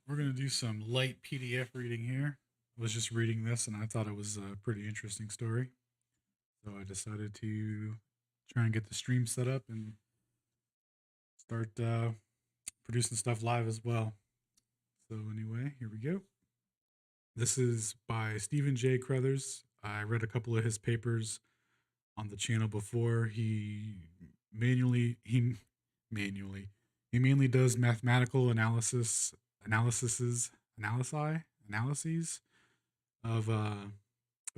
We're going to do some light PDF reading here. I was just reading this and I thought it was a pretty interesting story. So I decided to try and get the stream set up and start producing stuff live as well. So, anyway, here we go. This is by Stephen J. Crothers. I read a couple of his papers on the channel before. Manually, he manually, he mainly does mathematical analyses of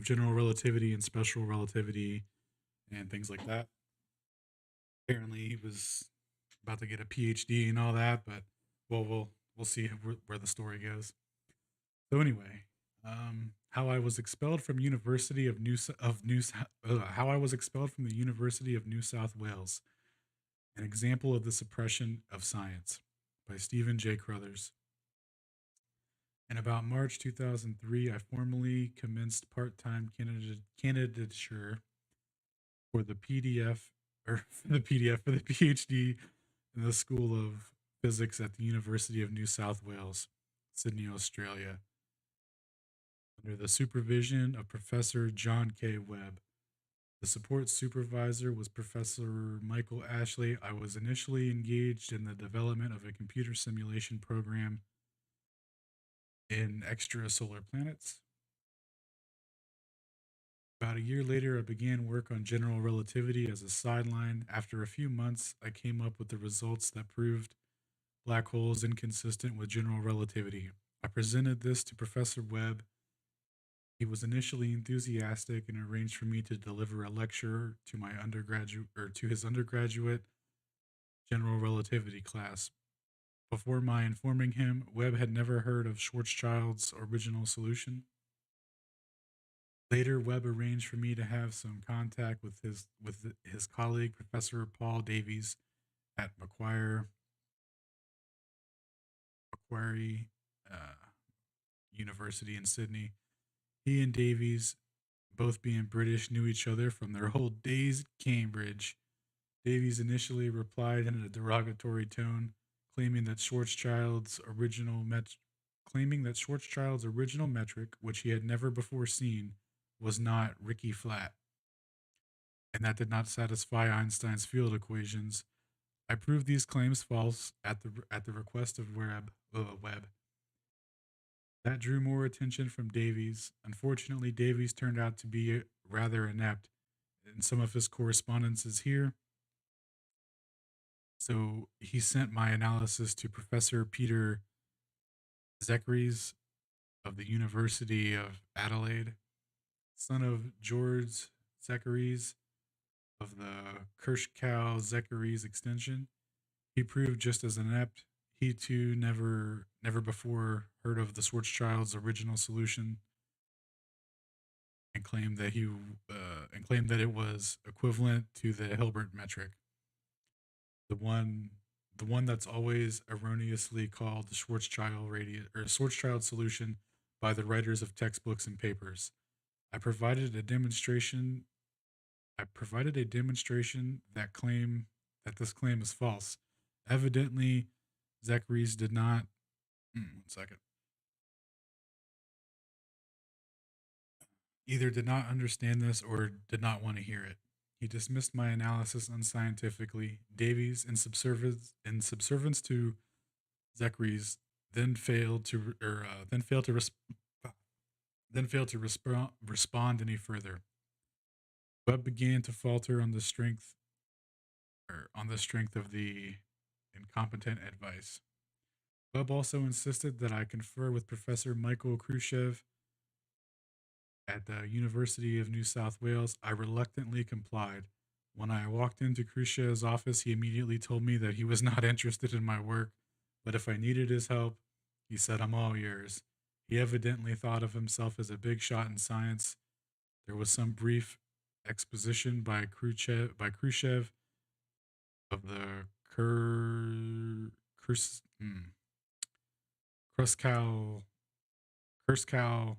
general relativity and special relativity and things like that. Apparently, he was about to get a PhD and all that, but we'll see where the story goes. So anyway, how I was expelled from University of how I was expelled from the University of New South Wales. An example of the suppression of science by Stephen J. Crothers. In about March 2003, I formally commenced part-time candidature for the PDF for the PhD in the School of Physics at the University of New South Wales, Sydney, Australia, under the supervision of Professor John K. Webb. The support supervisor was Professor Michael Ashley. I was initially engaged in the development of a computer simulation program in extrasolar planets. About a year later, I began work on general relativity as a sideline. After a few months, I came up with the results that proved black holes inconsistent with general relativity. I presented this to Professor Webb. He was initially enthusiastic and arranged for me to deliver a lecture to my undergraduate or to his undergraduate general relativity class. Before my informing him, Webb had never heard of Schwarzschild's original solution. Later, Webb arranged for me to have some contact with his colleague, Professor Paul Davies, at Macquarie University in Sydney. He and Davies, both being British, knew each other from their old days at Cambridge. Davies initially replied in a derogatory tone, claiming that Schwarzschild's original metric, which he had never before seen, was not Ricky flat, and that did not satisfy Einstein's field equations. I proved these claims false at the request of Webb. That drew more attention from Davies. Unfortunately, Davies turned out to be rather inept in some of his correspondences here. So he sent my analysis to Professor Peter Zecharies of the University of Adelaide, son of George Zecharies of the Kirschkow-Zecharies extension. He proved just as inept. He too never before heard of the Schwarzschild's original solution, and claimed that it was equivalent to the Hilbert metric, the one the one that's always erroneously called the Schwarzschild solution by the writers of textbooks and papers. I provided a demonstration. I provided a demonstration that this claim is false. Evidently, Zecharies did not. One second. Either did not understand this or did not want to hear it. He dismissed my analysis unscientifically. Davies, in subservience to Zecharies, then failed to or then failed to respond any further. Webb began to falter on the strength of the incompetent advice. Webb also insisted that I confer with Professor Michael Khrushchev at the University of New South Wales. I reluctantly complied. When I walked into Khrushchev's office, he immediately told me that he was not interested in my work, but if I needed his help, he said, I'm all yours. He evidently thought of himself as a big shot in science. There was some brief exposition by Khrushchev of the Kurskow Kurskow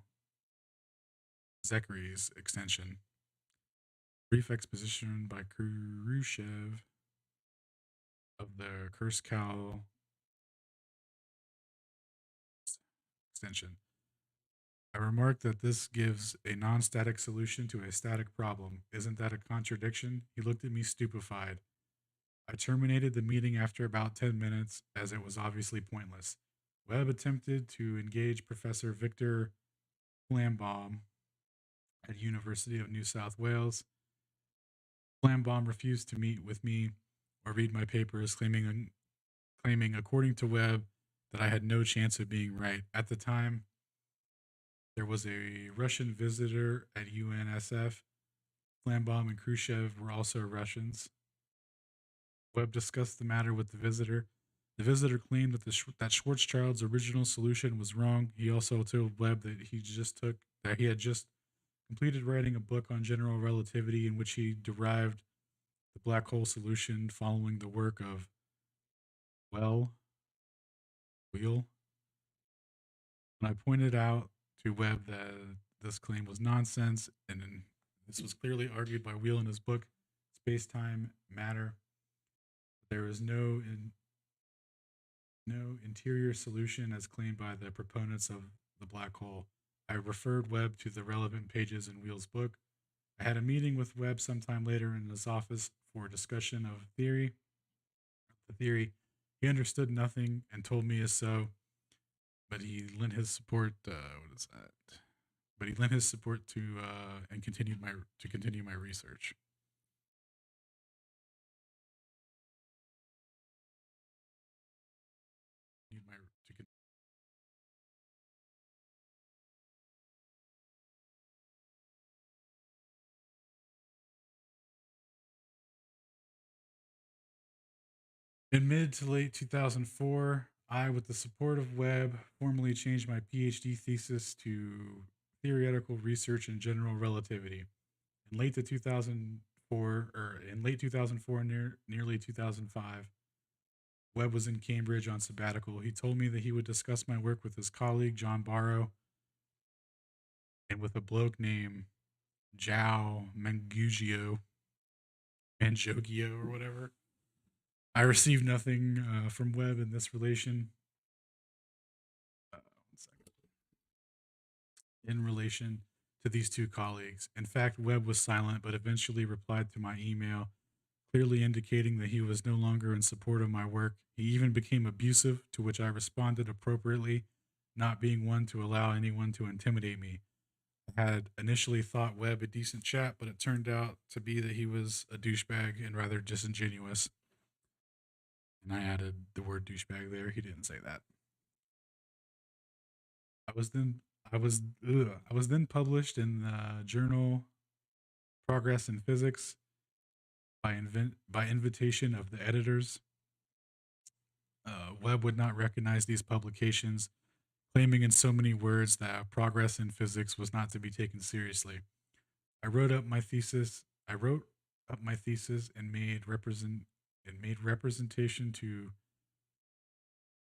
Zecharies extension. Brief exposition by Khrushchev of the Kurskow extension. I remarked that this gives a non static solution to a static problem. Isn't that a contradiction? He looked at me stupefied. I terminated the meeting after about 10 minutes, as it was obviously pointless. Webb attempted to engage Professor Victor Flambaum at University of New South Wales. Flambaum refused to meet with me or read my papers, claiming, according to Webb, that I had no chance of being right. At the time, there was a Russian visitor at UNSF. Flambaum and Khrushchev were also Russians. Webb discussed the matter with the visitor. The visitor claimed that Schwarzschild's original solution was wrong. He also told Webb that he had just completed writing a book on general relativity in which he derived the black hole solution following the work of Well Wheel. When I pointed out to Webb that this claim was nonsense, and this was clearly argued by Wheel in his book Space Time Matter, there is no interior solution as claimed by the proponents of the black hole. I referred Webb to the relevant pages in Wheel's book. I had a meeting with Webb sometime later in his office for a discussion of the theory. He understood nothing and told me as so, but he lent his support. What is that? But he lent his support to and continue my research. Continued my to con- In mid to late 2004, I, with the support of Webb, formally changed my PhD thesis to theoretical research in general relativity. In late 2004, nearly 2005, Webb was in Cambridge on sabbatical. He told me that he would discuss my work with his colleague John Barrow and with a bloke named Jao Mangugio or whatever. I received nothing from Webb in this relation. One second. In relation to these two colleagues. In fact, Webb was silent, but eventually replied to my email, clearly indicating that he was no longer in support of my work. He even became abusive, to which I responded appropriately, not being one to allow anyone to intimidate me. I had initially thought Webb a decent chap, but it turned out to be that he was a douchebag and rather disingenuous. And I added the word douchebag there. He didn't say that. I was then I was then published in the journal Progress in Physics by invitation of the editors. Webb would not recognize these publications, claiming in so many words that progress in physics was not to be taken seriously. I wrote up my thesis. I wrote up my thesis and made representation to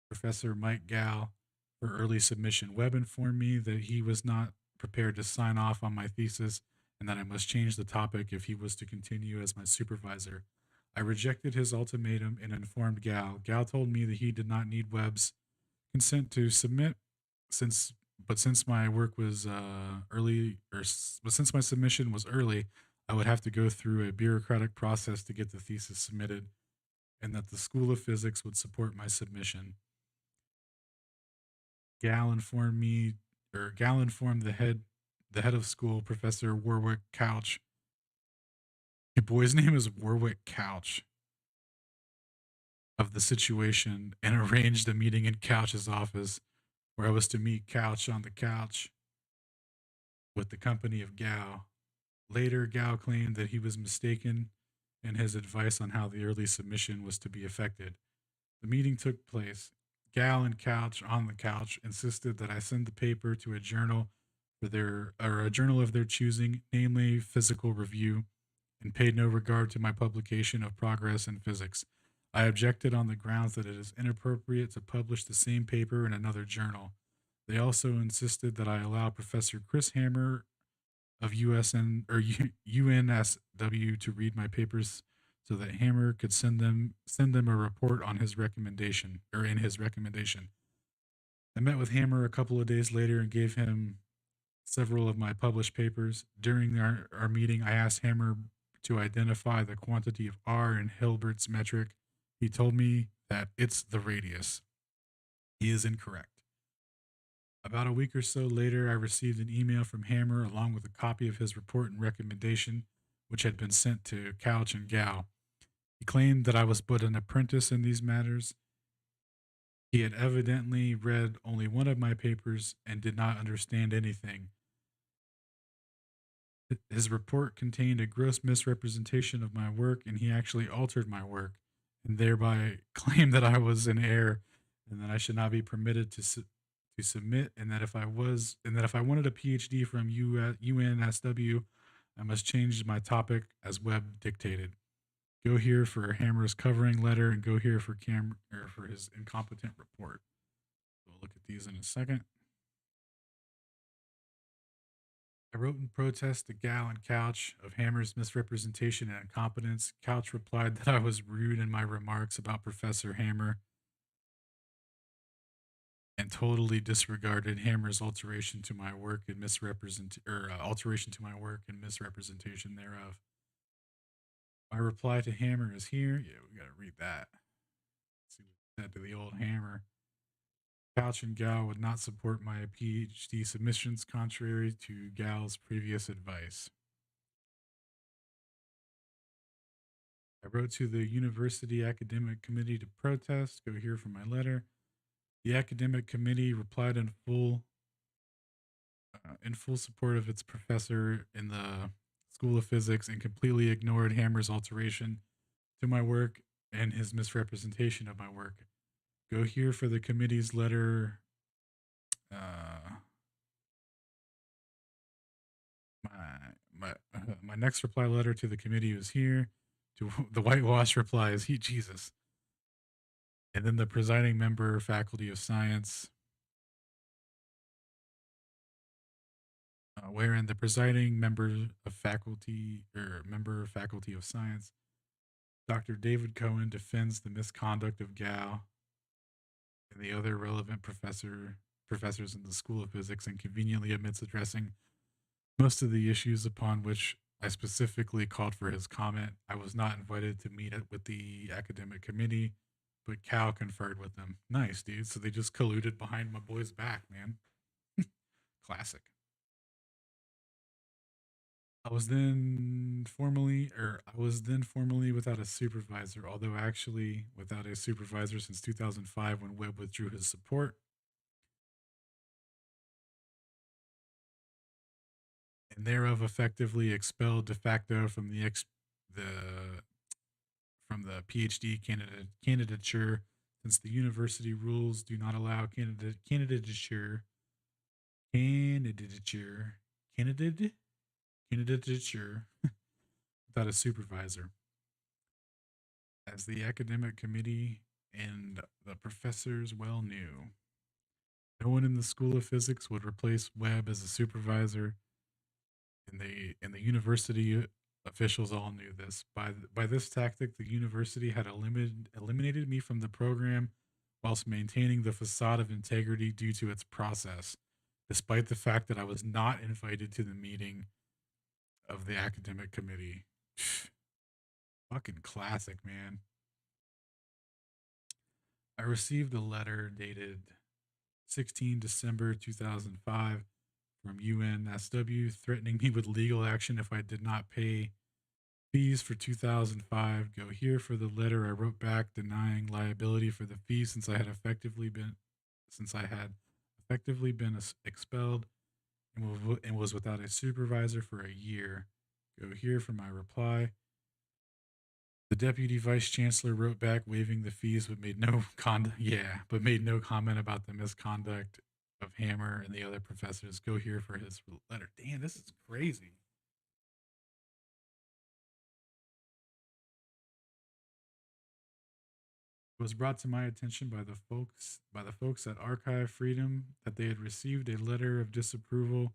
Professor Mike Gall for early submission. Webb informed me that he was not prepared to sign off on my thesis and that I must change the topic if he was to continue as my supervisor. I rejected his ultimatum and informed Gall. Gall told me that he did not need Webb's consent to submit, since since my work was but since my submission was early, I would have to go through a bureaucratic process to get the thesis submitted, and that the School of Physics would support my submission. Gal informed me, or Gal informed the head of school, Professor Warwick Couch. The boy's name is Warwick Couch, of the situation, and arranged a meeting in Couch's office where I was to meet Couch on the couch with the company of Gao. Later, Gao claimed that he was mistaken in his advice on how the early submission was to be effected. The meeting took place. Gal and Couch on the couch insisted that I send the paper to a journal a journal of their choosing, namely Physical Review, and paid no regard to my publication of Progress in Physics. I objected on the grounds that it is inappropriate to publish the same paper in another journal. They also insisted that I allow Professor Chris Hammer of UNSW to read my papers so that Hammer could send them a report on his recommendation or in his recommendation. I met with Hammer a couple of days later and gave him several of my published papers. During our meeting, I asked Hammer to identify the quantity of R in Hilbert's metric. He told me that it's the radius. He is incorrect. About a week or so later, I received an email from Hammer along with a copy of his report and recommendation, which had been sent to Couch and Gow. He claimed that I was but an apprentice in these matters. He had evidently read only one of my papers and did not understand anything. His report contained a gross misrepresentation of my work, and he actually altered my work and thereby claimed that I was in error and that I should not be permitted to submit, and that if I wanted a PhD from UNSW, I must change my topic as Webb dictated. Go here for Hammer's covering letter, and go here for for his incompetent report. We'll look at these in a second. I wrote in protest to Gow and Couch of Hammer's misrepresentation and incompetence. Couch replied that I was rude in my remarks about Professor Hammer and totally disregarded Hammer's alteration to my work and alteration to my work and misrepresentation thereof. My reply to Hammer is here. Yeah, we gotta read that. Let's see what he said to the old Hammer. Couch and Gow would not support my PhD submissions, contrary to Gow's previous advice. I wrote to the University Academic Committee to protest. Go here for my letter. The academic committee replied in full support of its professor in the School of Physics and completely ignored Hammer's alteration to my work and his misrepresentation of my work. Go here for the committee's letter. My next reply letter to the committee was here. To the whitewash reply is he Jesus. And then the presiding member, Faculty of Science, wherein the presiding member of Faculty of Science, Dr. David Cohen, defends the misconduct of Gow and the other relevant professors in the School of Physics, and conveniently omits addressing most of the issues upon which I specifically called for his comment. I was not invited to meet with the academic committee, but Cal conferred with them. Nice, dude. So they just colluded behind my boy's back, man. Classic. I was then formally without a supervisor, although actually without a supervisor since 2005 when Webb withdrew his support, and thereof effectively expelled de facto from the from the PhD candidature, since the university rules do not allow candidature candidate candidature without a supervisor. As the academic committee and the professors well knew, no one in the School of Physics would replace Webb as a supervisor, and the university officials all knew this. By this tactic, the university had eliminated me from the program whilst maintaining the facade of integrity due to its process, despite the fact that I was not invited to the meeting of the academic committee. Fucking classic, man. I received a letter dated 16 December 2005 from UNSW threatening me with legal action if I did not pay fees for 2005. Go here for the letter I wrote back denying liability for the fees since I had effectively been expelled and was without a supervisor for a year. Go here for my reply. The deputy vice chancellor wrote back waiving the fees, but made no comment about the misconduct of Hammer and the other professors. Go here for his letter. Damn, this is crazy. It was brought to my attention by the folks at Archive Freedom that they had received a letter of disapproval,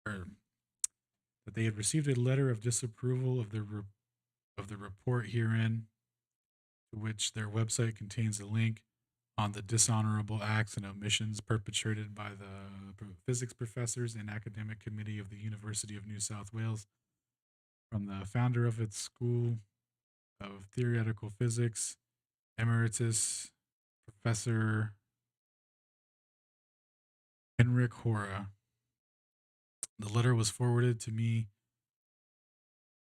or that they had received a letter of disapproval of the report herein, to which their website contains a link. on the dishonorable acts and omissions perpetrated by the physics professors and academic committee of the University of New South Wales, from the founder of its School of Theoretical Physics, Emeritus Professor Henrik Hora. The letter was forwarded to me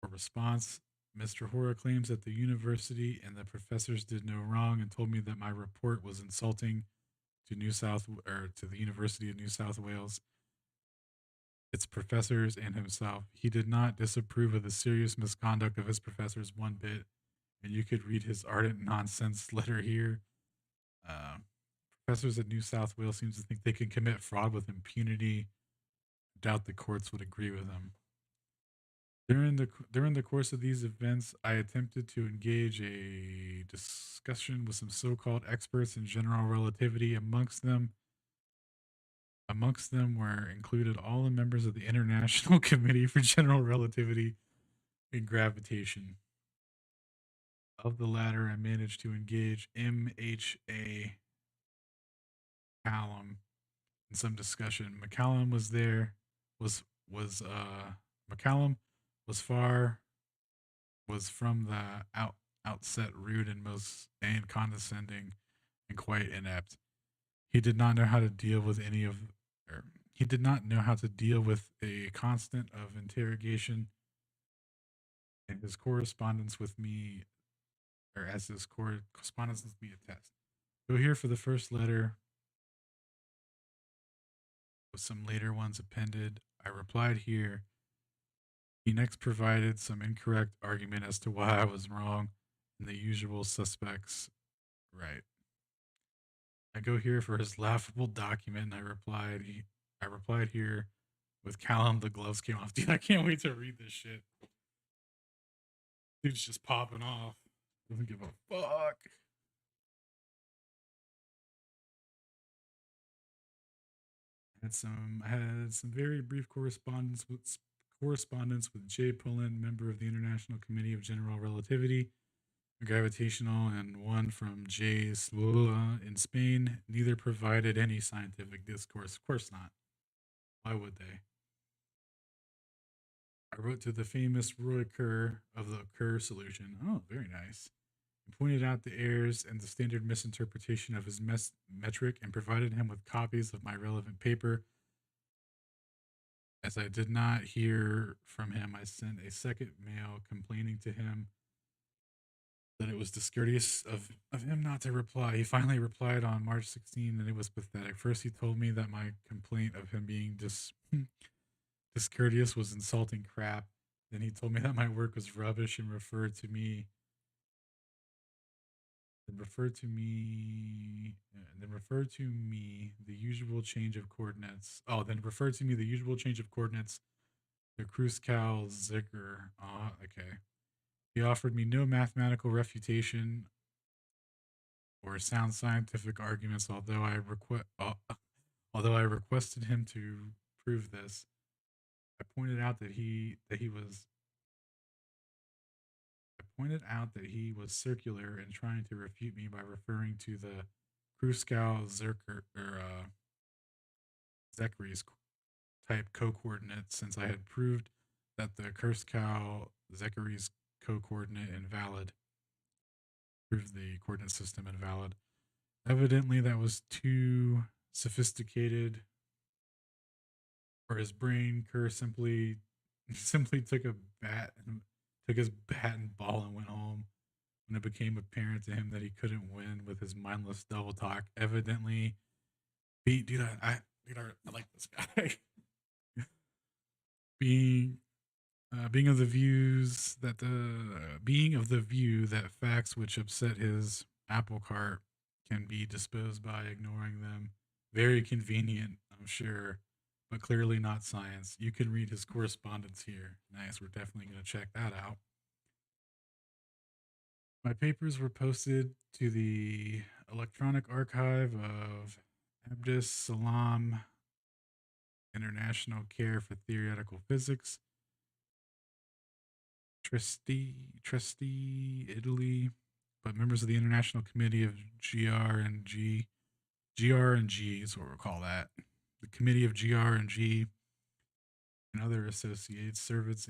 for response. Mr. Hora claims that the university and the professors did no wrong and told me that my report was insulting to to the University of New South Wales, its professors, and himself. He did not disapprove of the serious misconduct of his professors one bit, and you could read his ardent nonsense letter here. Uh, Professors at New South Wales seem to think they can commit fraud with impunity. Doubt the courts would agree with them. During the course of these events, I attempted to engage a discussion with some so-called experts in general relativity. Amongst them were included all the members of the International Committee for General Relativity and Gravitation. Of the latter, I managed to engage MHA Callum in some discussion. McCallum was there. Was McCallum was far was from the outset rude and condescending and quite inept. He did not know how to deal with any of or he did not know how to deal with a constant of interrogation, and his correspondence with me or as his correspondence with me attest. So here for the first letter with some later ones appended. I replied here. He next provided some incorrect argument as to why I was wrong and the usual suspects right. I go here for his laughable document, and I replied here with Callum. The gloves came off. Dude, I can't wait to read this shit. Dude's just popping off. Doesn't give a fuck. I had some very brief correspondence with Jay Pullen, member of the International Committee of General Relativity, gravitational, and one from J. Slula in Spain. Neither provided any scientific discourse. Of course not. Why would they? I wrote to the famous Roy Kerr of the Kerr solution. Oh, very nice. And pointed out the errors and the standard misinterpretation of his metric and provided him with copies of my relevant paper. As I did not hear from him, I sent a second mail complaining to him that it was discourteous of him not to reply. He finally replied on March 16, and it was pathetic. First, he told me that my complaint of him being discourteous was insulting crap. Then he told me that my work was rubbish and referred to me the usual change of coordinates. Oh, then referred to me the usual change of coordinates, the Kruskal-Zecker. Oh, okay. He offered me no mathematical refutation or sound scientific arguments, although I requested him to prove this. I pointed out that he was circular in trying to refute me by referring to the Kruskal-Zecker or Zechery's type co-coordinates, since I had proved that the Kruskal-Zechery's co-coordinate invalid, proved the coordinate system invalid. Evidently, that was too sophisticated for his brain. Kerr simply took his bat and ball and went home. When it became apparent to him that he couldn't win with his mindless double talk, evidently, dude, I like this guy. being being of the view that facts which upset his apple cart can be disposed by ignoring them. Very convenient, I'm sure, but clearly not science. You can read his correspondence here. Nice, we're definitely going to check that out. My papers were posted to the electronic archive of Abdus Salam International Care for Theoretical Physics, Trieste, Italy, but members of the International Committee of GR&G is what we'll call that. The Committee of GR&G and other associates, servants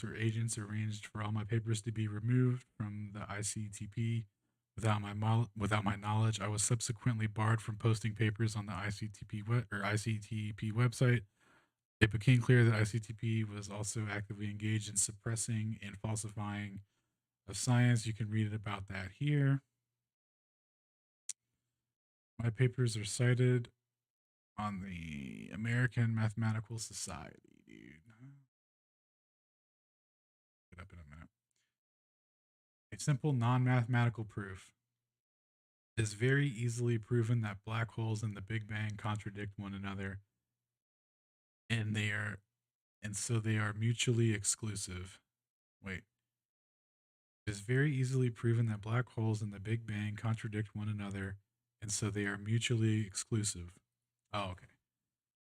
or agents arranged for all my papers to be removed from the ICTP without my knowledge. I was subsequently barred from posting papers on the ICTP website. It became clear that ICTP was also actively engaged in suppressing and falsifying of science. You can read about that here. My papers are cited on the American Mathematical Society, dude. Get up in a minute. A simple non-mathematical proof. It is very easily proven that black holes and the Big Bang contradict one another, and they are mutually exclusive. Wait. It is very easily proven that black holes and the Big Bang contradict one another, and so they are mutually exclusive. Oh, okay.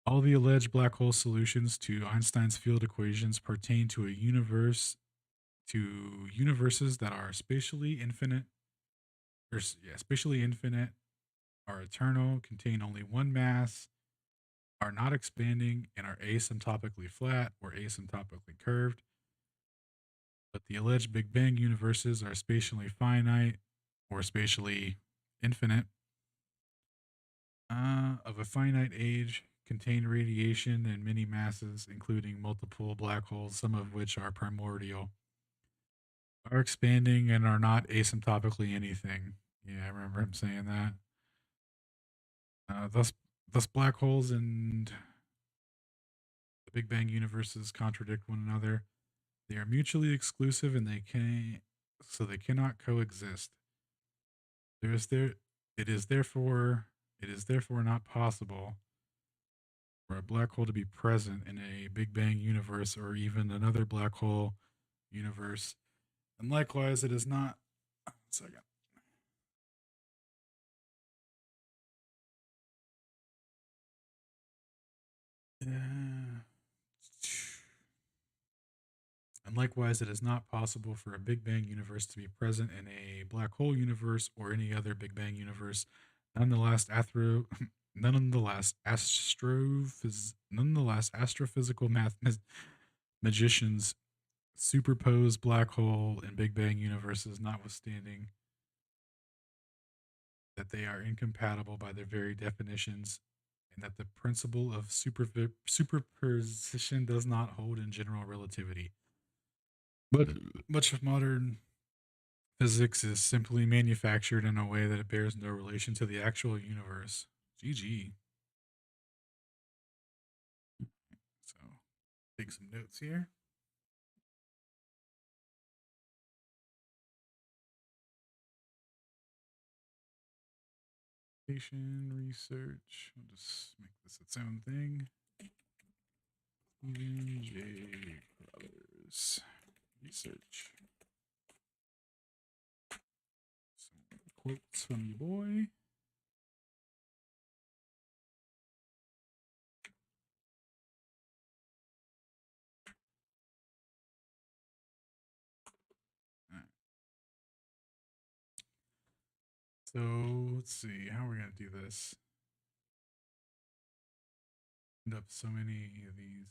All the alleged black hole solutions to Einstein's field equations pertain to universes that are spatially infinite, spatially infinite, are eternal, contain only one mass, are not expanding, and are asymptotically flat or asymptotically curved. But the alleged Big Bang universes are spatially finite or spatially infinite, of a finite age, contain radiation and many masses, including multiple black holes, some of which are primordial, are expanding and are not asymptotically anything. Yeah, I remember him saying that. Thus, black holes and the Big Bang universes contradict one another. They are mutually exclusive, and they cannot coexist. There is there. It is therefore not possible for a black hole to be present in a Big Bang universe or even another black hole universe. And likewise, it is not. Second. Uh, and likewise, it is not possible for a Big Bang universe to be present in a black hole universe or any other Big Bang universe. Nonetheless, astrophysical magicians superpose black hole and Big Bang universes, notwithstanding that they are incompatible by their very definitions, and that the principle of superposition does not hold in general relativity. But much of modern physics is simply manufactured in a way that it bears no relation to the actual universe. GG. So, take some notes here. Research. I'll just make this its own thing. Stephen J. Crothers. Research. Some quotes from your boy. So let's see how we're gonna do this. End up so many of these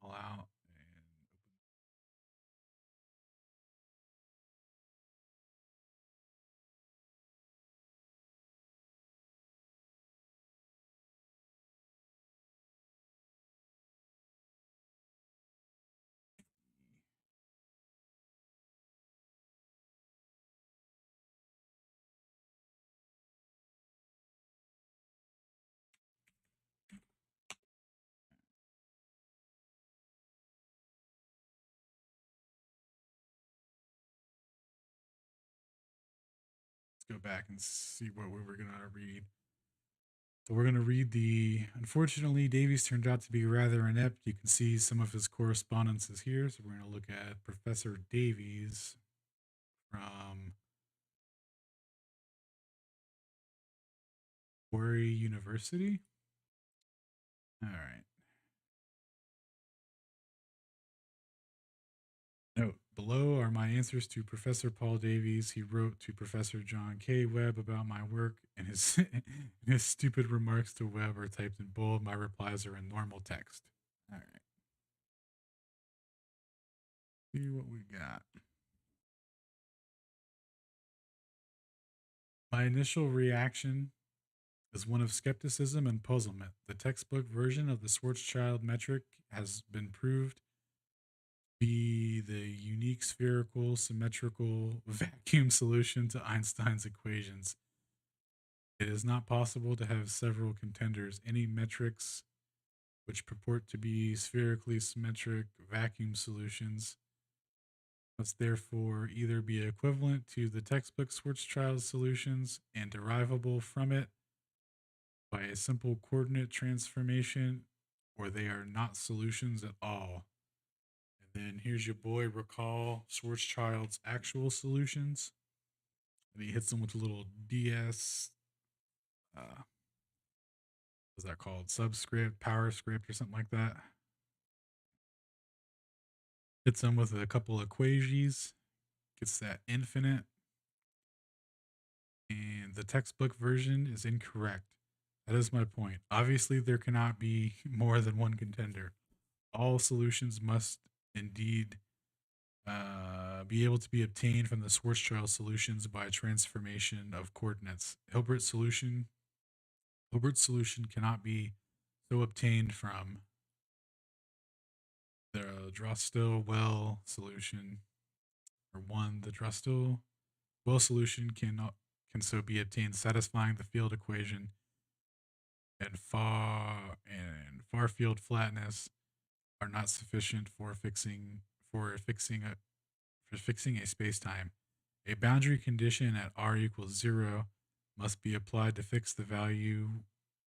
all out and let's go back and see what we were gonna read. So we're gonna read the. Unfortunately, Davies turned out to be rather inept. You can see some of his correspondences here. So we're gonna look at Professor Davies from Quarry University. All right. Note: Below are my answers to Professor Paul Davies. He wrote to Professor John K. Webb about my work, and his stupid remarks to Webb are typed in bold. My replies are in normal text. All right. See what we got. My initial reaction is one of skepticism and puzzlement. The textbook version of the Schwarzschild metric has been proved to be the unique spherical symmetrical vacuum solution to Einstein's equations. It is not possible to have several contenders. Any metrics which purport to be spherically symmetric vacuum solutions must therefore either be equivalent to the textbook Schwarzschild solutions and derivable from it by a simple coordinate transformation, or they are not solutions at all. And then here's your boy recall Schwarzschild's actual solutions. And he hits them with a little DS, what's that called? Subscript, power script, or something like that. Hits them with a couple equations, gets that infinite, and the textbook version is incorrect. That is my point. Obviously, there cannot be more than one contender. All solutions must indeed be able to be obtained from the Schwarzschild solutions by transformation of coordinates. Hilbert's solution cannot be so obtained from the Droste-Well solution, or one, the Droste-Well solution can so be obtained satisfying the field equation and far field flatness are not sufficient for fixing a space-time. A boundary condition at r equals 0 must be applied to fix the value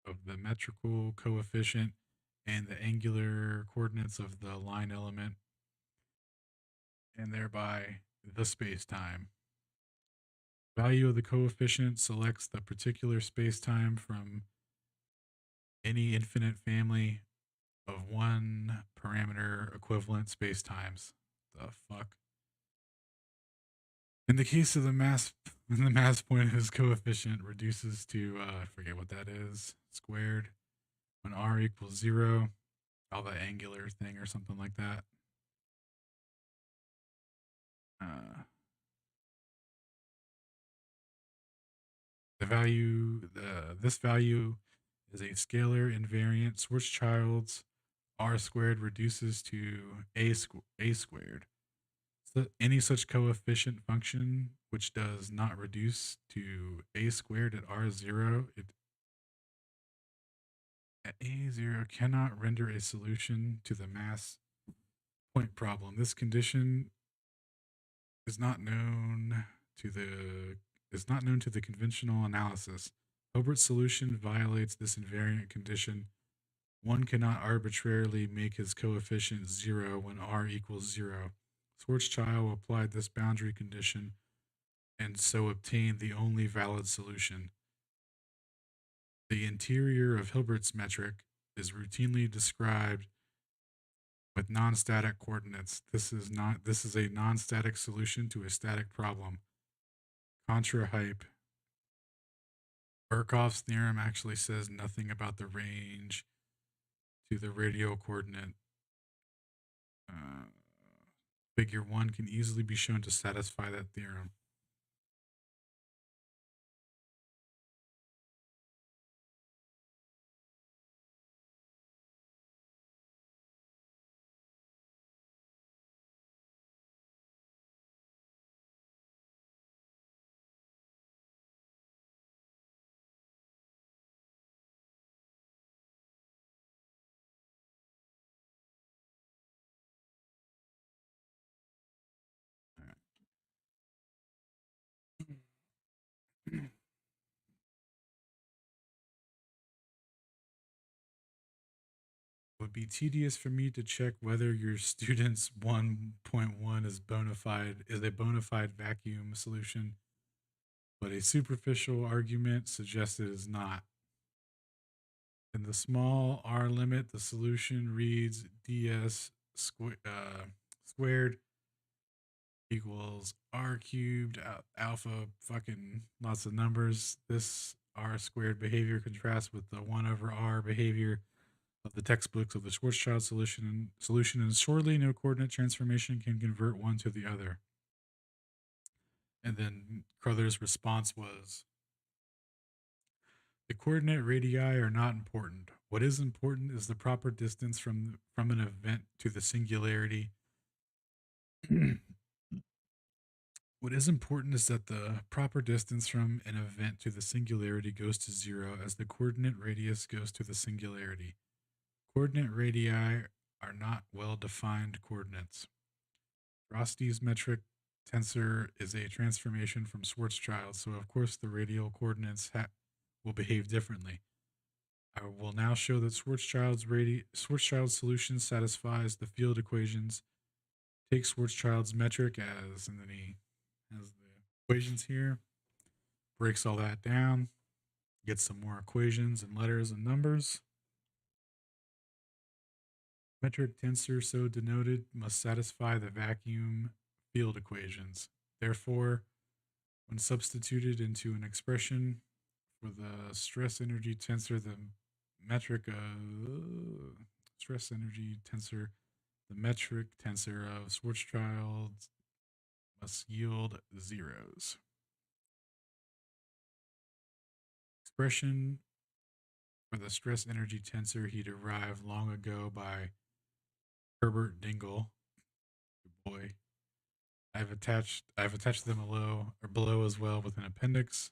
of the metrical coefficient and the angular coordinates of the line element, and thereby the space-time. Value of the coefficient selects the particular space-time from any infinite family of one parameter equivalent spacetimes. The fuck? In the case of the mass, when the mass point of his coefficient reduces to, I forget what that is, squared, when r equals 0, all the angular thing or something like that. This value is a scalar invariant. Schwarzschild's r squared reduces to a squared. So any such coefficient function which does not reduce to a squared at r0, at a0 cannot render a solution to the mass point problem. This condition is not known to the conventional analysis. Hilbert's solution violates this invariant condition. One cannot arbitrarily make his coefficient 0 when r equals 0. Schwarzschild applied this boundary condition and so obtained the only valid solution. The interior of Hilbert's metric is routinely described with non-static coordinates. This is a non-static solution to a static problem. Contra hype. Birkhoff's theorem actually says nothing about the range to the radial coordinate. Figure 1 can easily be shown to satisfy that theorem. It would be tedious for me to check whether your student's 1.1 is a bona fide vacuum solution, but a superficial argument suggests it is not. In the small r limit, the solution reads ds squared equals r cubed alpha fucking lots of numbers. This r squared behavior contrasts with the 1 over r behavior of the textbooks of the Schwarzschild solution, and shortly, no coordinate transformation can convert one to the other. And then Crothers' response was, the coordinate radii are not important. What is important is the proper distance from an event to the singularity. What is important is that the proper distance from an event to the singularity goes to 0 as the coordinate radius goes to the singularity. Coordinate radii are not well-defined coordinates. Rosty's metric tensor is a transformation from Schwarzschild, so of course the radial coordinates will behave differently. I will now show that Schwarzschild's solution satisfies the field equations. Take Schwarzschild's metric as, and then he has the equations here, breaks all that down, gets some more equations and letters and numbers. Metric tensor so denoted must satisfy the vacuum field equations. Therefore, when substituted into an expression for the stress energy tensor, the metric stress energy tensor, the metric tensor of Schwarzschild must yield zeros. Expression for the stress energy tensor he derived long ago by Herbert Dingle. Good boy. I've attached them below as well with an appendix.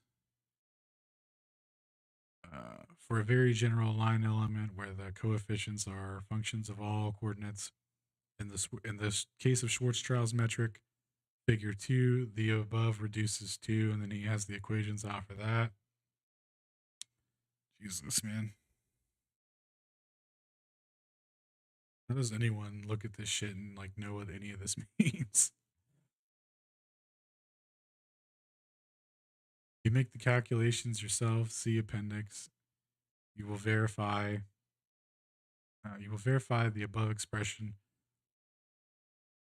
For a very general line element where the coefficients are functions of all coordinates, in this case of Schwarzschild's metric, figure 2, the above reduces 2, and then he has the equations out for that. Jesus, man. How does anyone look at this shit and like know what any of this means? You make the calculations yourself, see appendix. You will verify the above expression,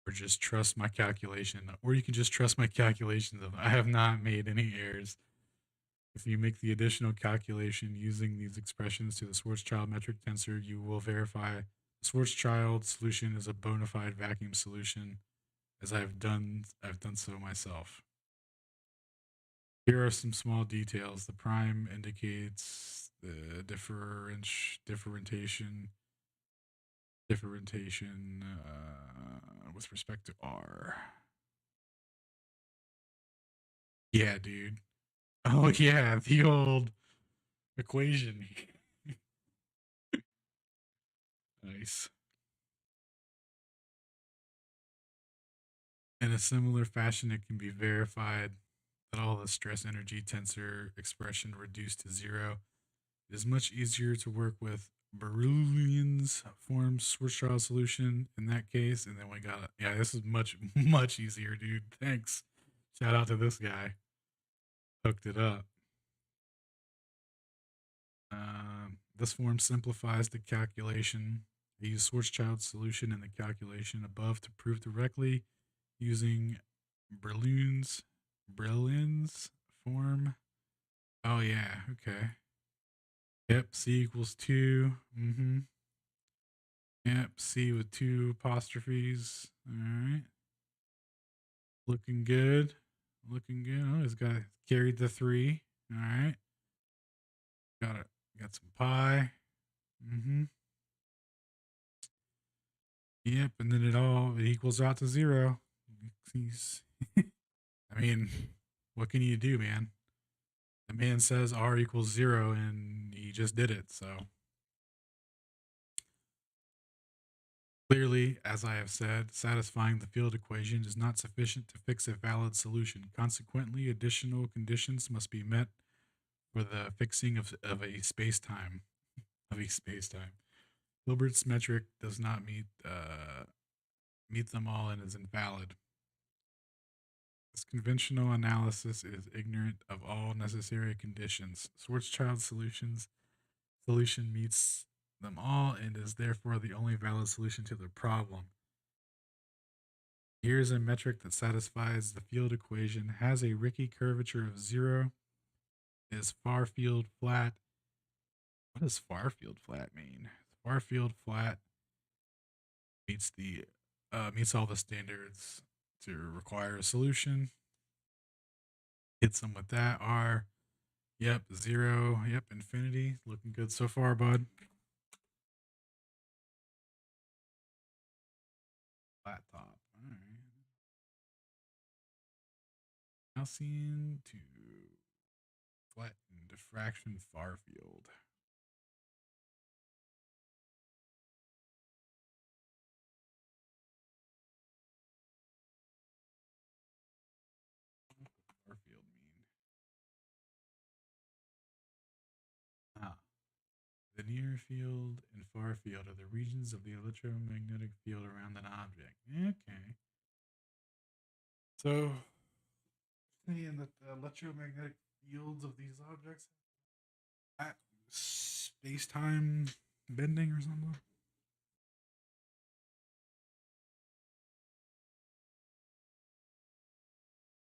or just trust my calculation, or you can just trust my calculations of I have not made any errors. If you make the additional calculation using these expressions to the Schwarzschild metric tensor, you will verify the Schwarzschild solution is a bona fide vacuum solution, as I've done so myself. Here are some small details. The prime indicates the differentiation with respect to R. Yeah, dude. Oh yeah, the old equation. Nice. In a similar fashion, it can be verified that all the stress energy tensor expression reduced to 0. It is much easier to work with Bernoulli's form Schwarzschild solution in that case. And then we got it. Yeah, this is much, much easier, dude. Thanks. Shout out to this guy. Hooked it up. This form simplifies the calculation. I use Schwarzschild's solution in the calculation above to prove directly using Bernoulli's form. Oh yeah, okay. Yep, C equals 2. Mm-hmm. Yep, C with 2 apostrophes. All right. Looking good. Looking good. Oh, he's got carried the 3. All right. Got some pi. Mm-hmm. Yep, and then it equals out to 0. He's I mean, what can you do, man? The man says R equals 0 and he just did it, so clearly, as I have said, satisfying the field equation is not sufficient to fix a valid solution. Consequently, additional conditions must be met for the fixing of a space-time. Hilbert's metric does not meet them all and is invalid. This conventional analysis is ignorant of all necessary conditions. Schwarzschild solution meets them all and is therefore the only valid solution to the problem. Here's a metric that satisfies the field equation, has a Ricci curvature of 0, is far field flat. What does far field flat mean? Far field flat meets the meets all the standards to require a solution. Hits them with that. R, yep, 0, yep, infinity. Looking good so far, bud. Flat top. All right. Gaussian to flatten diffraction far field. Far field mean? Ah, the near field and far field are the regions of the electromagnetic field around an object. Okay. So, saying that the electromagnetic fields of these objects at space time bending or something?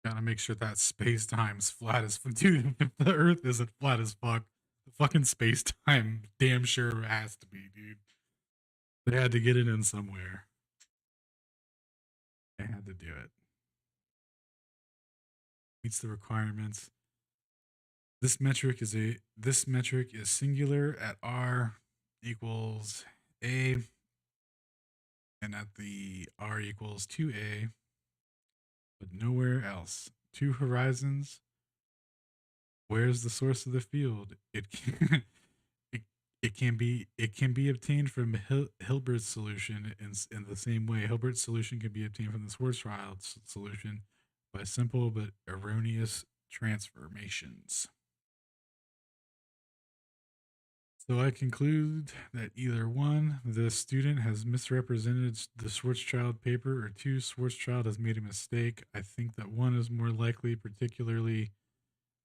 Gotta make sure that space time's flat as fuck. Dude, if the Earth isn't flat as fuck, the fucking space time damn sure has to be, dude. They had to get it in somewhere. They had to do it. Meets the requirements. This metric is singular at r equals a, and at the r equals 2a, but nowhere else. Two horizons. Where's the source of the field? It can, it, it can be obtained from Hilbert's solution in the same way. Hilbert's solution can be obtained from the Schwarzschild solution by simple but erroneous transformations. So I conclude that either one, the student has misrepresented the Schwarzschild paper, or two, Schwarzschild has made a mistake. I think that one is more likely, particularly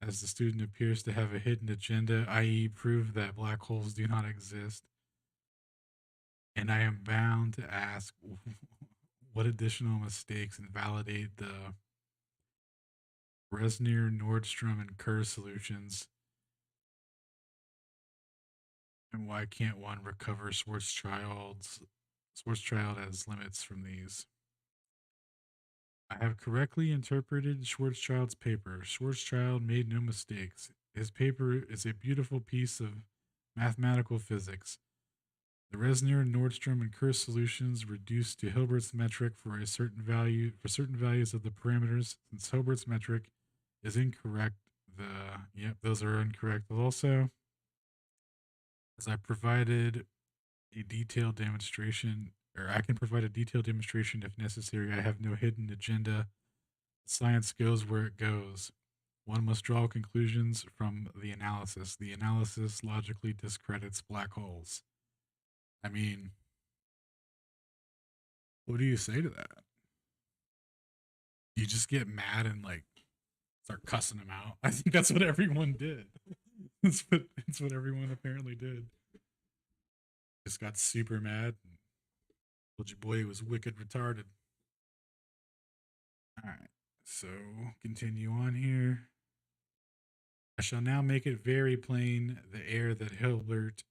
as the student appears to have a hidden agenda, i.e., prove that black holes do not exist. And I am bound to ask what additional mistakes invalidate the Resnier, Nordstrom, and Kerr solutions, and why can't one recover Schwarzschild as limits from these? I have correctly interpreted Schwarzschild's paper. Schwarzschild made no mistakes. His paper is a beautiful piece of mathematical physics. The Resnier, Nordstrom, and Kerr solutions reduced to Hilbert's metric for certain values of the parameters. Since Hilbert's metric is incorrect, those are incorrect also. As I provided a detailed demonstration, or I can provide a detailed demonstration if necessary. I have no hidden agenda. Science goes where it goes. One must draw conclusions from the analysis. The analysis logically discredits black holes. I mean, what do you say to that? You just get mad and like start cussing him out. I think that's what everyone did. It's what everyone apparently did. Just got super mad and told your boy he was wicked retarded. All right. So continue on here. I shall now make it very plain the error that Hilbert,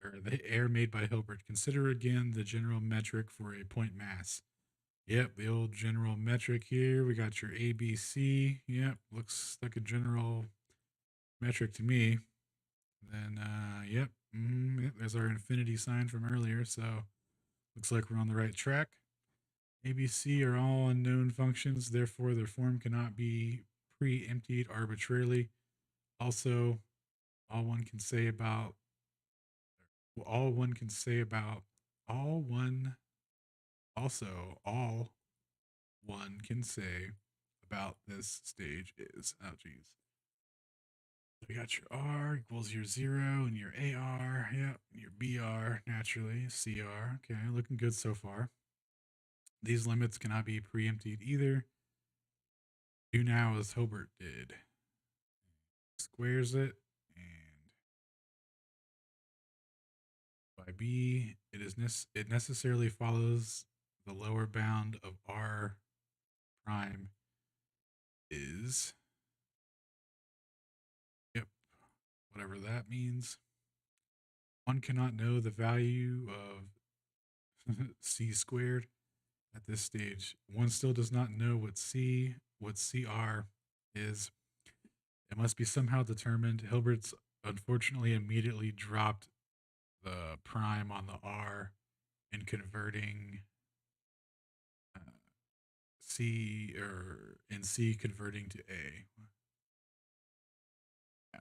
or the error made by Hilbert. Consider again the general metric for a point mass. Yep, the old general metric here. We got your ABC. Yep, looks like a general metric to me. Then, yep, there's our infinity sign from earlier. So looks like we're on the right track. ABC are all unknown functions, therefore their form cannot be pre-emptied arbitrarily. Also, all one can say about all one can say about all one all one can say about this stage is, oh geez, we got your R equals your 0 and your AR, yep, your BR naturally, CR. Okay, looking good so far. These limits cannot be preempted either. Do now as Hilbert did. Squares it, and by B, it necessarily follows the lower bound of R prime is, yep, whatever that means. One cannot know the value of c squared at this stage. One still does not know what CR is. It must be somehow determined. Hilbert's unfortunately immediately dropped the prime on the R in converting uh, C or in C converting to A. Yeah.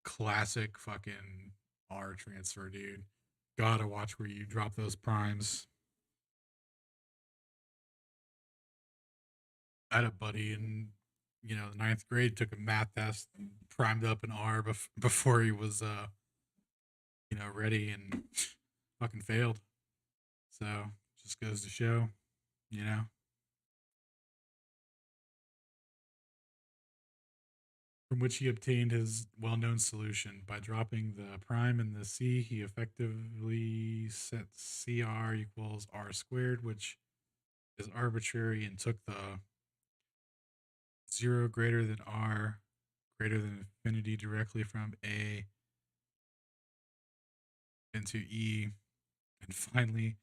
Classic fucking R transfer, dude. Gotta watch where you drop those primes. I had a buddy in the ninth grade took a math test, and primed up an R before he was ready and fucking failed. So just goes to show, you know. From which he obtained his well-known solution. By dropping the prime in the C, he effectively set CR equals R squared, which is arbitrary, and took the 0 greater than R greater than infinity directly from A into E, and finally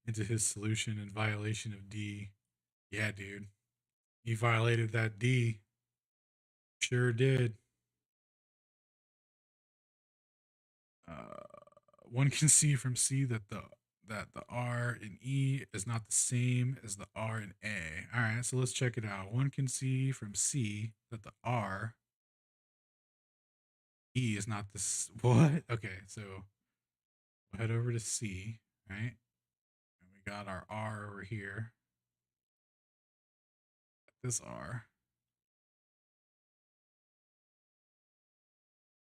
into his solution in violation of D. Yeah, dude. He violated that D. Sure did. Uh, One can see from C that the R in E is not the same as the R in A. All right, so let's check it out. One can see from C that the R E is not this. What? Okay, so we'll head over to C, right? And we got our R over here. This R.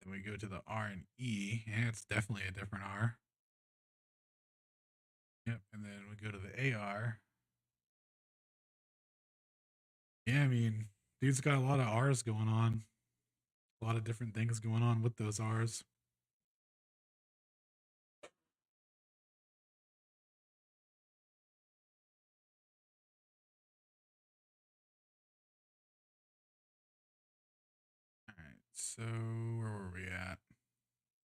Then we go to the R and E. Yeah, it's definitely a different R. Yep, and then we go to the AR. Yeah, I mean, dude's got a lot of R's going on. A lot of different things going on with those R's. All right, so where were we at?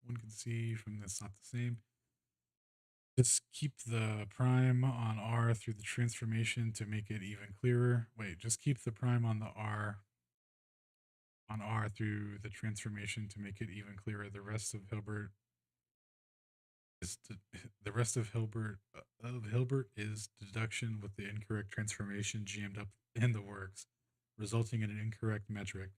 One can see from this, not the same. Just keep the prime on R through the transformation to make it even clearer. Wait, just keep the prime on the R through the transformation to make it even clearer. The rest of Hilbert is the rest of Hilbert is deduction with the incorrect transformation jammed up in the works, resulting in an incorrect metric.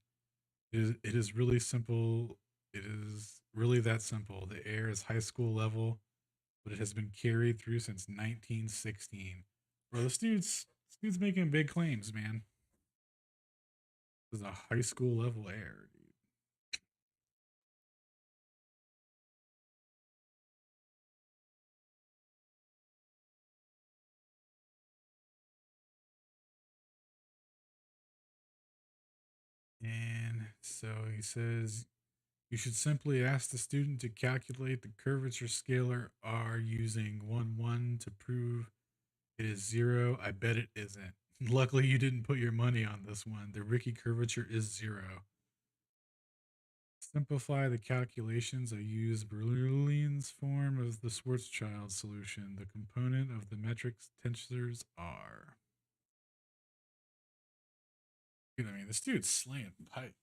It is really simple. It is really that simple. The air is high school level, but it has been carried through since 1916. Bro, this dude's making big claims, man. This is a high school level air, dude. And so he says you should simply ask the student to calculate the curvature scalar R using 1 to prove it is 0. I bet it isn't. Luckily, you didn't put your money on this one. The Ricky curvature is 0. Simplify the calculations. I use Bernoulli's form of the Schwarzschild solution. The component of the metric tensors are. Dude, I mean, this dude's slaying pipe.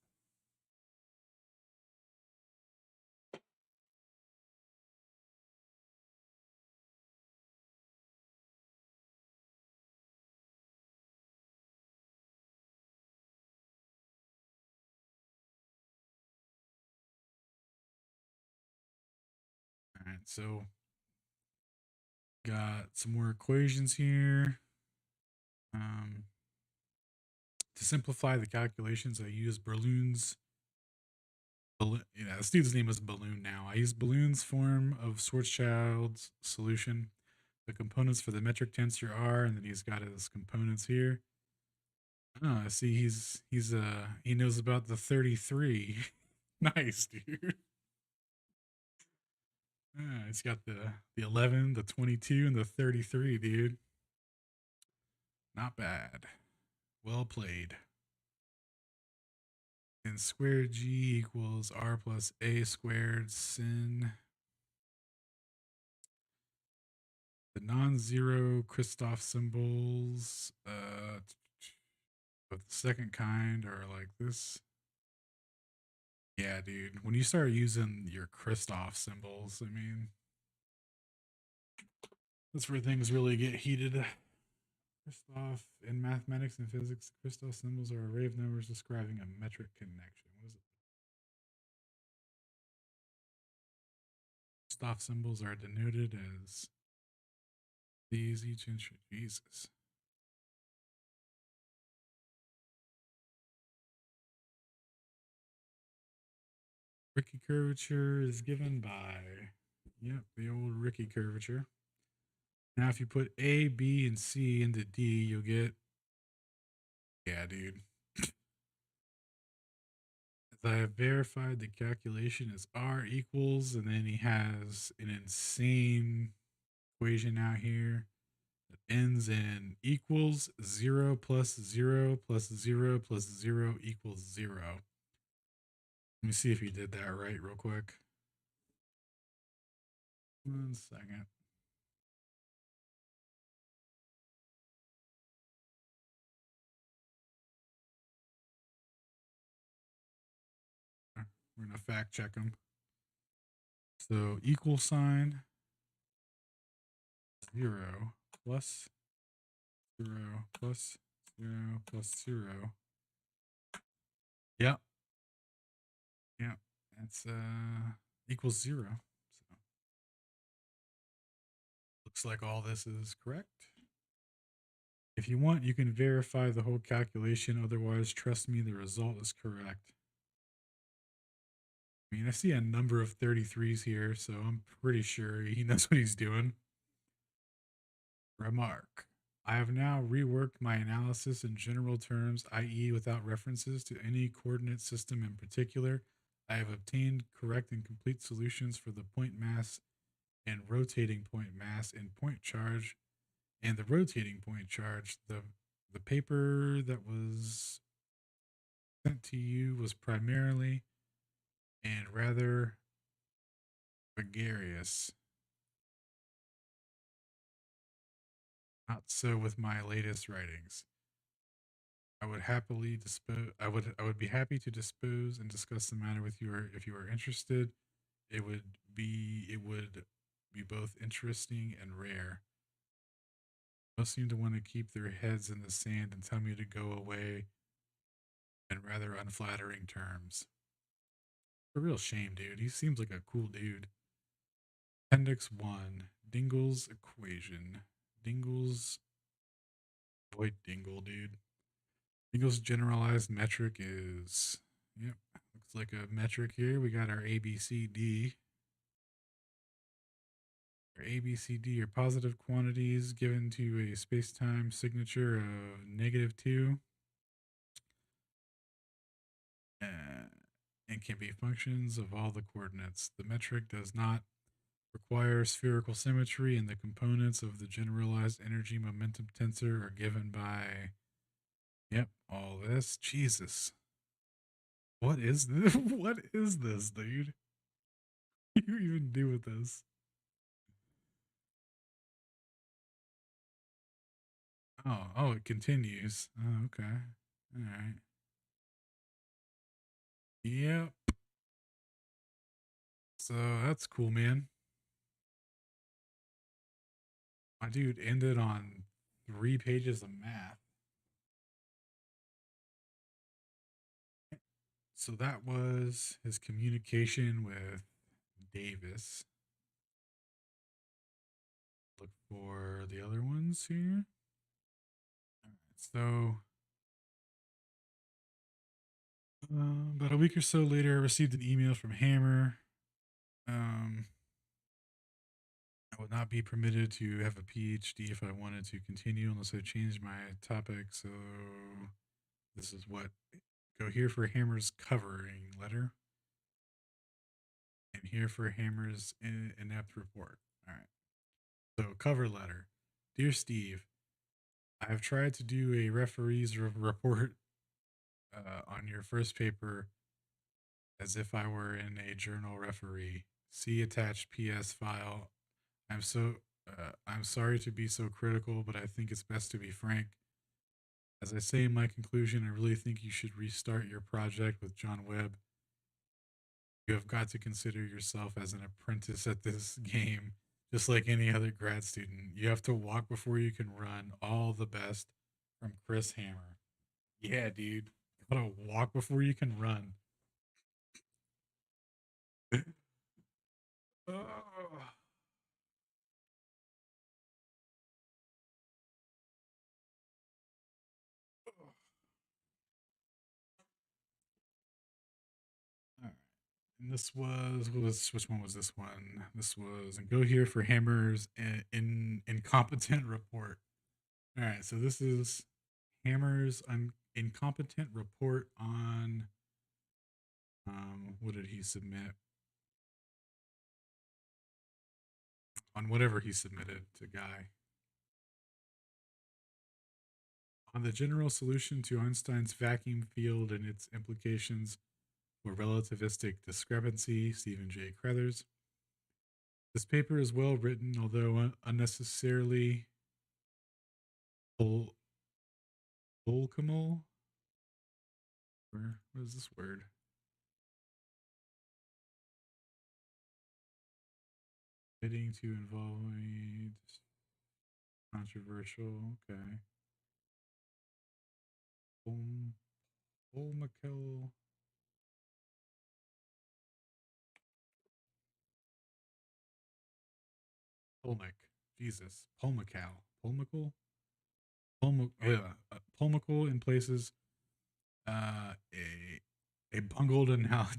All right, so got some more equations here. Um, to simplify the calculations, I use Bernoulli's. This dude's name is Balloon now. I use Balloon's form of Schwarzschild's solution. The components for the metric tensor are, and then he's got his components here. Oh, I see. He knows about the 33. Nice, dude. He's got the 11, the 22, and the 33, dude. Not bad. Well played. And square G equals R plus A squared sin. The non-zero Christoph symbols of the second kind are like this. Yeah, dude. When you start using your Christoph symbols, I mean, that's where things really get heated. Christoph in mathematics and physics, Christoph symbols are an array of numbers describing a metric connection. What is it? Christoph symbols are denoted as these each inch. Jesus. Ricky curvature is given by, yep, the old Ricky curvature. Now, if you put A, B, and C into D, you'll get, yeah, dude. As I have verified, the calculation is R equals, and then he has an insane equation out here that ends in equals 0 plus 0 plus 0 plus 0 equals 0. Let me see if he did that right real quick. 1 second. We're going to fact check him. So equal sign 0 plus 0 plus 0 plus 0. Yep. Yep. That's equals 0. So looks like all this is correct. If you want, you can verify the whole calculation. Otherwise, trust me, the result is correct. I mean, I see a number of 33s here, so I'm pretty sure he knows what he's doing. Remark. I have now reworked my analysis in general terms, i.e., without references to any coordinate system in particular. I have obtained correct and complete solutions for the point mass and rotating point mass and point charge and the rotating point charge. The paper that was sent to you was primarily and rather gregarious. Not so with my latest writings. I would happily dispose. I would be happy to dispose and discuss the matter with you, or if you are interested. It would be both interesting and rare. Most seem to want to keep their heads in the sand and tell me to go away in rather unflattering terms. It's a real shame, dude. He seems like a cool dude. Appendix 1 Dingle's equation. Dingle's. Boy, Dingle, dude. Dingle's generalized metric is. Yep. Looks like a metric here. We got our ABCD. Our ABCD are positive quantities given to a space time signature of -2. Uh, and can be functions of all the coordinates. The metric does not require spherical symmetry, and the components of the generalized energy momentum tensor are given by, yep, all this. Jesus. What is this? What is this, dude? What do you even do with this? Oh, it continues. Oh, okay. All right. Yep. So that's cool, man. My dude ended on 3 pages of math. So that was his communication with Davis. Look for the other ones here. All right, so about a week or so later, I received an email from Hammer. Um, I would not be permitted to have a PhD if I wanted to continue unless I changed my topic. So this is what go here for Hammer's covering letter, and here for Hammer's inept report. All right. So cover letter, dear Steve. I've tried to do a referee's report on your first paper as if I were in a journal referee. See attached PS file. I'm sorry to be so critical, but I think it's best to be frank. As I say in my conclusion, I really think you should restart your project with John Webb. You have got to consider yourself as an apprentice at this game, just like any other grad student. You have to walk before you can run. All the best from Chris Hammer. Yeah, dude. Gotta walk before you can run. Oh. All right. And this was what was which one was this one? This was and go here for Hammer's in incompetent report. All right, so this is Hammer's incompetent report on what did he submit on whatever he submitted to Guy on the general solution to Einstein's vacuum field and its implications for relativistic discrepancy. Stephen J. Crothers. This paper is well written, although unnecessarily Volcamal. What is this word? Fitting to involve controversial. Okay. Polmakel. Polmic. Jesus. Polmacal. Polmacal? Polmacal in places. A bungled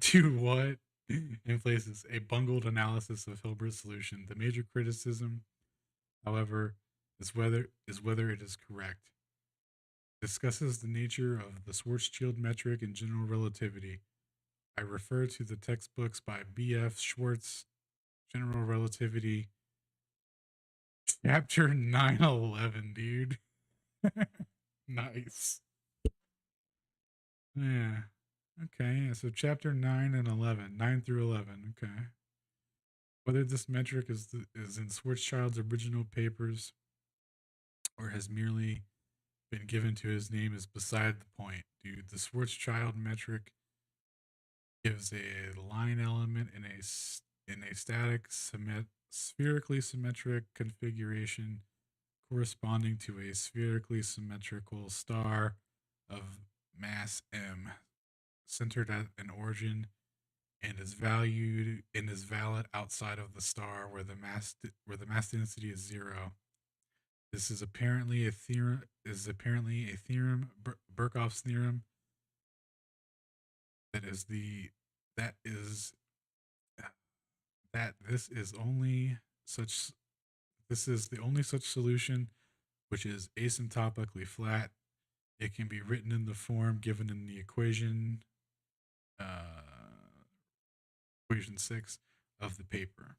to what? In places, a bungled analysis of Hilbert's solution. The major criticism, however, is whether it is correct. Discusses the nature of the Schwarzschild metric and general relativity. I refer to the textbooks by B.F. Schwartz, General Relativity, Chapter 911, dude. Nice. Yeah. Okay, yeah, so chapter 9 and 11, 9 through 11. Okay. Whether this metric is in Schwarzschild's original papers or has merely been given to his name is beside the point, dude. The Schwarzschild metric gives a line element in a static spherically symmetric configuration corresponding to a spherically symmetrical star of mass m centered at an origin and is valid outside of the star where the mass density is zero. This is apparently a theorem. Birkhoff's theorem. That is the that is that such this is the only such solution which is asymptotically flat. It can be written in the form given in the equation 6 of the paper.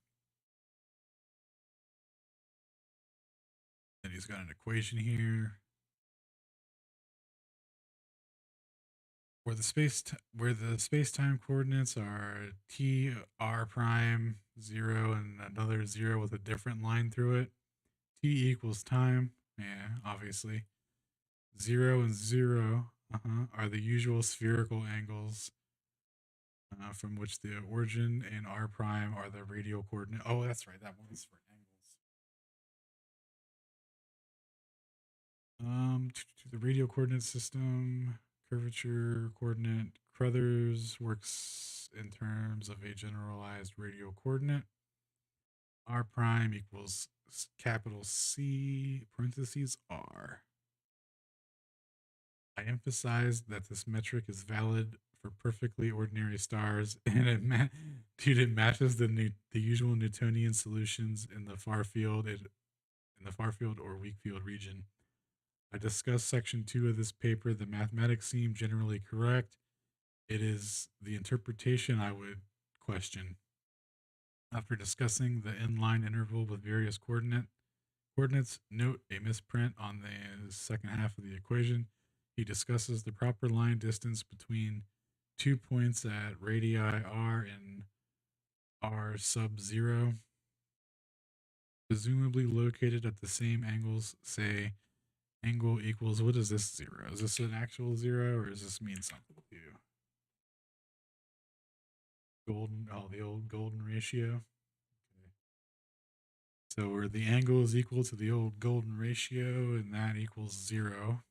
And he's got an equation here where the space time coordinates are t r prime 0 and another 0 with a different line through it. T equals time. Yeah, obviously. 0 and 0 are the usual spherical angles from which the origin and r prime are the radial coordinate. Oh, that's right. That one's for angles. To the radial coordinate system, curvature coordinate. Crothers works in terms of a generalized radial coordinate. R prime equals capital C parentheses R. I emphasize that this metric is valid for perfectly ordinary stars, and it matches the usual Newtonian solutions in the far field or weak field region. I discussed section 2 of this paper. The mathematics seem generally correct. It is the interpretation I would question. After discussing the inline interval with various coordinates. Note a misprint on the second half of the equation. He discusses the proper line distance between 2 points at radii r and r sub 0, presumably located at the same angles. Say angle equals, what is this 0? Is this an actual 0 or does this mean something to you? The old golden ratio. Okay. So where the angle is equal to the old golden ratio and that equals 0.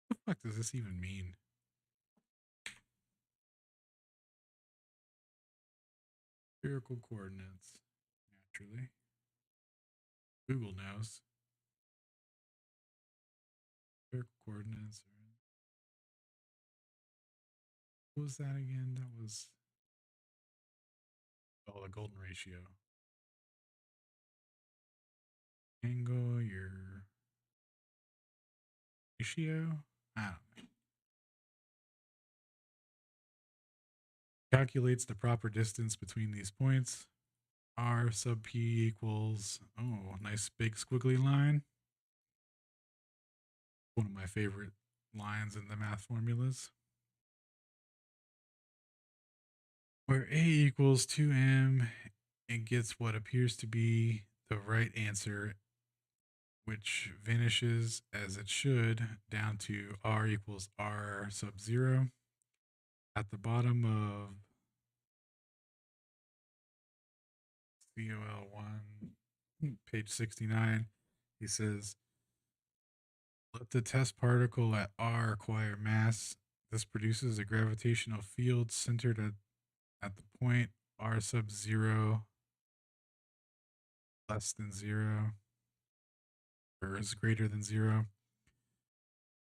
What the fuck does this even mean? Spherical coordinates. Naturally. Google knows. Spherical coordinates. What was that again? That was, oh, the golden ratio. Angle, your ratio? I don't know. Calculates the proper distance between these points. R sub p equals, oh, nice big squiggly line. One of my favorite lines in the math formulas. Where a equals 2m, it gets what appears to be the right answer, which vanishes as it should down to r equals r sub 0. At the bottom of COL1, page 69, he says, let the test particle at r acquire mass. This produces a gravitational field centered at the point r sub 0 less than 0 or is greater than 0.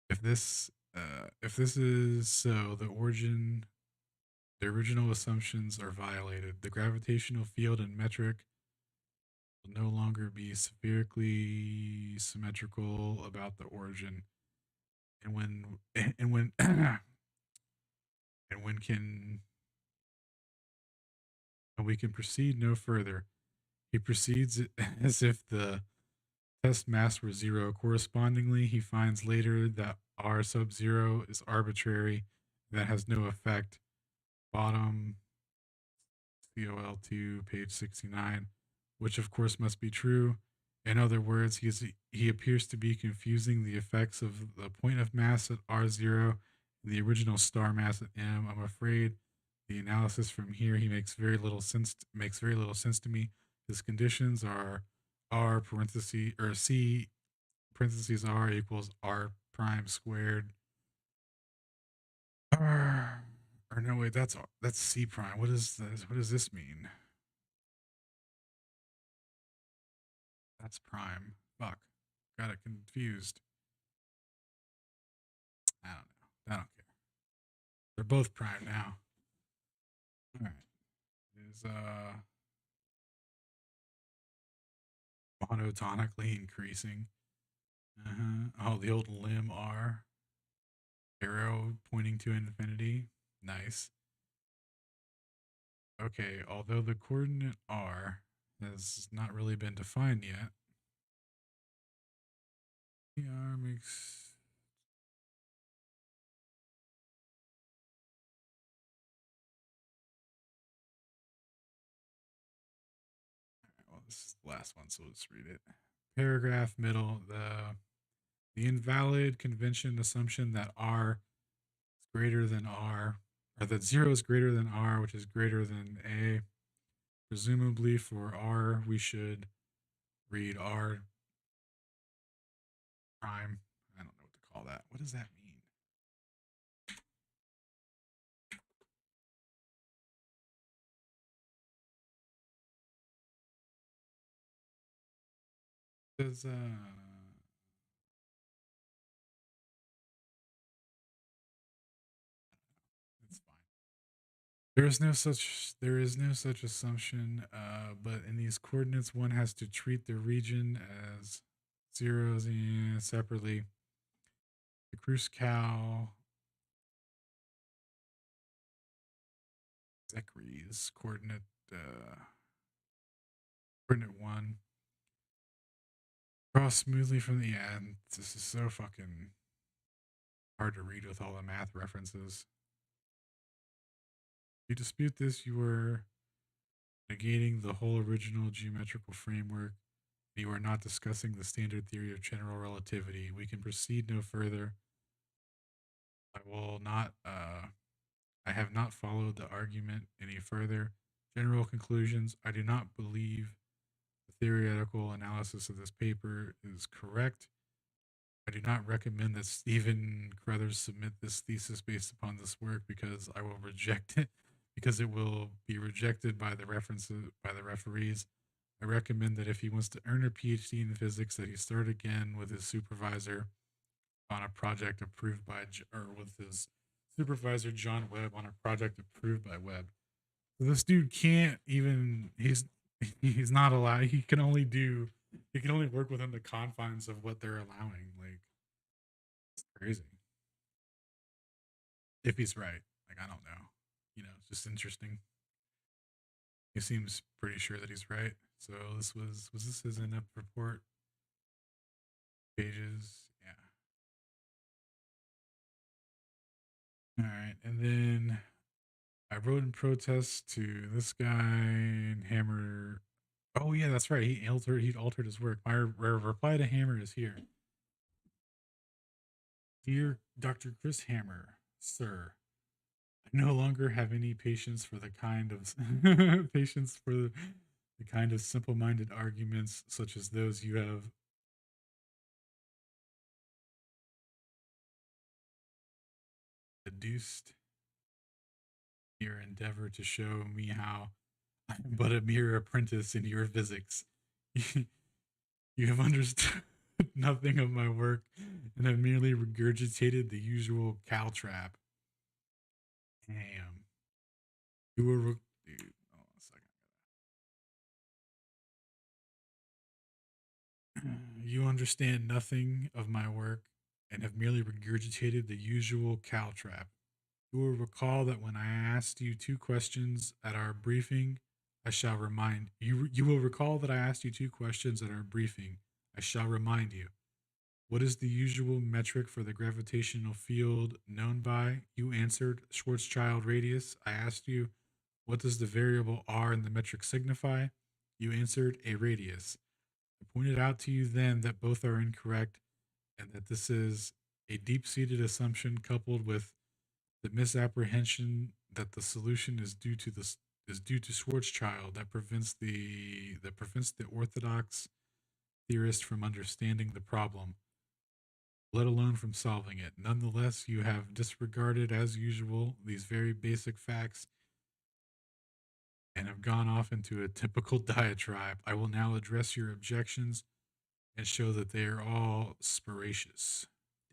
If this is so, the original assumptions are violated. The gravitational field in metric will no longer be spherically symmetrical about the origin, and when and when can and we can proceed no further. He proceeds as if the test mass were 0. Correspondingly, he finds later that r sub 0 is arbitrary, that has no effect. Bottom COL2, page 69, which of course must be true. In other words, he appears to be confusing the effects of the point of mass at R0 and the original star mass at M. I'm afraid the analysis from here he makes very little sense to me. His conditions are R parentheses or C parentheses R equals R prime squared. Or no, wait, that's C prime. What is this? What does this mean? That's prime. Fuck. Got it confused. I don't know. I don't care. They're both prime now. All right. Is monotonically increasing. Oh, the old limb R. Arrow pointing to infinity. Nice. Okay, although the coordinate R has not really been defined yet. The R makes well, this is the last one, so let's read it. Paragraph middle, the invalid convention assumption that R is greater than R, or that 0 is greater than R, which is greater than A. Presumably for R, we should read R prime. I don't know what to call that. What does that mean? Does it's fine. There is no such assumption, but in these coordinates, one has to treat the region as zeros separately. The Kruskal Zekries coordinate 1 Cross smoothly from the end. This is so fucking hard to read with all the math references. If you dispute this, you are negating the whole original geometrical framework. You are not discussing the standard theory of general relativity. We can proceed no further. I will not. I have not followed the argument any further. General conclusions. I do not believe the theoretical analysis of this paper is correct. I do not recommend that Stephen Crothers submit this thesis based upon this work because I will reject it because it will be rejected by the referees. I recommend that if he wants to earn a PhD in physics, that he start again with his supervisor on a project approved by, or with his supervisor John Webb on a project approved by Webb. So this dude can't even. He's not allowed. He can only do. He can only work within the confines of what they're allowing. Like it's crazy. If he's right, like I don't know. It's just interesting. He seems pretty sure that he's right. So this this his in-depth report pages? Yeah. All right, and then I wrote in protest to this guy and Hammer. Oh yeah, that's right. He altered his work. My reply to Hammer is here. Dear Dr. Chris Hammer, sir, I no longer have any patience for the kind of patience for the kind of simple-minded arguments such as those you have adduced your endeavor to show me how I am but a mere apprentice in your physics. You have understood nothing of my work and have merely regurgitated the usual caltrap. Damn. You were. Dude, hold on a second. You understand nothing of my work and have merely regurgitated the usual caltrap. You will recall that when I asked you two questions at our briefing, I shall remind you. You will recall that I asked you two questions at our briefing. I shall remind you. What is the usual metric for the gravitational field known by? You answered Schwarzschild radius. I asked you, what does the variable r in the metric signify? You answered a radius. I pointed out to you then that both are incorrect and that this is a deep seated assumption coupled with the misapprehension that the solution is due to Schwarzschild that prevents the orthodox theorist from understanding the problem, let alone from solving it. Nonetheless, you have disregarded, as usual, these very basic facts and have gone off into a typical diatribe. I will now address your objections and show that they are all spurious.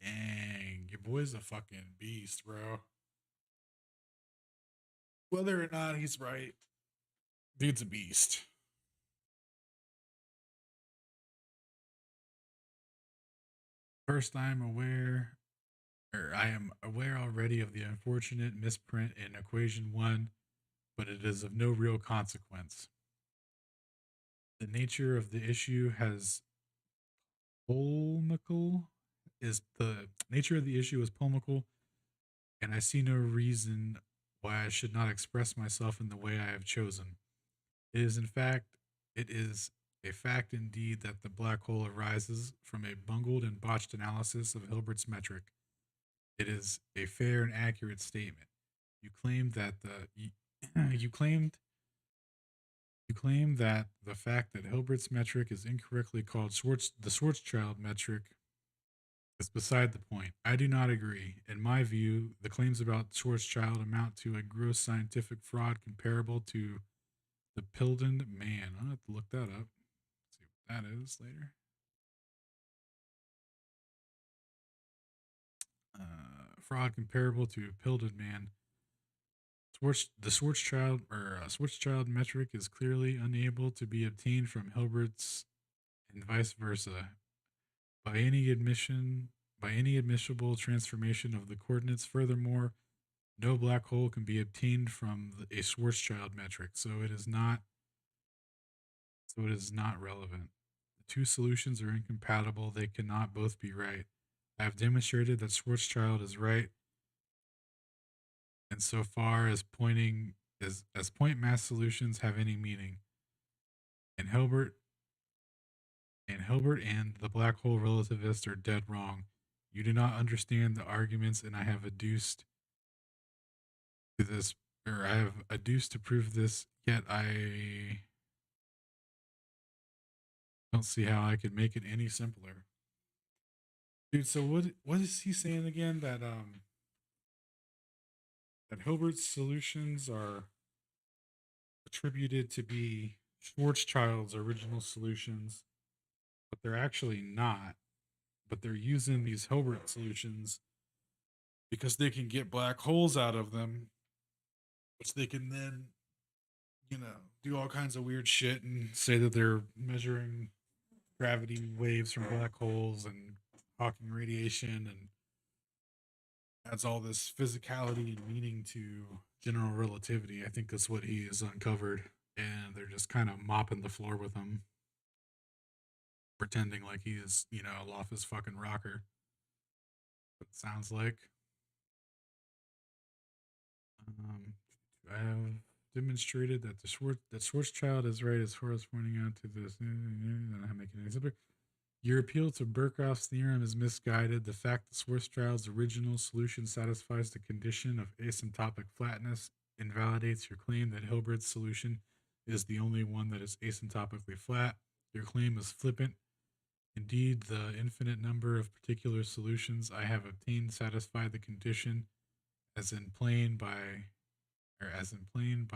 Dang, your boy's a fucking beast, bro. Whether or not he's right, dude's a beast. First, I am aware already of the unfortunate misprint in equation one, but it is of no real consequence. The nature of the issue has polemical is the nature of the issue is polemical, and I see no reason why I should not express myself in the way I have chosen. It is in fact it is a fact indeed that the black hole arises from a bungled and botched analysis of Hilbert's metric. It is a fair and accurate statement. You claim that the you claimed You claim that the fact that Hilbert's metric is incorrectly called the Schwarzschild metric is beside the point. I do not agree. In my view, the claims about Schwarzschild amount to a gross scientific fraud comparable to the Pilden man. I'll have to look that up. See what that is later. Fraud comparable to Pilden man. The Schwarzschild metric is clearly unable to be obtained from Hilbert's and vice versa. by any admission by any admissible transformation of the coordinates. Furthermore, no black hole can be obtained from a Schwarzschild metric, so it is not relevant. two solutions are incompatible, they cannot both be right. I have demonstrated that Schwarzschild is right insofar as pointing as point mass solutions have any meaning. And Hilbert and the black hole relativists are dead wrong. You do not understand the arguments, and I have adduced to this, or I have adduced to prove this. Yet I don't see how I could make it any simpler, dude. So what is he saying again? That Hilbert's solutions are attributed to be Schwarzschild's original solutions, but they're actually not. But they're using these Hilbert solutions because they can get black holes out of them, which they can then, do all kinds of weird shit and say that they're measuring gravity waves from black holes and Hawking radiation, and adds all this physicality and meaning to general relativity. I think that's what he has uncovered, and they're just kind of mopping the floor with him, pretending like he is, off his fucking rocker. It sounds like. Um, I have demonstrated that that Schwarzschild is right as far as pointing out to this. I'm not making any simpler. Your appeal to Birkhoff's theorem is misguided. The fact that Schwarzschild's original solution satisfies the condition of asymptotic flatness invalidates your claim that Hilbert's solution is the only one that is asymptotically flat. Your claim is flippant. Indeed, the infinite number of particular solutions I have obtained satisfy the condition as in plain by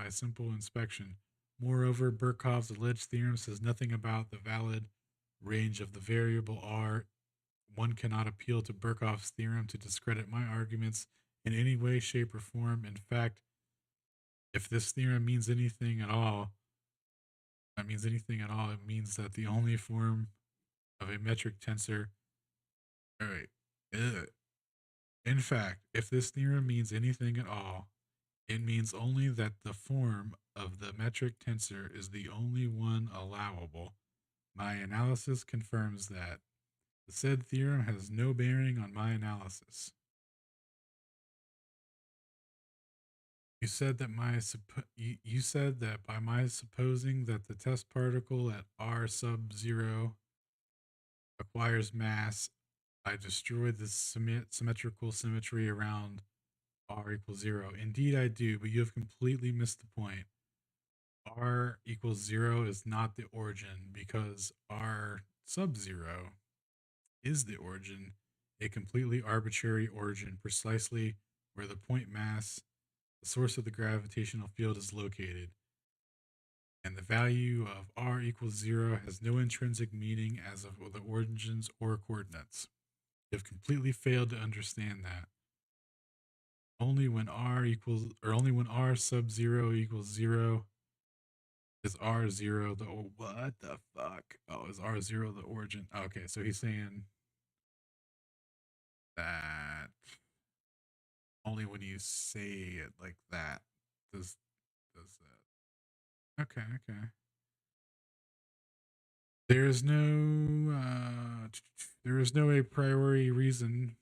simple inspection. Moreover, Birkhoff's alleged theorem says nothing about the valid range of the variable r. One cannot appeal to Birkhoff's theorem to discredit my arguments in any way, shape, or form. In fact, if this theorem means anything at all, it means that the only form of a metric tensor. All right. In fact, if this theorem means anything at all, it means only that the form of the metric tensor is the only one allowable. My analysis confirms that. The said theorem has no bearing on my analysis. You said that by my supposing that the test particle at r sub 0 acquires mass, I destroy the symmetrical symmetry around r equals 0. Indeed, I do, but you have completely missed the point. R equals 0 is not the origin because r sub 0 is the origin, a completely arbitrary origin, precisely where the point mass, the source of the gravitational field, is located. And the value of r equals 0 has no intrinsic meaning as of the origins or coordinates. You have completely failed to understand that. Only when r sub 0 equals 0 is r0 the what the fuck? Oh, is r0 the origin? Okay, so he's saying that only when you say it like that does that. Okay, okay. There is no there is no a priori reason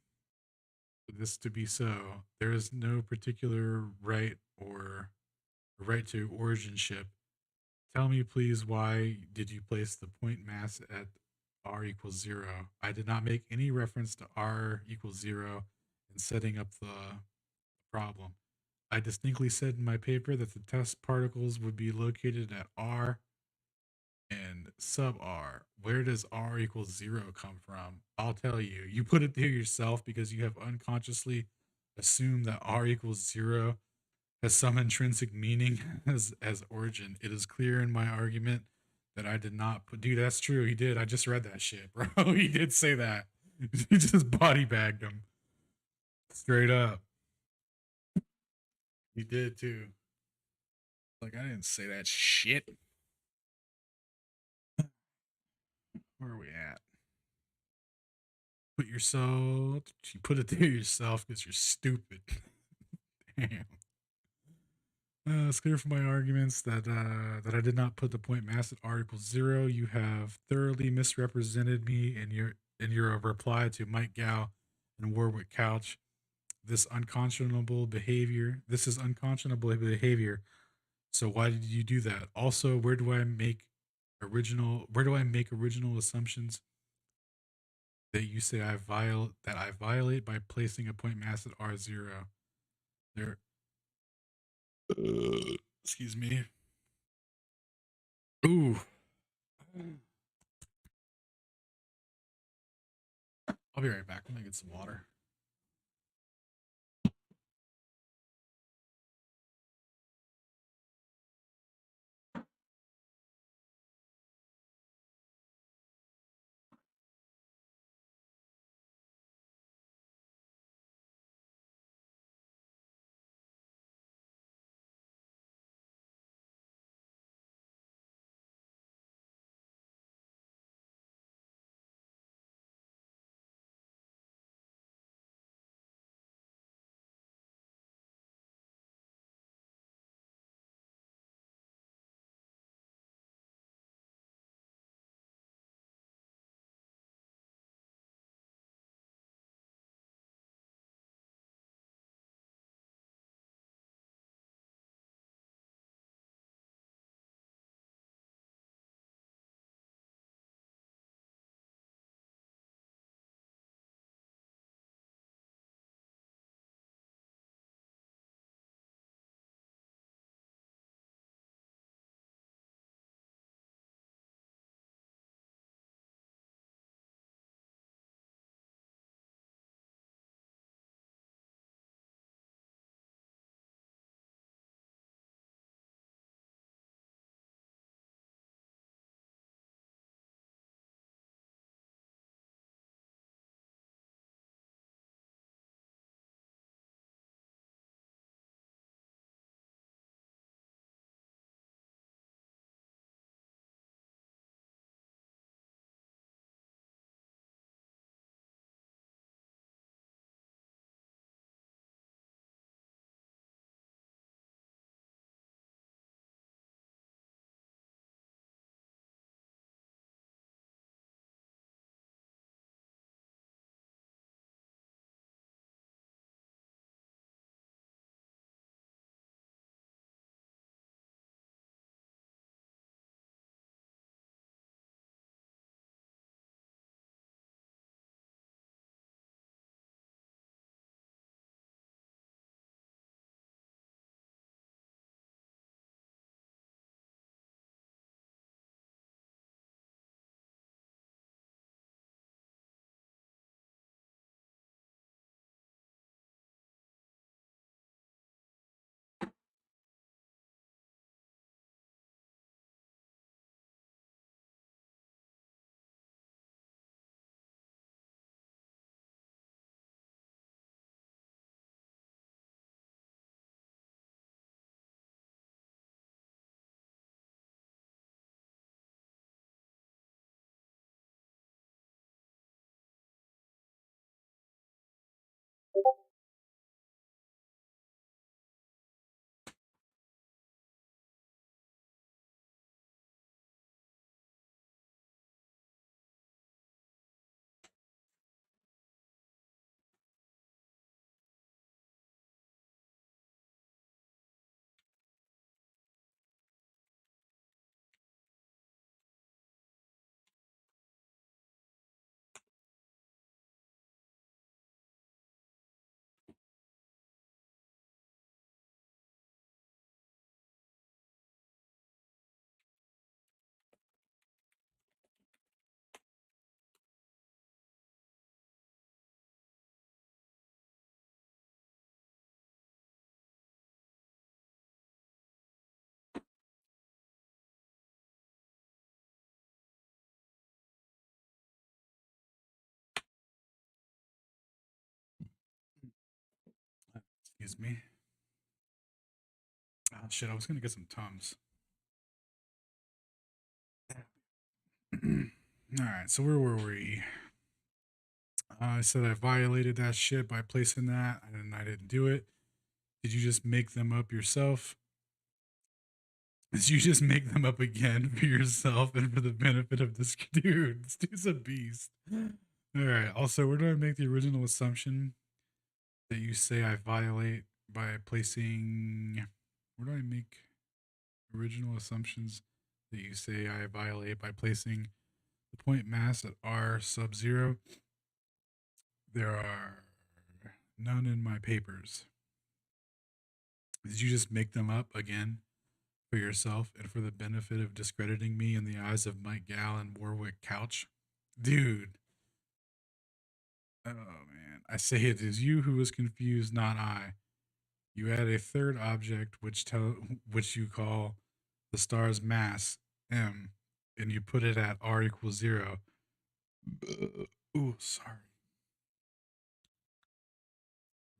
for this to be so. There is no particular right to originship. Tell me, please, why did you place the point mass at r equals 0? I did not make any reference to r equals 0 in setting up the problem. I distinctly said in my paper that the test particles would be located at r and sub r. Where does r equals 0 come from? I'll tell you. You put it there yourself because you have unconsciously assumed that r equals 0 has some intrinsic meaning as origin. It is clear in my argument that I did not put. Dude, that's true. He did. I just read that shit, bro. He did say that. He just body bagged him straight up. He did too. Like I didn't say that shit. Where are we at? Put yourself. You put it there yourself because you're stupid. Damn. It's clear from my arguments that I did not put the point mass at r equals 0. You have thoroughly misrepresented me in your reply to Mike Gow and Warwick Couch. This unconscionable behavior. This is unconscionable behavior. So why did you do that? Also, where do I make original assumptions that you say I violate by placing a point mass at R0? There excuse me. Ooh. I'll be right back. I'm gonna get some water. Excuse me. Oh shit, I was gonna get some Tums. All right, so where were we? I said I violated that shit by placing that, and I didn't do it. Did you just make them up yourself? is you just make them up again for yourself and for the benefit of this dude. This dude's a beast. All right. Also, where do I make the original assumption that you say I violate by placing? Where do I make original assumptions that you say I violate by placing the point mass at r sub zero? There are none in my papers. Did you just make them up again for yourself and for the benefit of discrediting me in the eyes of Mike Gall and Warwick Couch? Dude. Oh man. I say it is you who was confused, not I. You add a third object which you call the star's mass, M, and you put it at R equals 0. Ooh, sorry.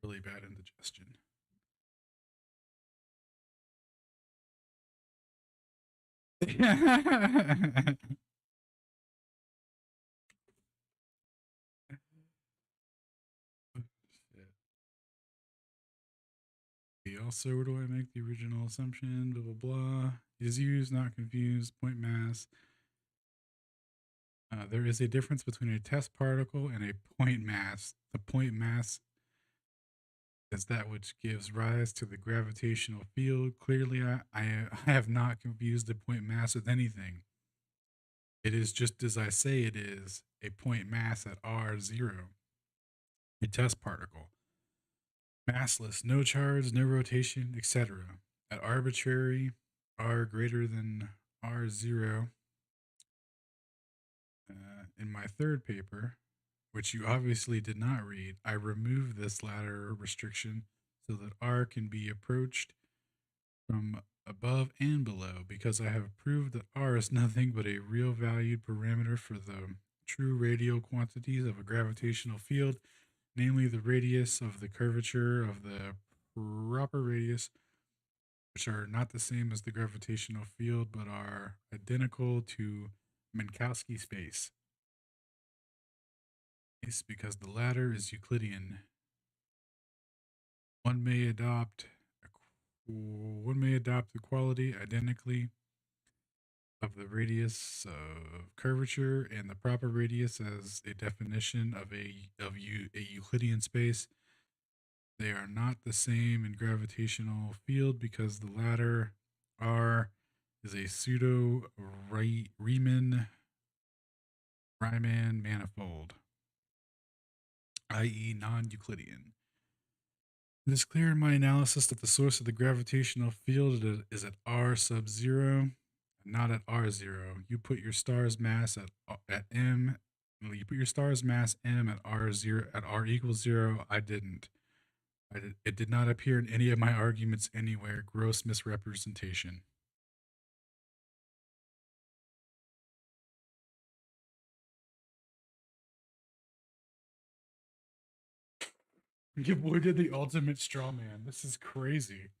Really bad indigestion. Also, where do I make the original assumption? Blah, blah, blah. Is used, not confused. Point mass. There is a difference between a test particle and a point mass. The point mass is that which gives rise to the gravitational field. Clearly, I have not confused the point mass with anything. It is just as I say it is, a point mass at R0, a test particle. Massless, no charge, no rotation, etc. At arbitrary R greater than R0, in my third paper, which you obviously did not read, I removed this latter restriction so that R can be approached from above and below because I have proved that R is nothing but a real valued parameter for the true radial quantities of a gravitational field, namely the radius of the curvature of the proper radius, which are not the same as the gravitational field but are identical to Minkowski space. It's because the latter is Euclidean. One may adopt the quality identically of the radius of curvature and the proper radius as a definition of a Euclidean space. They are not the same in gravitational field because the latter R is a pseudo Riemann manifold, i.e., non-Euclidean. It is clear in my analysis that the source of the gravitational field is at R sub 0, not at R0. You put your star's mass at M. You put your star's mass M at R0 at R equals 0. I didn't. It did not appear in any of my arguments anywhere. Gross misrepresentation. Your boy did the ultimate straw man. This is crazy.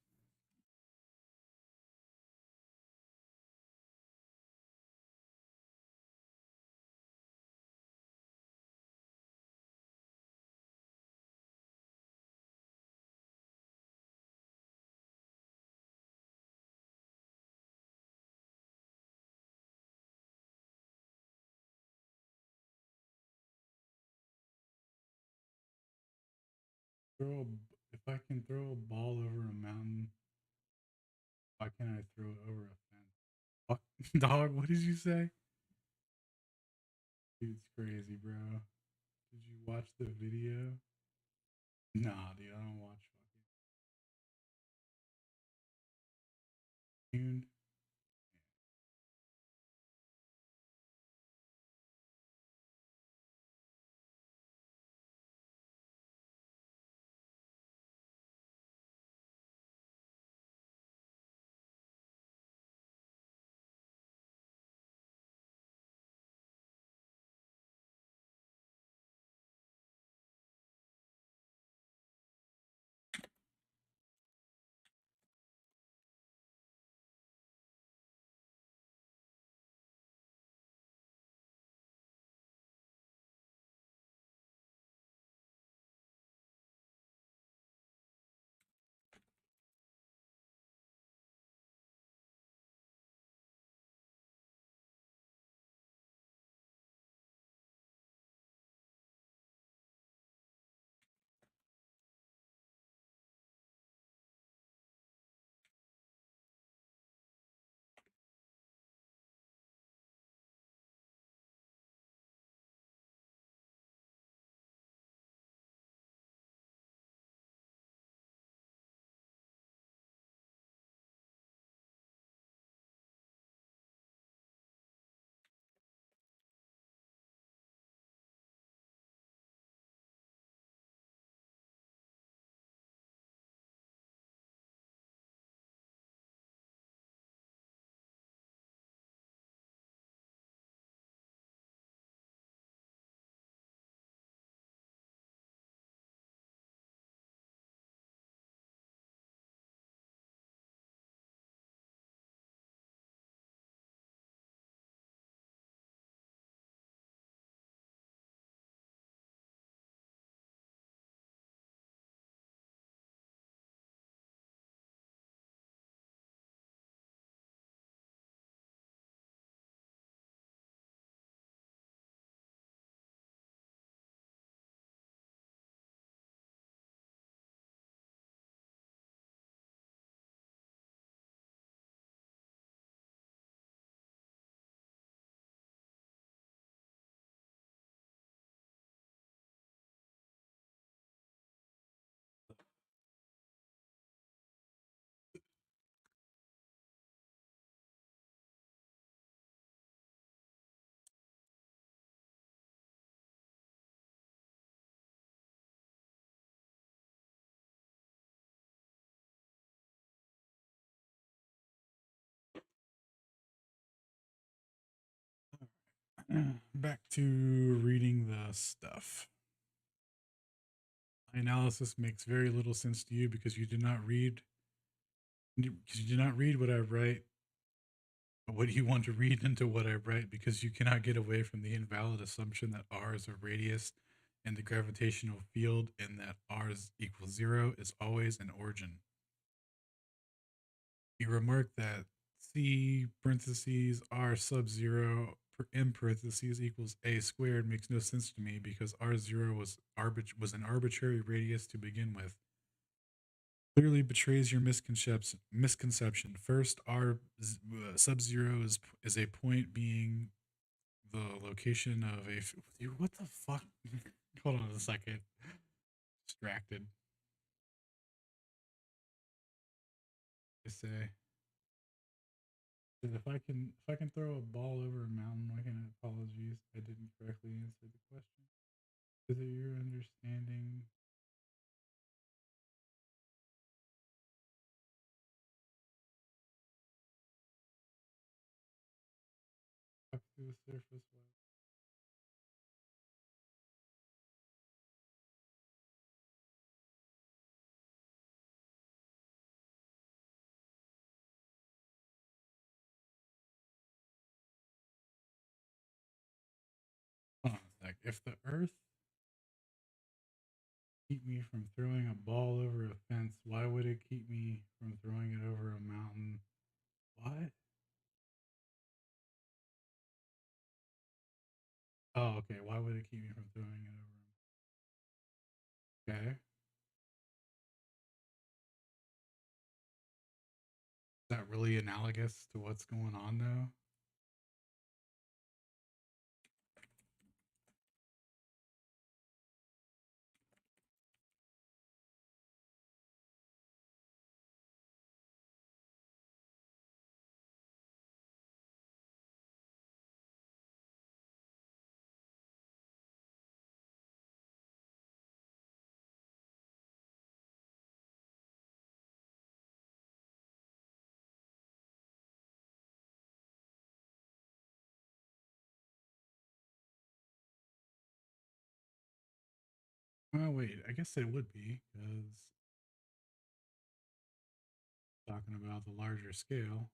Throw if I can throw a ball over a mountain, why can't I throw it over a fence? What? Dog, what did you say? Dude's crazy, bro. Did you watch the video? Nah, dude, I don't watch fucking Back to reading the stuff. My analysis makes very little sense to you because you did not read what I write, what you want to read into what I write, because you cannot get away from the invalid assumption that r is a radius in the gravitational field and that r is equals 0 is always an origin. You remark that c parentheses r sub 0 m parentheses equals a squared makes no sense to me because r0 was an arbitrary radius to begin with. Clearly betrays your misconception. First, r sub 0 is a point being the location of a. Dude, what the fuck? Hold on a second. Distracted. I say. If I can throw a ball over a mountain, why can't I apologies? I didn't correctly answer the question. Is it your understanding? Up to the surface. Hold on a sec. If the Earth keep me from throwing a ball over a fence, why would it keep me from throwing it over a mountain? What? Oh, okay. Why would it keep me from throwing it over? Okay. Is that really analogous to what's going on though? Oh wait, I guess it would be because talking about the larger scale.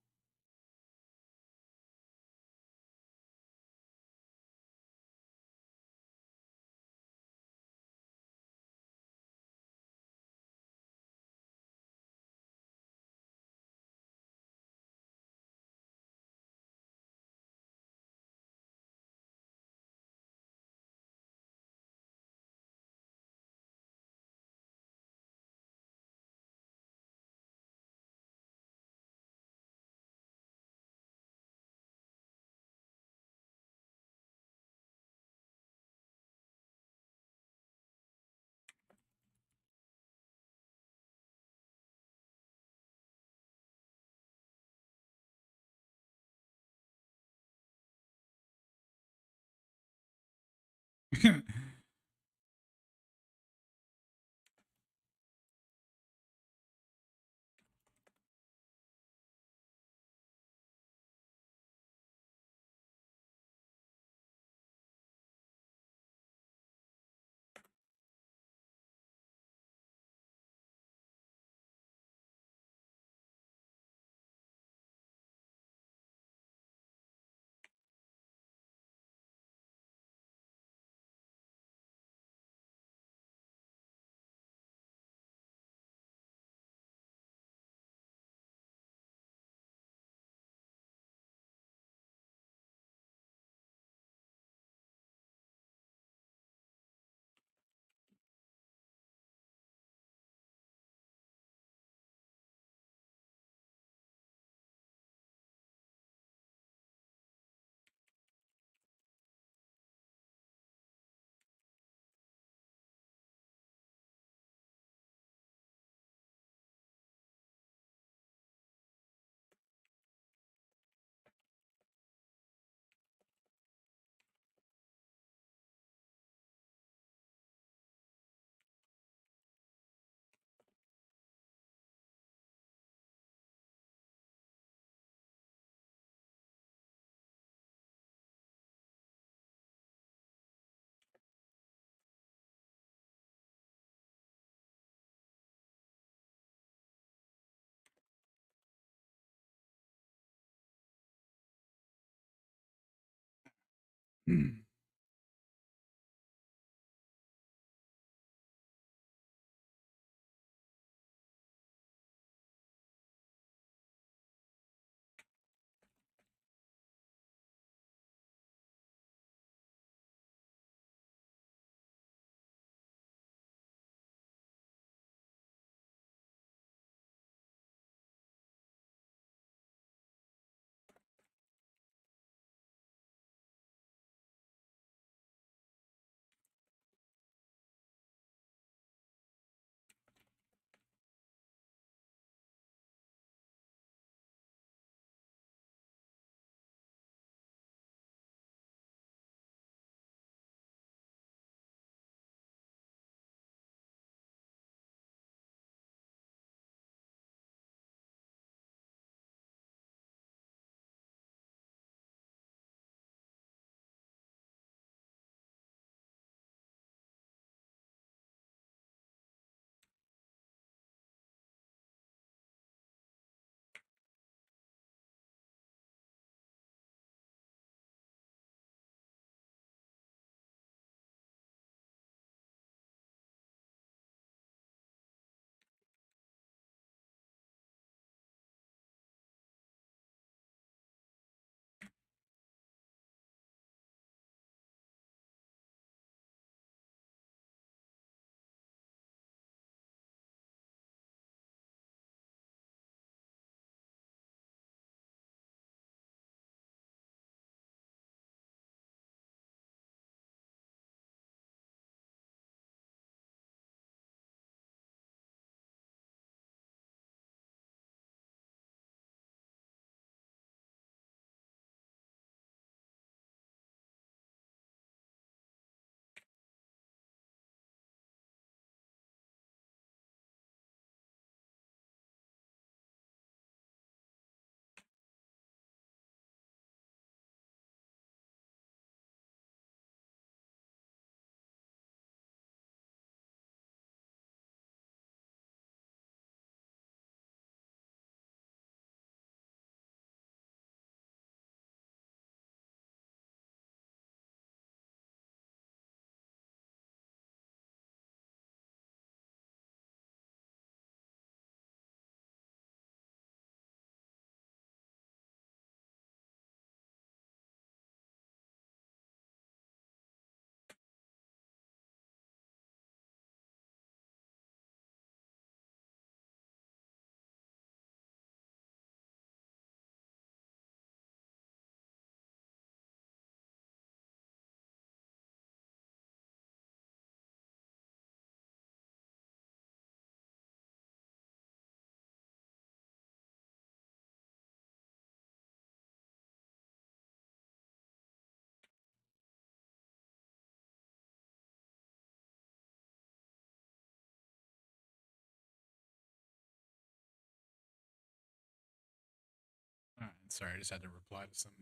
All right, sorry, I just had to reply to some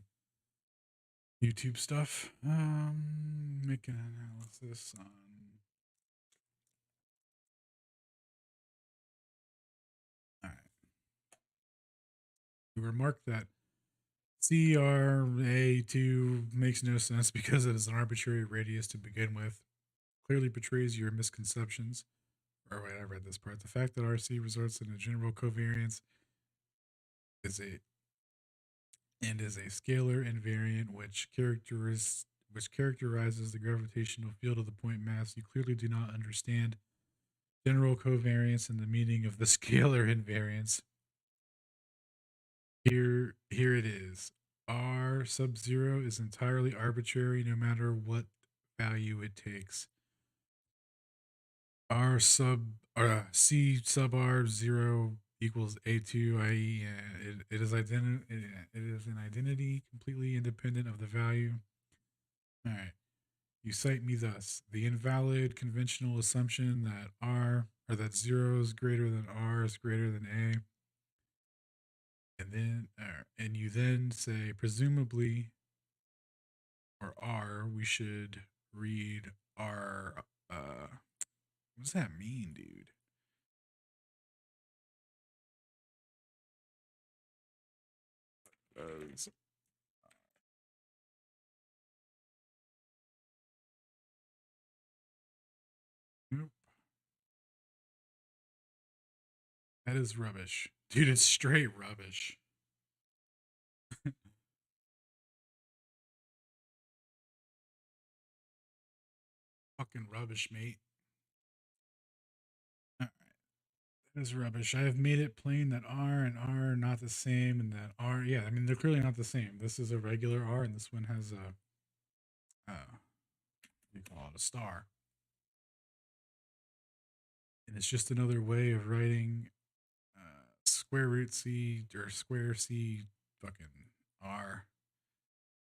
YouTube stuff. Make an analysis on. All right. You remarked that CRA2 makes no sense because it is an arbitrary radius to begin with. Clearly betrays your misconceptions. Or wait, I read this part. The fact that RC results in a general covariance is a is a scalar invariant which characterizes the gravitational field of the point mass. You clearly do not understand general covariance and the meaning of the scalar invariance. Here it is. R sub zero is entirely arbitrary no matter what value it takes. R sub C sub R zero equals A2, i.e., it is it is an identity completely independent of the value. All right. You cite me thus: the invalid conventional assumption that R or that zero is greater than R is greater than A. And then and you then say presumably or R, we should read R. What does that mean, dude? That is rubbish. Dude, it's straight rubbish. Fucking rubbish, mate. Alright, that is rubbish. I have made it plain that R and R are not the same, and that R, yeah, I mean, they're clearly not the same. This is a regular R, and this one has what do you call it, a star. And it's just another way of writing square root C or square C fucking R.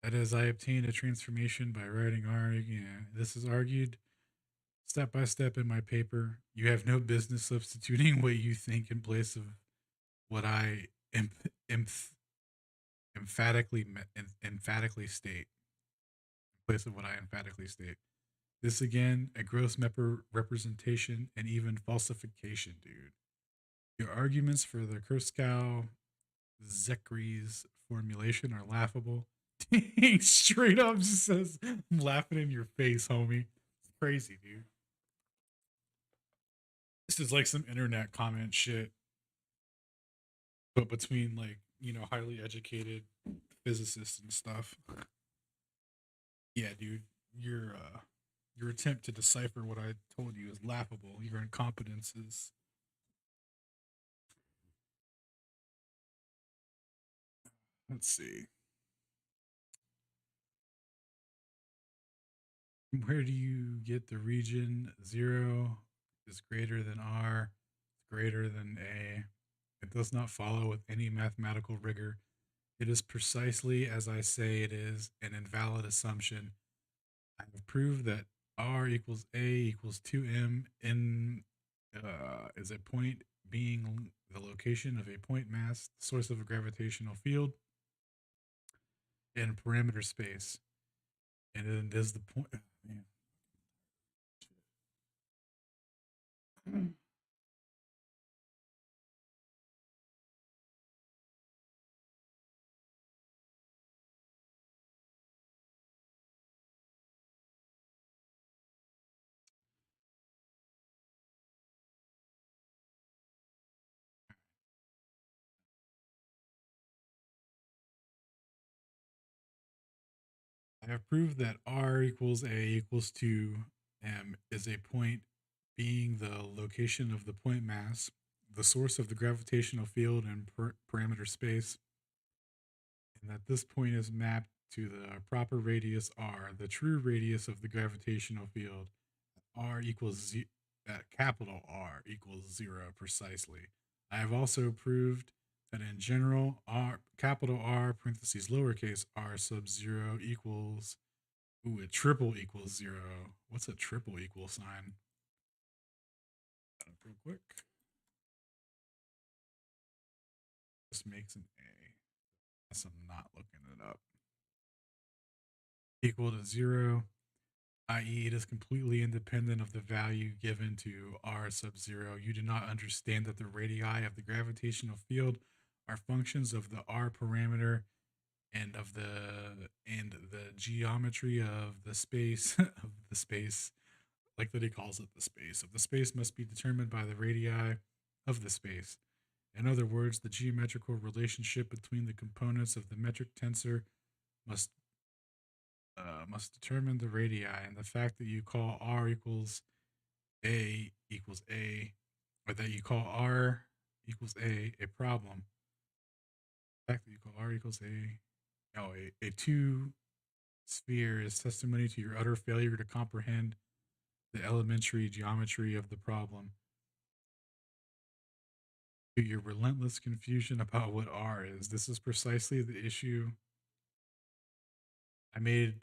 That is, I obtained a transformation by writing R. Yeah, this is argued step by step in my paper. You have no business substituting what you think in place of what I emphatically emphatically state. In place of what I emphatically state. This again, a gross representation and even falsification, dude. Your arguments for the Kurskow Zekri's formulation are laughable. Dang, straight up just says, I'm laughing in your face, homie. It's crazy, dude. This is like some internet comment shit, but between like, highly educated physicists and stuff. Yeah, dude, your attempt to decipher what I told you is laughable. Your incompetence is. Let's see. Where do you get the region 0 is greater than R, greater than A? It does not follow with any mathematical rigor. It is precisely as I say it is an invalid assumption. I have proved that R equals A equals 2M in is a point being the location of a point mass, the source of a gravitational field, in parameter space. And it is the point. I have proved that R equals A equals 2M is a point being the location of the point mass, the source of the gravitational field in parameter space, and that this point is mapped to the proper radius R, the true radius of the gravitational field. R equals that capital R equals 0 precisely. I have also proved that in general, R capital R parentheses lowercase r sub 0 equals, ooh, a triple equals 0. What's a triple equal sign? Real quick. This makes an A. Guess I'm not looking it up. Equal to 0, i.e., it is completely independent of the value given to r sub 0. You do not understand that the radii of the gravitational field are functions of the r parameter and the geometry of the space of the space, like that he calls it the space of the space, must be determined by the radii of the space. In other words, the geometrical relationship between the components of the metric tensor must must determine the radii, and the fact that you call r equals a, or that you call r equals a problem. The fact that you call r equals a two sphere is testimony to your utter failure to comprehend the elementary geometry of the problem, to your relentless confusion about what R is. This is precisely the issue I made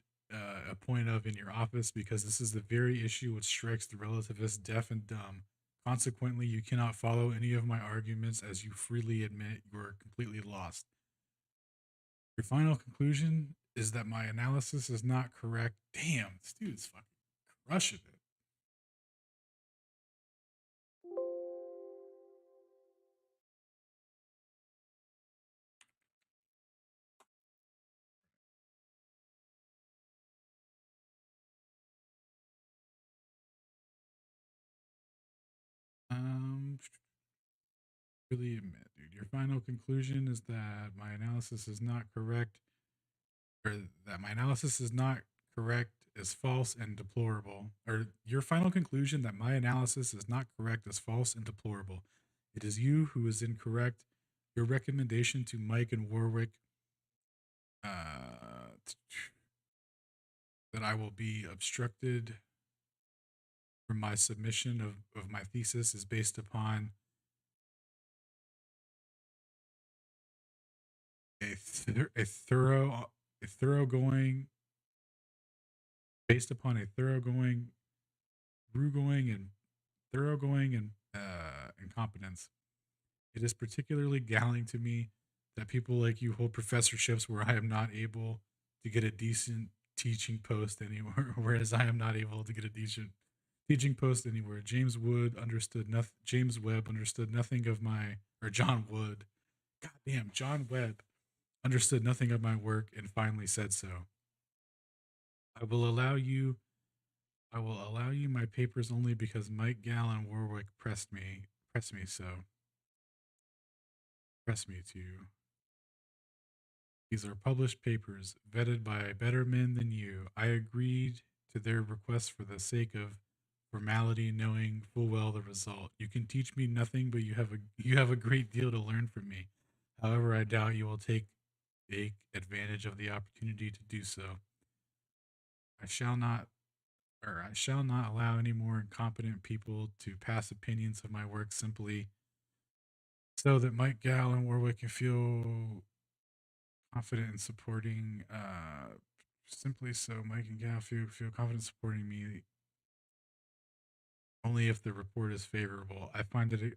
a point of in your office, because this is the very issue which strikes the relativist deaf and dumb. Consequently, you cannot follow any of my arguments, as you freely admit you are completely lost. Your final conclusion is that my analysis is not correct. Damn, this dude is fucking crushing it. Um, Really admit, dude. Your final conclusion is that my analysis is not correct, or that my analysis is not correct is false and deplorable. Or your final conclusion that my analysis is not correct is false and deplorable. It is you who is incorrect. Your recommendation to Mike and Warwick that I will be obstructed from my submission of my thesis is based upon a thoroughgoing based upon a thoroughgoing and incompetence. It is particularly galling to me that people like you hold professorships where I am not able to get a decent teaching post anywhere, whereas I am not able to get a decent teaching post anywhere. James Webb understood nothing of my, or John Wood. Goddamn, John Webb understood nothing of my work and finally said so. I will allow you I will allow you my papers only because Mike Gall and Warwick pressed me so. Press me to. These are published papers, vetted by better men than you. I agreed to their request for the sake of formality, knowing full well the result. You can teach me nothing, but you have a great deal to learn from me. However, I doubt you will take advantage of the opportunity to do so. I shall not I shall not allow any more incompetent people to pass opinions of my work simply so that Mike Gall and Warwick can feel confident in supporting simply so Mike and Gal feel confident supporting me only if the report is favorable. I find it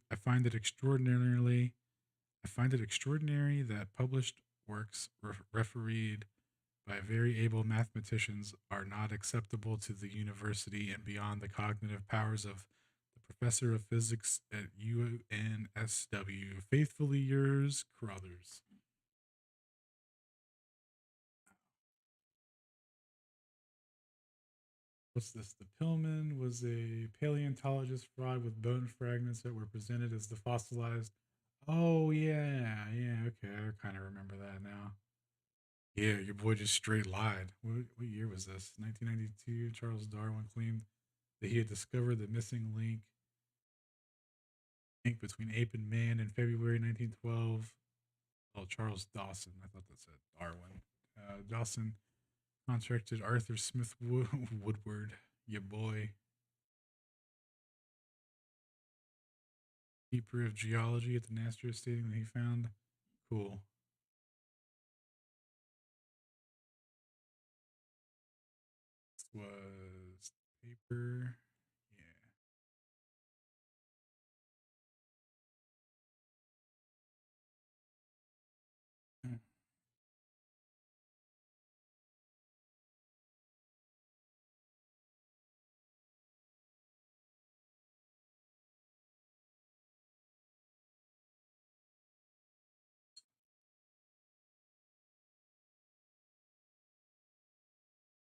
extraordinary that published works refereed by very able mathematicians are not acceptable to the university and beyond the cognitive powers of the professor of physics at UNSW. Faithfully yours, Crothers. What's this? The Pillman was a paleontologist fraud with bone fragments that were presented as the fossilized. Oh yeah, yeah. Okay, I kind of remember that now. Yeah, your boy just straight lied. What year was this? 1992. Charles Darwin claimed that he had discovered the missing link between ape and man in February 1912. Oh, Charles Dawson. I thought that said Darwin. Dawson contracted Arthur Smith Woodward, your boy. He proved geology at the Nastro stating that he found. Cool. This was paper. Yeah.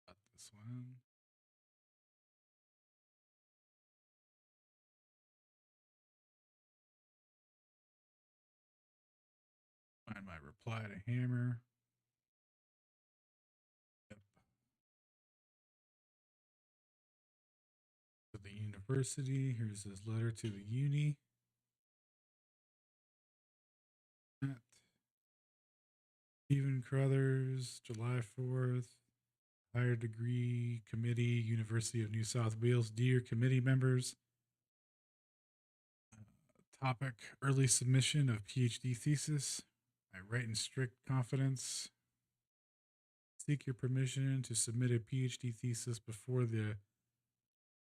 Got this one. Find my reply to Hammer. Yep. To the university. Here's his letter to the uni. Stephen Crothers, July 4th. Higher Degree Committee, University of New South Wales. Dear committee members, topic early submission of PhD thesis. I write in strict confidence. Seek your permission to submit a PhD thesis before the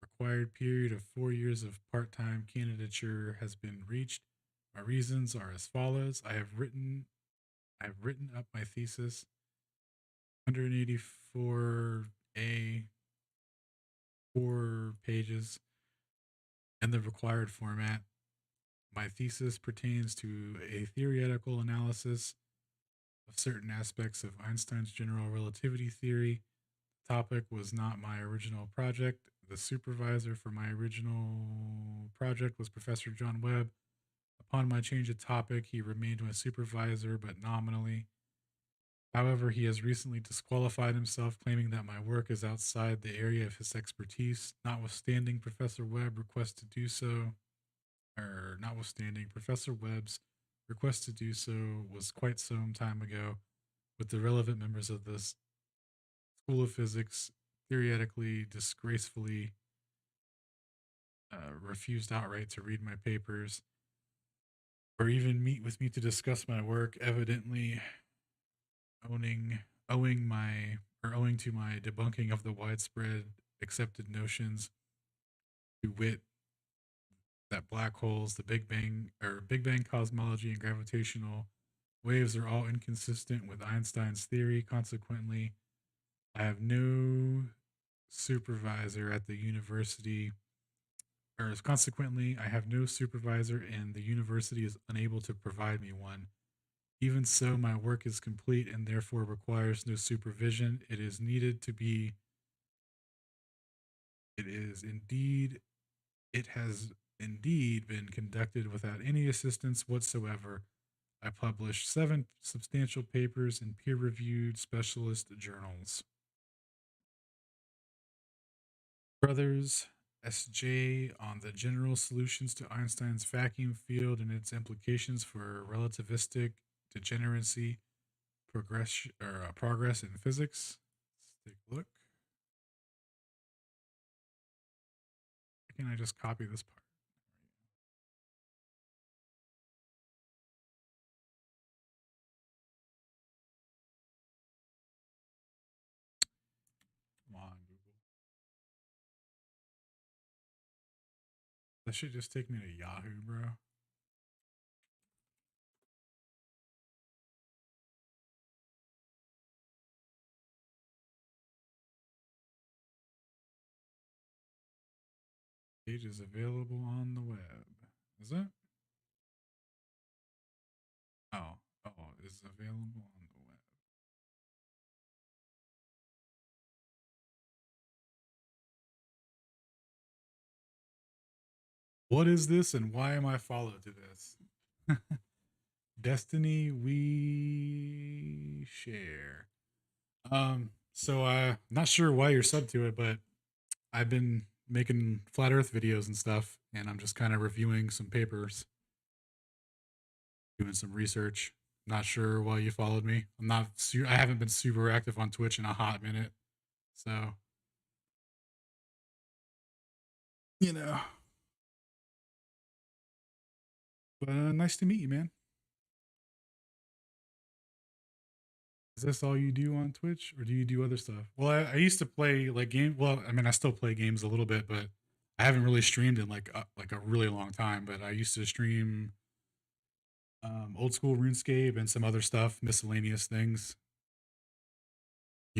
required period of 4 years of part time candidature has been reached. My reasons are as follows. I have written up my thesis 184A, 4 pages, in the required format. My thesis pertains to a theoretical analysis of certain aspects of Einstein's general relativity theory. The topic was not my original project. The supervisor for my original project was Professor John Webb. Upon my change of topic, he remained my supervisor, but nominally. However, he has recently disqualified himself, claiming that my work is outside the area of his expertise, notwithstanding Professor Webb's request to do so, was quite some time ago, with the relevant members of the School of Physics theoretically disgracefully refused outright to read my papers or even meet with me to discuss my work, evidently owning owing my owing to my debunking of the widespread accepted notions, to wit that black holes, the Big Bang cosmology, and gravitational waves are all inconsistent with Einstein's theory. Consequently, I have no supervisor at the university, I have no supervisor, and the university is unable to provide me one. Even so, my work is complete and therefore requires no supervision. It is indeed, it has indeed been conducted without any assistance whatsoever. I published 7 substantial papers in peer reviewed specialist journals. Crothers, S.J. on the general solutions to Einstein's vacuum field and its implications for relativistic degeneracy, progress in physics. Let's take a look. Why can't I just copy this part? Come on, Google. That should just take me to Yahoo, bro. Page is available on the web. Is it? Oh, is available on the web. What is this and why am I followed to this? Destiny we share. Not sure why you're sub to it, but I've been making flat Earth videos and stuff, and I'm just kind of reviewing some papers, doing some research. Not sure why you followed me. I haven't been super active on Twitch in a hot minute, so you know. But nice to meet you, man. Is this all you do on Twitch, or do you do other stuff? Well, I used to play like game. Well, I mean, I still play games a little bit, but I haven't really streamed in like a really long time. But I used to stream old school RuneScape and some other stuff, miscellaneous things.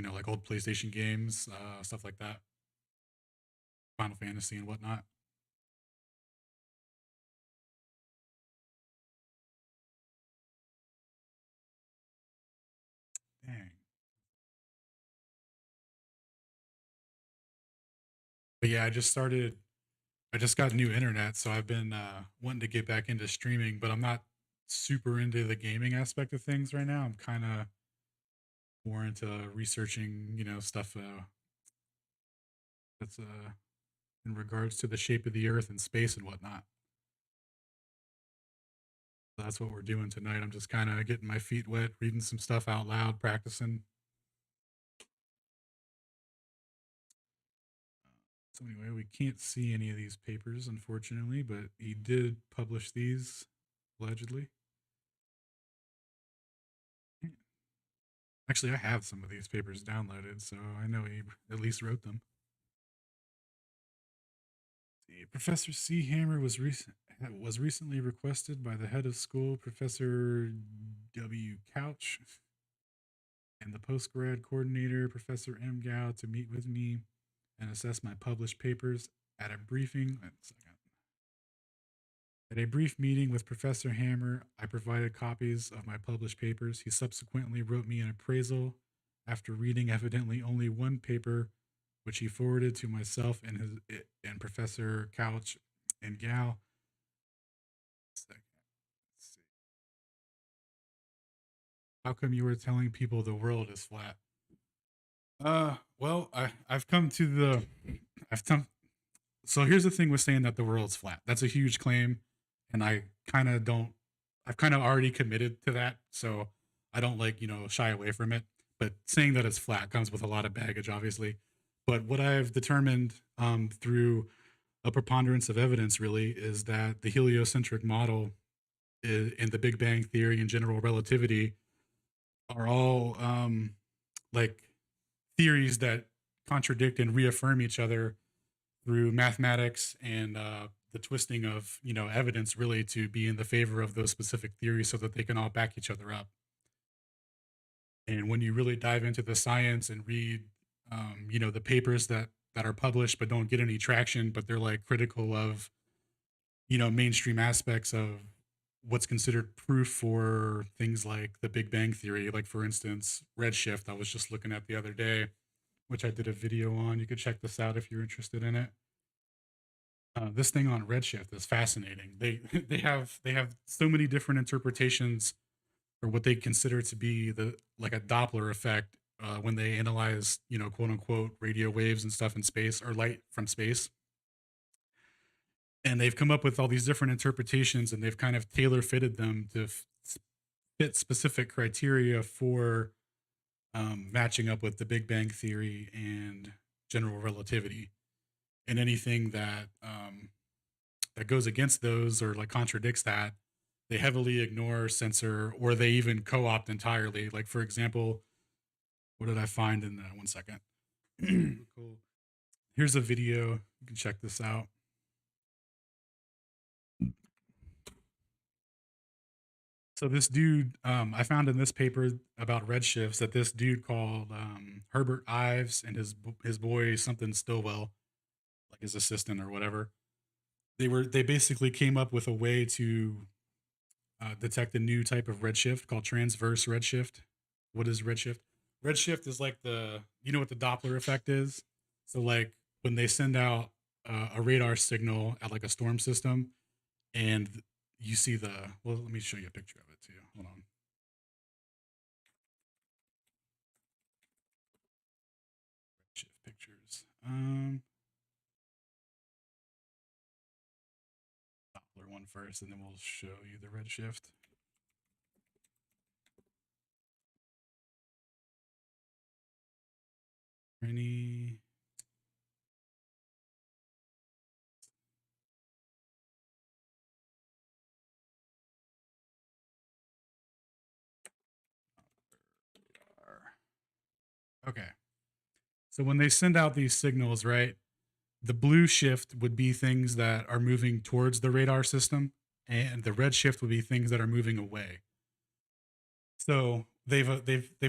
Like old PlayStation games, stuff like that, Final Fantasy and whatnot. Dang. But yeah, I just got new internet, so I've been wanting to get back into streaming, but I'm not super into the gaming aspect of things right now. I'm kind of more into researching, stuff that's in regards to the shape of the Earth and space and whatnot. So that's what we're doing tonight. I'm just kind of getting my feet wet, reading some stuff out loud, practicing. So anyway, we can't see any of these papers, unfortunately, but he did publish these allegedly. Actually, I have some of these papers downloaded, so I know he at least wrote them. Professor C. Hammer was recently requested by the head of school, Professor W. Couch, and the postgrad coordinator, Professor M. Gao, to meet with me and assess my published papers at a briefing. At a brief meeting with Professor Hammer, I provided copies of my published papers. He subsequently wrote me an appraisal after reading evidently only one paper, which he forwarded to myself and Professor Couch and Gao. How come you were telling people the world is flat? Well, I've come to the I've come. So here's the thing with saying that the world's flat. That's a huge claim, and I kind of don't. I've kind of already committed to that, so I don't like shy away from it. But saying that it's flat comes with a lot of baggage, obviously. But what I've determined through a preponderance of evidence really is that the heliocentric model and the Big Bang Theory and general relativity are all like theories that contradict and reaffirm each other through mathematics and the twisting of evidence really to be in the favor of those specific theories so that they can all back each other up. And when you really dive into the science and read the papers that are published but don't get any traction, but they're like critical of mainstream aspects of what's considered proof for things like the Big Bang Theory, like for instance redshift I was just looking at the other day, which I did a video on. You could check this out if you're interested in it. This thing on redshift is fascinating. They have so many different interpretations for what they consider to be the like a Doppler effect when they analyze quote unquote radio waves and stuff in space or light from space. And they've come up with all these different interpretations, and they've kind of tailor fitted them to fit specific criteria for matching up with the Big Bang Theory and general relativity. And anything that goes against those or like contradicts that, they heavily ignore, censor, or they even co-opt entirely. Like for example, what did I find in that? 1 second. Cool. Here's a video. You can check this out. So this dude, I found in this paper about redshifts that this dude called Herbert Ives and his boy something Stillwell, like his assistant or whatever. They basically came up with a way to detect a new type of redshift called transverse redshift. What is redshift? Redshift is like what the Doppler effect is. So like when they send out a radar signal at like a storm system, and you see let me show you a picture of it too. Hold on. Redshift pictures. Doppler one first, and then we'll show you the redshift. Any okay. So when they send out these signals, right? The blue shift would be things that are moving towards the radar system, and the red shift would be things that are moving away. So they've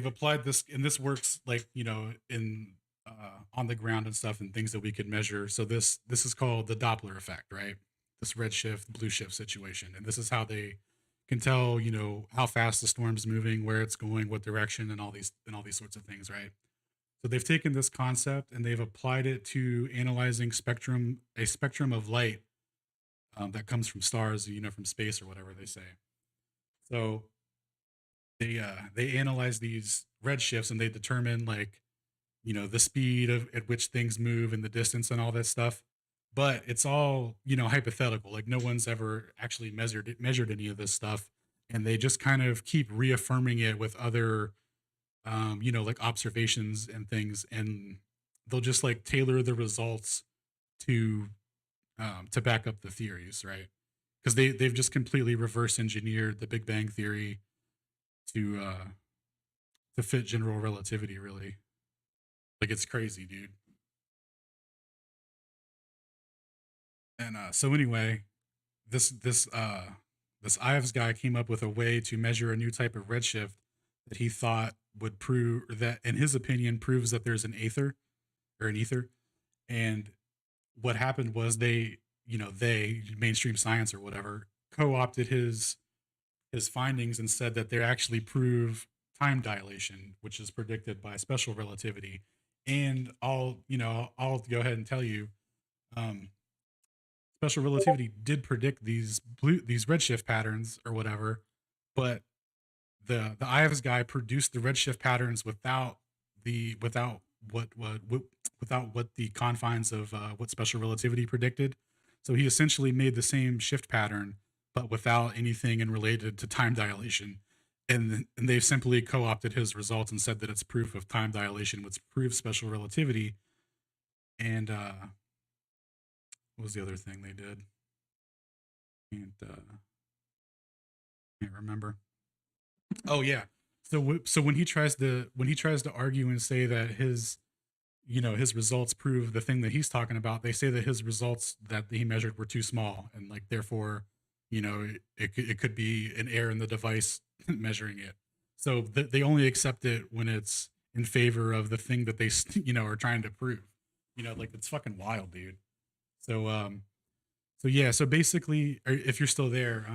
applied this, and this works like in on the ground and stuff, and things that we could measure. So this is called the Doppler effect, right? This red shift, blue shift situation, and this is how they can tell how fast the storm's moving, where it's going, what direction, and all these sorts of things, right? So they've taken this concept and they've applied it to analyzing a spectrum of light that comes from stars, from space or whatever they say. So they analyze these redshifts and they determine like the speed at which things move and the distance and all that stuff. But it's all hypothetical. Like no one's ever actually measured any of this stuff, and they just kind of keep reaffirming it with other like observations and things, and they'll just like tailor the results to back up the theories, right? Because they've just completely reverse engineered the Big Bang Theory to fit general relativity, really. Like it's crazy, dude. And so anyway, this Ives guy came up with a way to measure a new type of redshift that he thought would prove that, in his opinion, proves that there's an ether. And what happened was they mainstream science or whatever co-opted his findings and said that they actually prove time dilation, which is predicted by special relativity. And I'll go ahead and tell you, um, special relativity did predict these redshift patterns or whatever, but the IVS guy produced the redshift patterns without the what without what the confines of what special relativity predicted. So he essentially made the same shift pattern, but without anything in related to time dilation. And they've simply co-opted his results and said that it's proof of time dilation, which proves special relativity. And what was the other thing they did? Can't remember. Oh yeah. So when he tries to argue and say that his results prove the thing that he's talking about, they say that his results that he measured were too small, and like therefore, it could be an error in the device measuring it. So they only accept it when it's in favor of the thing that they are trying to prove. Like it's fucking wild, dude. So so yeah, so basically, if you're still there,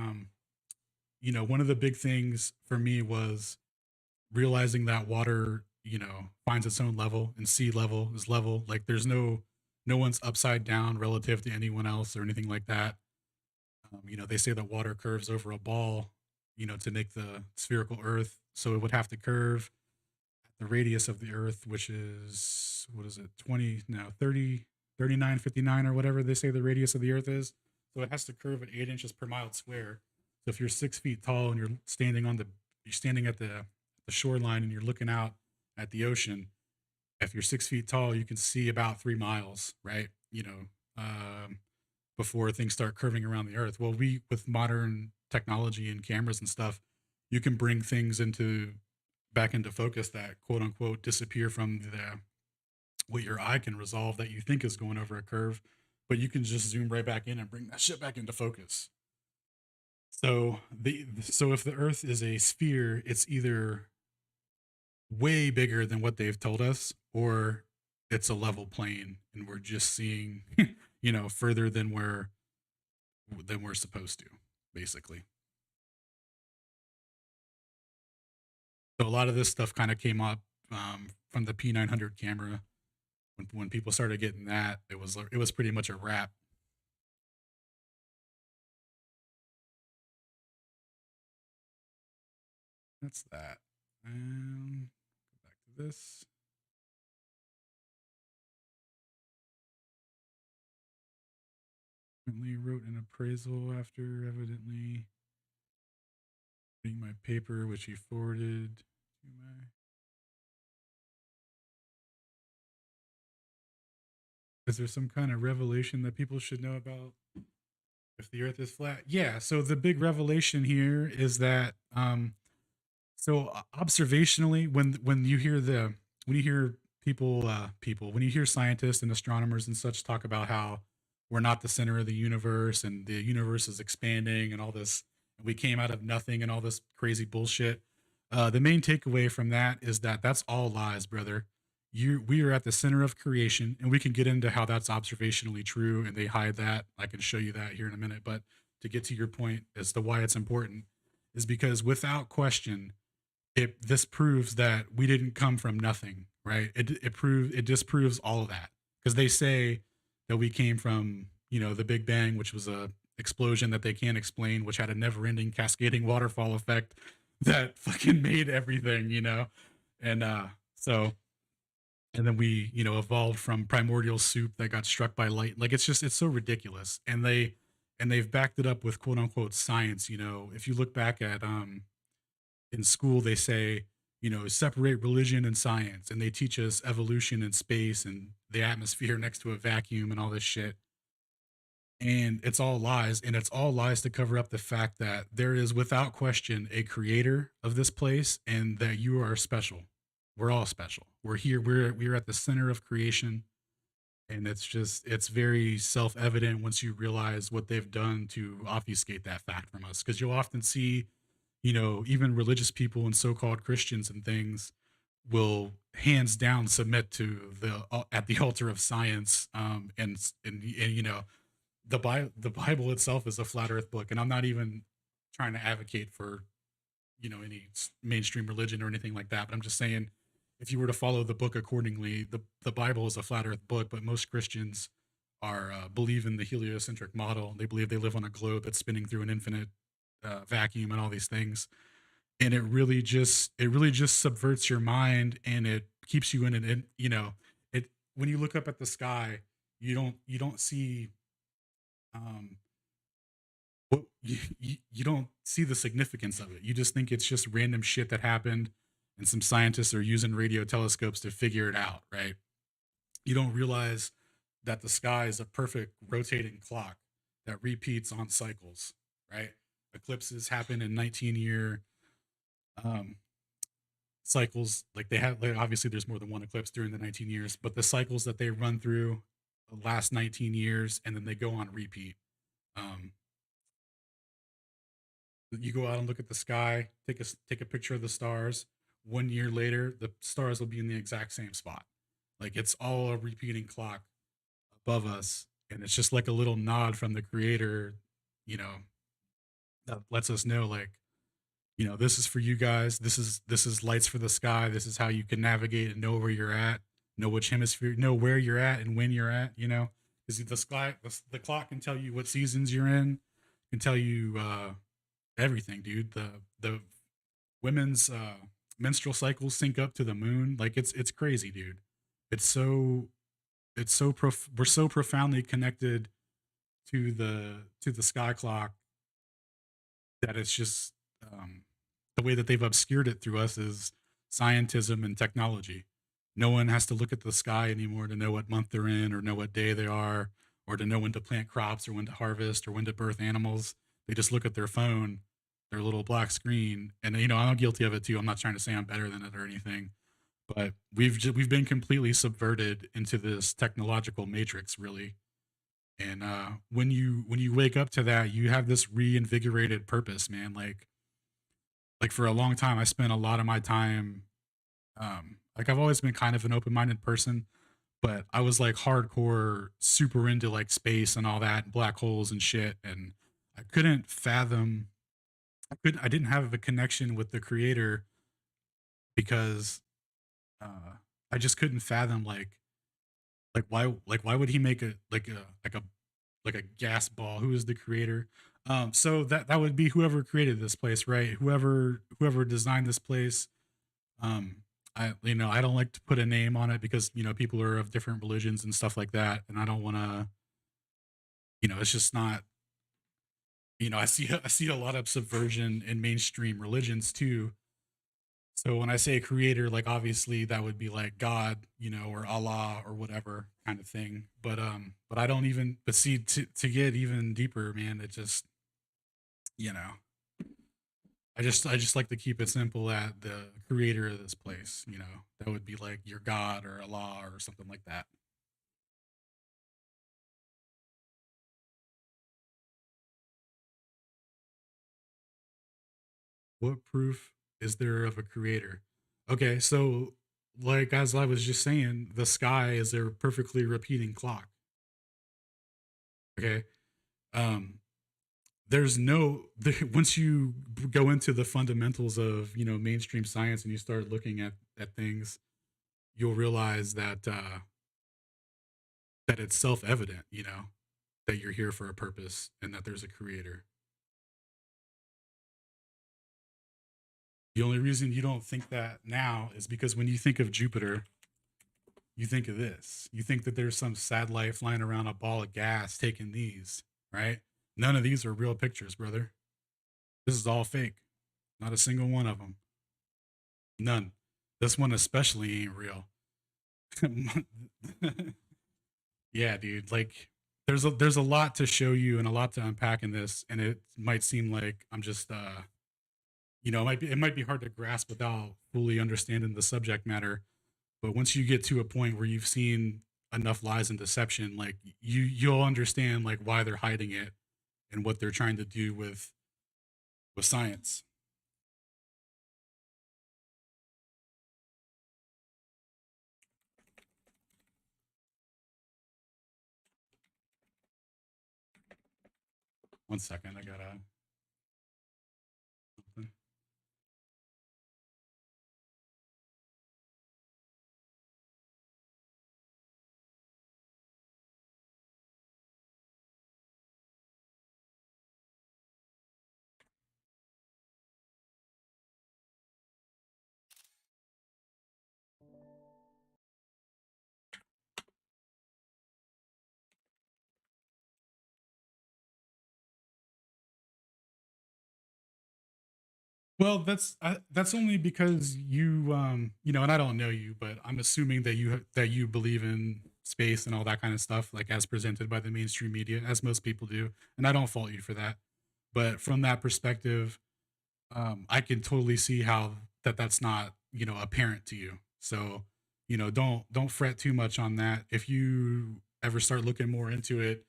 one of the big things for me was realizing that water, finds its own level and sea level is level. Like there's no one's upside down relative to anyone else or anything like that. They say that water curves over a ball, to make the spherical Earth. So it would have to curve the radius of the Earth, which is what is it, 20, no, 30, 39, 59, or whatever they say the radius of the Earth is. So it has to curve at 8 inches per mile square. So if you're 6 feet tall and you're standing at the shoreline and you're looking out at the ocean, if you're 6 feet tall, you can see about 3 miles, right? Before things start curving around the Earth. Well, with modern technology and cameras and stuff, you can bring things back into focus that quote unquote disappear from the what your eye can resolve that you think is going over a curve, but you can just zoom right back in and bring that shit back into focus. So if the Earth is a sphere, it's either way bigger than what they've told us, or it's a level plane, and we're just seeing, further than we're supposed to, basically. So a lot of this stuff kind of came up from the P900 camera. When people started getting that, it was pretty much a wrap. That's that. Go back to this. Currently wrote an appraisal after evidently reading my paper, which he forwarded to my. Is there some kind of revelation that people should know about if the Earth is flat? Yeah. So the big revelation here is that observationally, when you hear people when you hear scientists and astronomers and such talk about how we're not the center of the universe and the universe is expanding and all this, and we came out of nothing and all this crazy bullshit. The main takeaway from that is that that's all lies, brother. We are at the center of creation, and we can get into how that's observationally true, and they hide that. I can show you that here in a minute. But to get to your point as to why it's important, is because without question, this proves that we didn't come from nothing, right? It disproves all of that, because they say that we came from the Big Bang, which was a explosion that they can't explain, which had a never-ending cascading waterfall effect that fucking made everything, and so and then we evolved from primordial soup that got struck by light. Like it's so ridiculous, and they've backed it up with quote unquote science. If you look back at in school, they say, separate religion and science, and they teach us evolution and space and the atmosphere next to a vacuum and all this shit. And it's all lies, and it's all lies to cover up the fact that there is without question a creator of this place, and that you are special. We're all special. We're here. We're at the center of creation, and it's very self-evident once you realize what they've done to obfuscate that fact from us, because you'll often see even religious people and so-called Christians and things will hands down submit to the at the altar of science, and the Bible itself is a flat earth book, and I'm not even trying to advocate for any mainstream religion or anything like that, but I'm just saying, if you were to follow the book accordingly, the Bible is a flat earth book, but most Christians are believe in the heliocentric model. They believe they live on a globe that's spinning through an infinite vacuum and all these things. and it really just subverts your mind, and it keeps you in an in, it when you look up at the sky, you don't see um you don't see the significance of it. You just think it's just random shit that happened, and some scientists are using radio telescopes to figure it out, right? You don't realize that the sky is a perfect rotating clock that repeats on cycles, right? Eclipses happen in 19-year um, cycles. Like they have, like obviously there's more than one eclipse during the 19 years, but the cycles that they run through the last 19 years, and then they go on repeat. Um, you go out and look at the sky, take a picture of the stars. 1 year later, the stars will be in the exact same spot. Like it's all a repeating clock above us, and it's just like a little nod from the creator, you know, that lets us know, like, this is for you guys. This is lights for the sky. This is how you can navigate and know where you're at, know which hemisphere, know where you're at and when you're at. Because the clock can tell you what seasons you're in, can tell you everything, dude. The women's menstrual cycles sync up to the moon. Like it's crazy, dude. It's so we're so profoundly connected to the sky clock that it's just the way that they've obscured it through us is scientism and technology. No one has to look at the sky anymore to know what month they're in, or know what day they are, or to know when to plant crops, or when to harvest, or when to birth animals. They just look at their phone, their little black screen, and I'm guilty of it too. I'm not trying to say I'm better than it or anything, but we've been completely subverted into this technological matrix, really. And when you wake up to that, you have this reinvigorated purpose, man. Like for a long time, I spent a lot of my time. Like I've always been kind of an open-minded person, but I was like hardcore, super into like space and all that, and black holes and shit, and I couldn't fathom. I didn't have a connection with the creator because uh, I just couldn't fathom like why would he make a gas ball? Who is the creator? So that would be whoever created this place, right? Whoever designed this place. I don't like to put a name on it because people are of different religions and stuff like that, and I don't want to. It's just not. I see a lot of subversion in mainstream religions too. So when I say creator, like obviously that would be like God, or Allah or whatever kind of thing. But I don't even. But see, to get even deeper, man, it just you know, I just like to keep it simple at the creator of this place. That would be like your God or Allah or something like that. What proof is there of a creator? Okay, so like as I was just saying, the sky is a perfectly repeating clock. Okay. Um, there's no once you go into the fundamentals of mainstream science and you start looking at things, you'll realize that it's self-evident, that you're here for a purpose and that there's a creator. The only reason you don't think that now is because when you think of Jupiter, you think of this. You think that there's some satellite flying around a ball of gas taking these, right? None of these are real pictures, brother. This is all fake. Not a single one of them. None. This one especially ain't real. Yeah, dude. Like there's a lot to show you and a lot to unpack in this, and it might seem like I'm just it might be hard to grasp without fully understanding the subject matter. But once you get to a point where you've seen enough lies and deception, like you'll understand like why they're hiding it and what they're trying to do with science. One second, I gotta. Well, that's only because you know, and I don't know you, but I'm assuming that you believe in space and all that kind of stuff, like as presented by the mainstream media, as most people do, and I don't fault you for that. But from that perspective, I can totally see how that's not, you know, apparent to you. So, you know, don't fret too much on that. If you ever start looking more into it,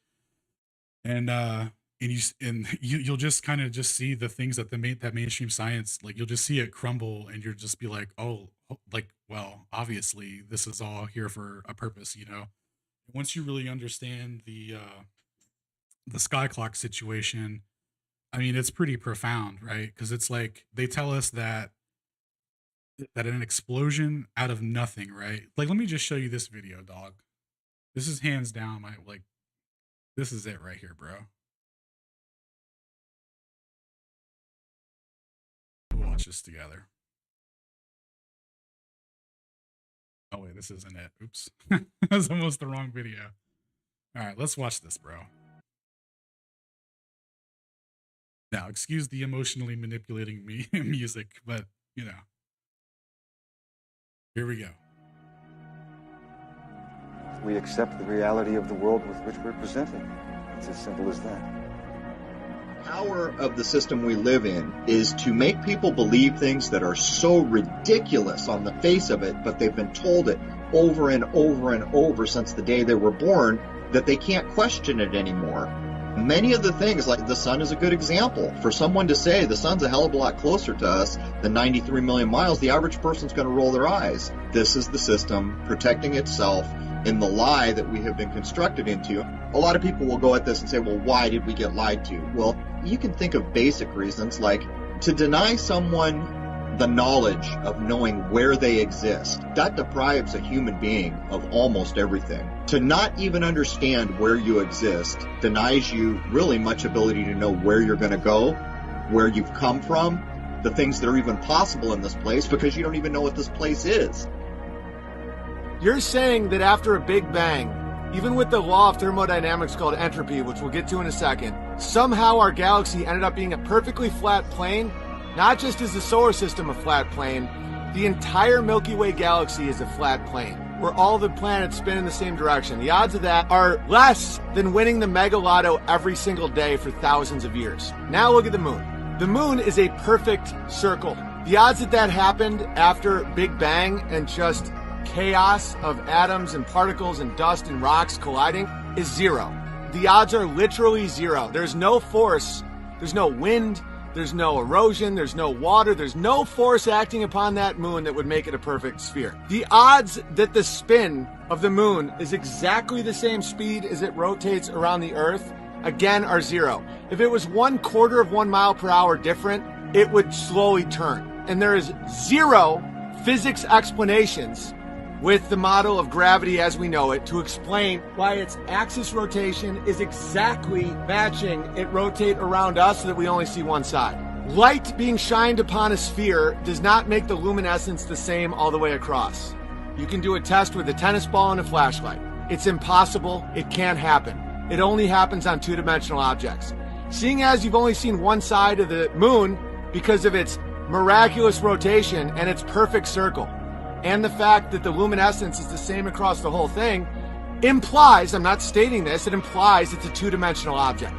and you'll just kind of just see the things that that mainstream science, like you'll just see it crumble, and you'll just be like, oh, like, well, obviously this is all here for a purpose, you know. Once you really understand the sky clock situation, I mean, it's pretty profound, right? Because it's like they tell us that an explosion out of nothing, right? Like, let me just show you this video, dog. This is hands down my, like, this is it right here, bro. We'll watch this together. Oh wait, this isn't it. Oops. That's almost the wrong video. All right, let's watch this, bro. Now, excuse the emotionally manipulating me music, but you know, here we go. We accept the reality of the world with which we're presented. It's as simple as that. Power of the system we live in is to make people believe things that are so ridiculous on the face of it, but they've been told it over and over and over since the day they were born that they can't question it anymore. Many of the things, like the sun is a good example. For someone to say the sun's a hell of a lot closer to us than 93 million miles, the average person's going to roll their eyes. This is the system protecting itself in the lie that we have been constructed into. A lot of people will go at this and say, well, why did we get lied to? Well, you can think of basic reasons, like to deny someone the knowledge of knowing where they exist. That deprives a human being of almost everything. To not even understand where you exist denies you really much ability to know where you're going to go, where you've come from, the things that are even possible in this place, because you don't even know what this place is. You're saying that after a Big Bang, even with the law of thermodynamics called entropy, which we'll get to in a second, somehow our galaxy ended up being a perfectly flat plane? Not just is the solar system a flat plane, the entire Milky Way galaxy is a flat plane, where all the planets spin in the same direction. The odds of that are less than winning the Mega Lotto every single day for thousands of years. Now look at the moon. The moon is a perfect circle. The odds that that happened after Big Bang and just chaos of atoms and particles and dust and rocks colliding is zero. The odds are literally zero. There's no force, there's no wind, there's no erosion, there's no water, there's no force acting upon that moon that would make it a perfect sphere. The odds that the spin of the moon is exactly the same speed as it rotates around the Earth, again, are zero. If it was 1/4 of 1 mile per hour different, it would slowly turn. And there is zero physics explanations with the model of gravity as we know it to explain why its axis rotation is exactly matching it rotate around us so that we only see one side. Light being shined upon a sphere does not make the luminescence the same all the way across. You can do a test with a tennis ball and a flashlight. It's impossible. It can't happen. It only happens on two-dimensional objects. Seeing as you've only seen one side of the moon because of its miraculous rotation and its perfect circle, and the fact that the luminescence is the same across the whole thing, implies, I'm not stating this, it implies it's a two-dimensional object,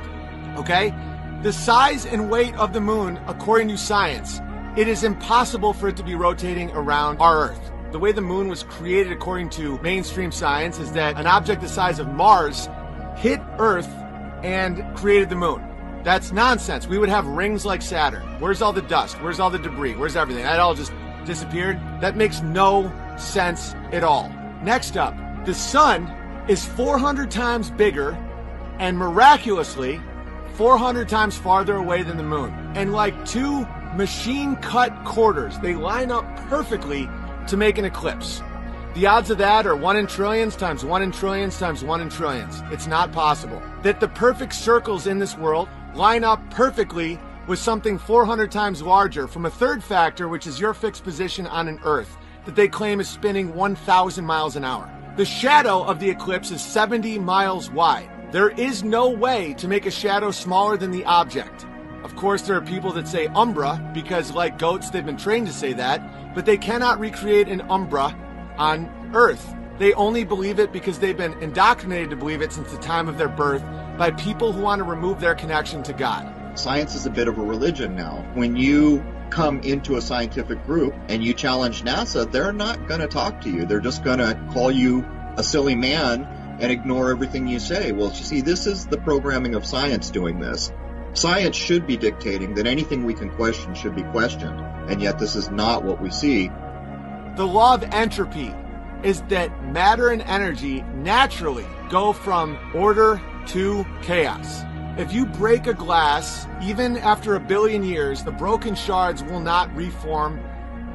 okay? The size and weight of the moon, according to science, it is impossible for it to be rotating around our Earth. The way the moon was created according to mainstream science is that an object the size of Mars hit Earth and created the moon. That's nonsense. We would have rings like Saturn. Where's all the dust? Where's all the debris? Where's everything? That all just disappeared? That makes no sense at all. Next up, the sun is 400 times bigger and miraculously 400 times farther away than the moon. And like two machine-cut quarters, they line up perfectly to make an eclipse. The odds of that are 1 in trillions times 1 in trillions times 1 in trillions. It's not possible. That the perfect circles in this world line up perfectly with something 400 times larger from a third factor, which is your fixed position on an Earth, that they claim is spinning 1,000 miles an hour. The shadow of the eclipse is 70 miles wide. There is no way to make a shadow smaller than the object. Of course, there are people that say umbra because, like goats, they've been trained to say that, but they cannot recreate an umbra on Earth. They only believe it because they've been indoctrinated to believe it since the time of their birth by people who want to remove their connection to God. Science is a bit of a religion now. When you come into a scientific group and you challenge NASA, they're not going to talk to you. They're just going to call you a silly man and ignore everything you say. Well, you see, this is the programming of science doing this. Science should be dictating that anything we can question should be questioned, and yet this is not what we see. The law of entropy is that matter and energy naturally go from order to chaos. If you break a glass, even after 1 billion years, the broken shards will not reform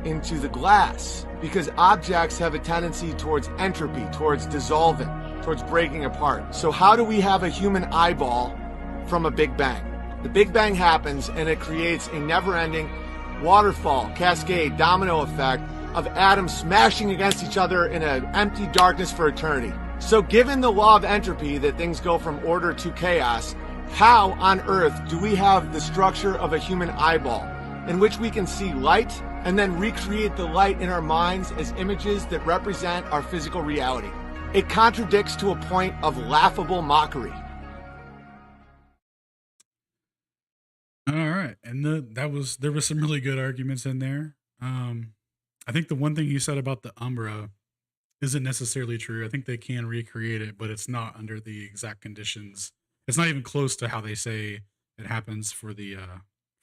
into the glass because objects have a tendency towards entropy, towards dissolving, towards breaking apart. So how do we have a human eyeball from a Big Bang? The Big Bang happens and it creates a never-ending waterfall, cascade, domino effect of atoms smashing against each other in an empty darkness for eternity. So given the law of entropy that things go from order to chaos, how on earth do we have the structure of a human eyeball in which we can see light and then recreate the light in our minds as images that represent our physical reality? It contradicts to a point of laughable mockery. All right, and there was some really good arguments in there. I think the one thing you said about the Umbra isn't necessarily true. I think they can recreate it, but it's not under the exact conditions. It's not even close to how they say it happens for the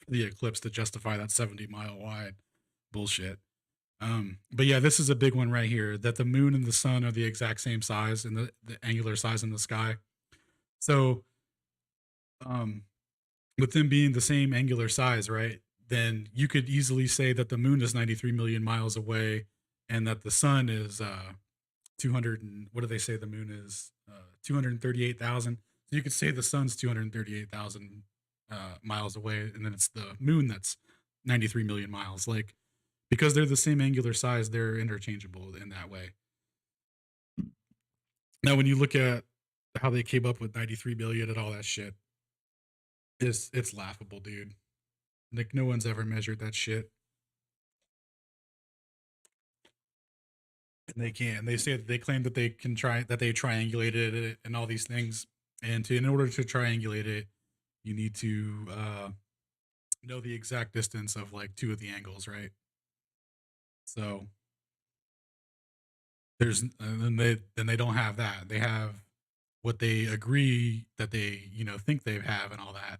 eclipse to justify that 70-mile wide bullshit. But yeah, this is a big one right here, that the moon and the sun are the exact same size and the angular size in the sky. So with them being the same angular size, right, then you could easily say that the moon is 93 million miles away and that the sun is 200 and what do they say the moon is 238,000. So you could say the sun's 238,000 miles away, and then it's the moon that's 93 million miles. Like, because they're the same angular size, they're interchangeable in that way. Now, when you look at how they came up with 93 million and all that shit, it's laughable, dude. Like, no one's ever measured that shit. And they can. They say that they claim that they can they triangulated it and all these things. And in order to triangulate it, you need to know the exact distance of like two of the angles, right? So then they don't have that. They have what they agree that they think they have and all that,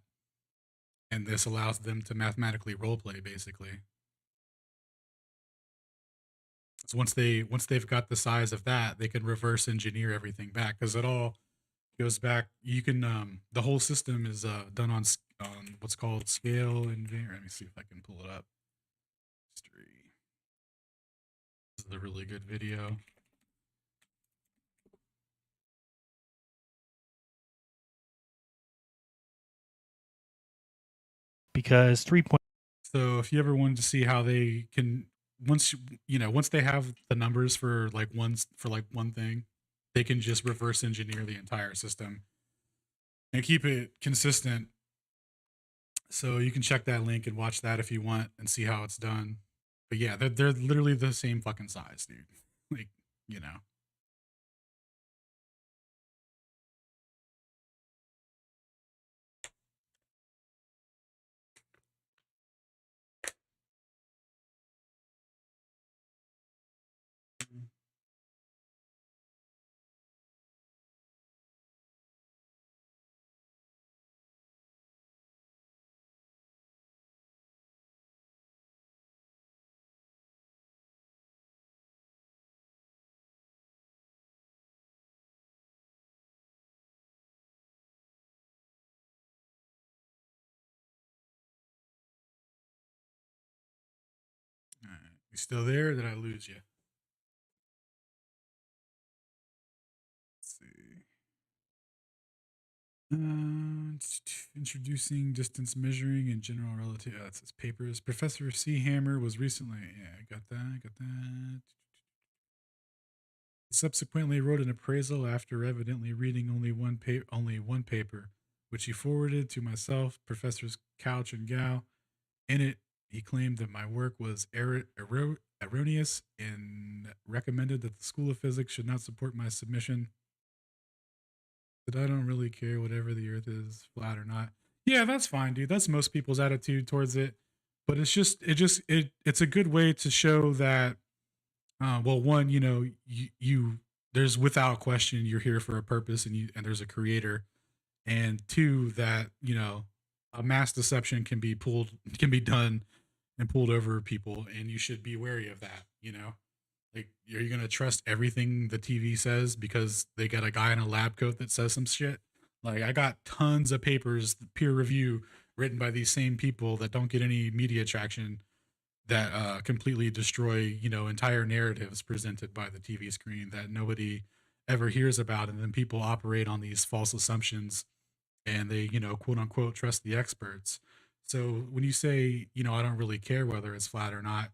and this allows them to mathematically role play basically. So once they've got the size of that, they can reverse engineer everything back because it all goes back. You can the whole system is done on what's called scale and let me see if I can pull it up. History. This is a really good video. Because 3 point. So if you ever wanted to see how they can once they have the numbers for like one thing, they can just reverse engineer the entire system and keep it consistent. So you can check that link and watch that if you want and see how it's done. But yeah, they're literally the same fucking size, dude. Like, all right. You still there? Or did I lose you? Let's see. Introducing distance measuring and general relativity. That's his papers. Professor C. Hammer was recently. Yeah, I got that. He subsequently wrote an appraisal after evidently reading only one paper which he forwarded to myself, Professors Couch and Gao. In it, he claimed that my work was erroneous and recommended that the School of Physics should not support my submission. That I don't really care whatever the Earth is, flat or not. Yeah, that's fine, dude. That's most people's attitude towards it. But it's a good way to show that. Well, one, you there's without question you're here for a purpose, and there's a creator, and two, that a mass deception can be done and pulled over people, and you should be wary of that. Like, are you gonna trust everything the TV says because they got a guy in a lab coat that says some shit? Like, I got tons of papers, peer review, written by these same people that don't get any media traction, that completely destroy entire narratives presented by the TV screen that nobody ever hears about, and then people operate on these false assumptions, and they quote unquote trust the experts. So when you say I don't really care whether it's flat or not,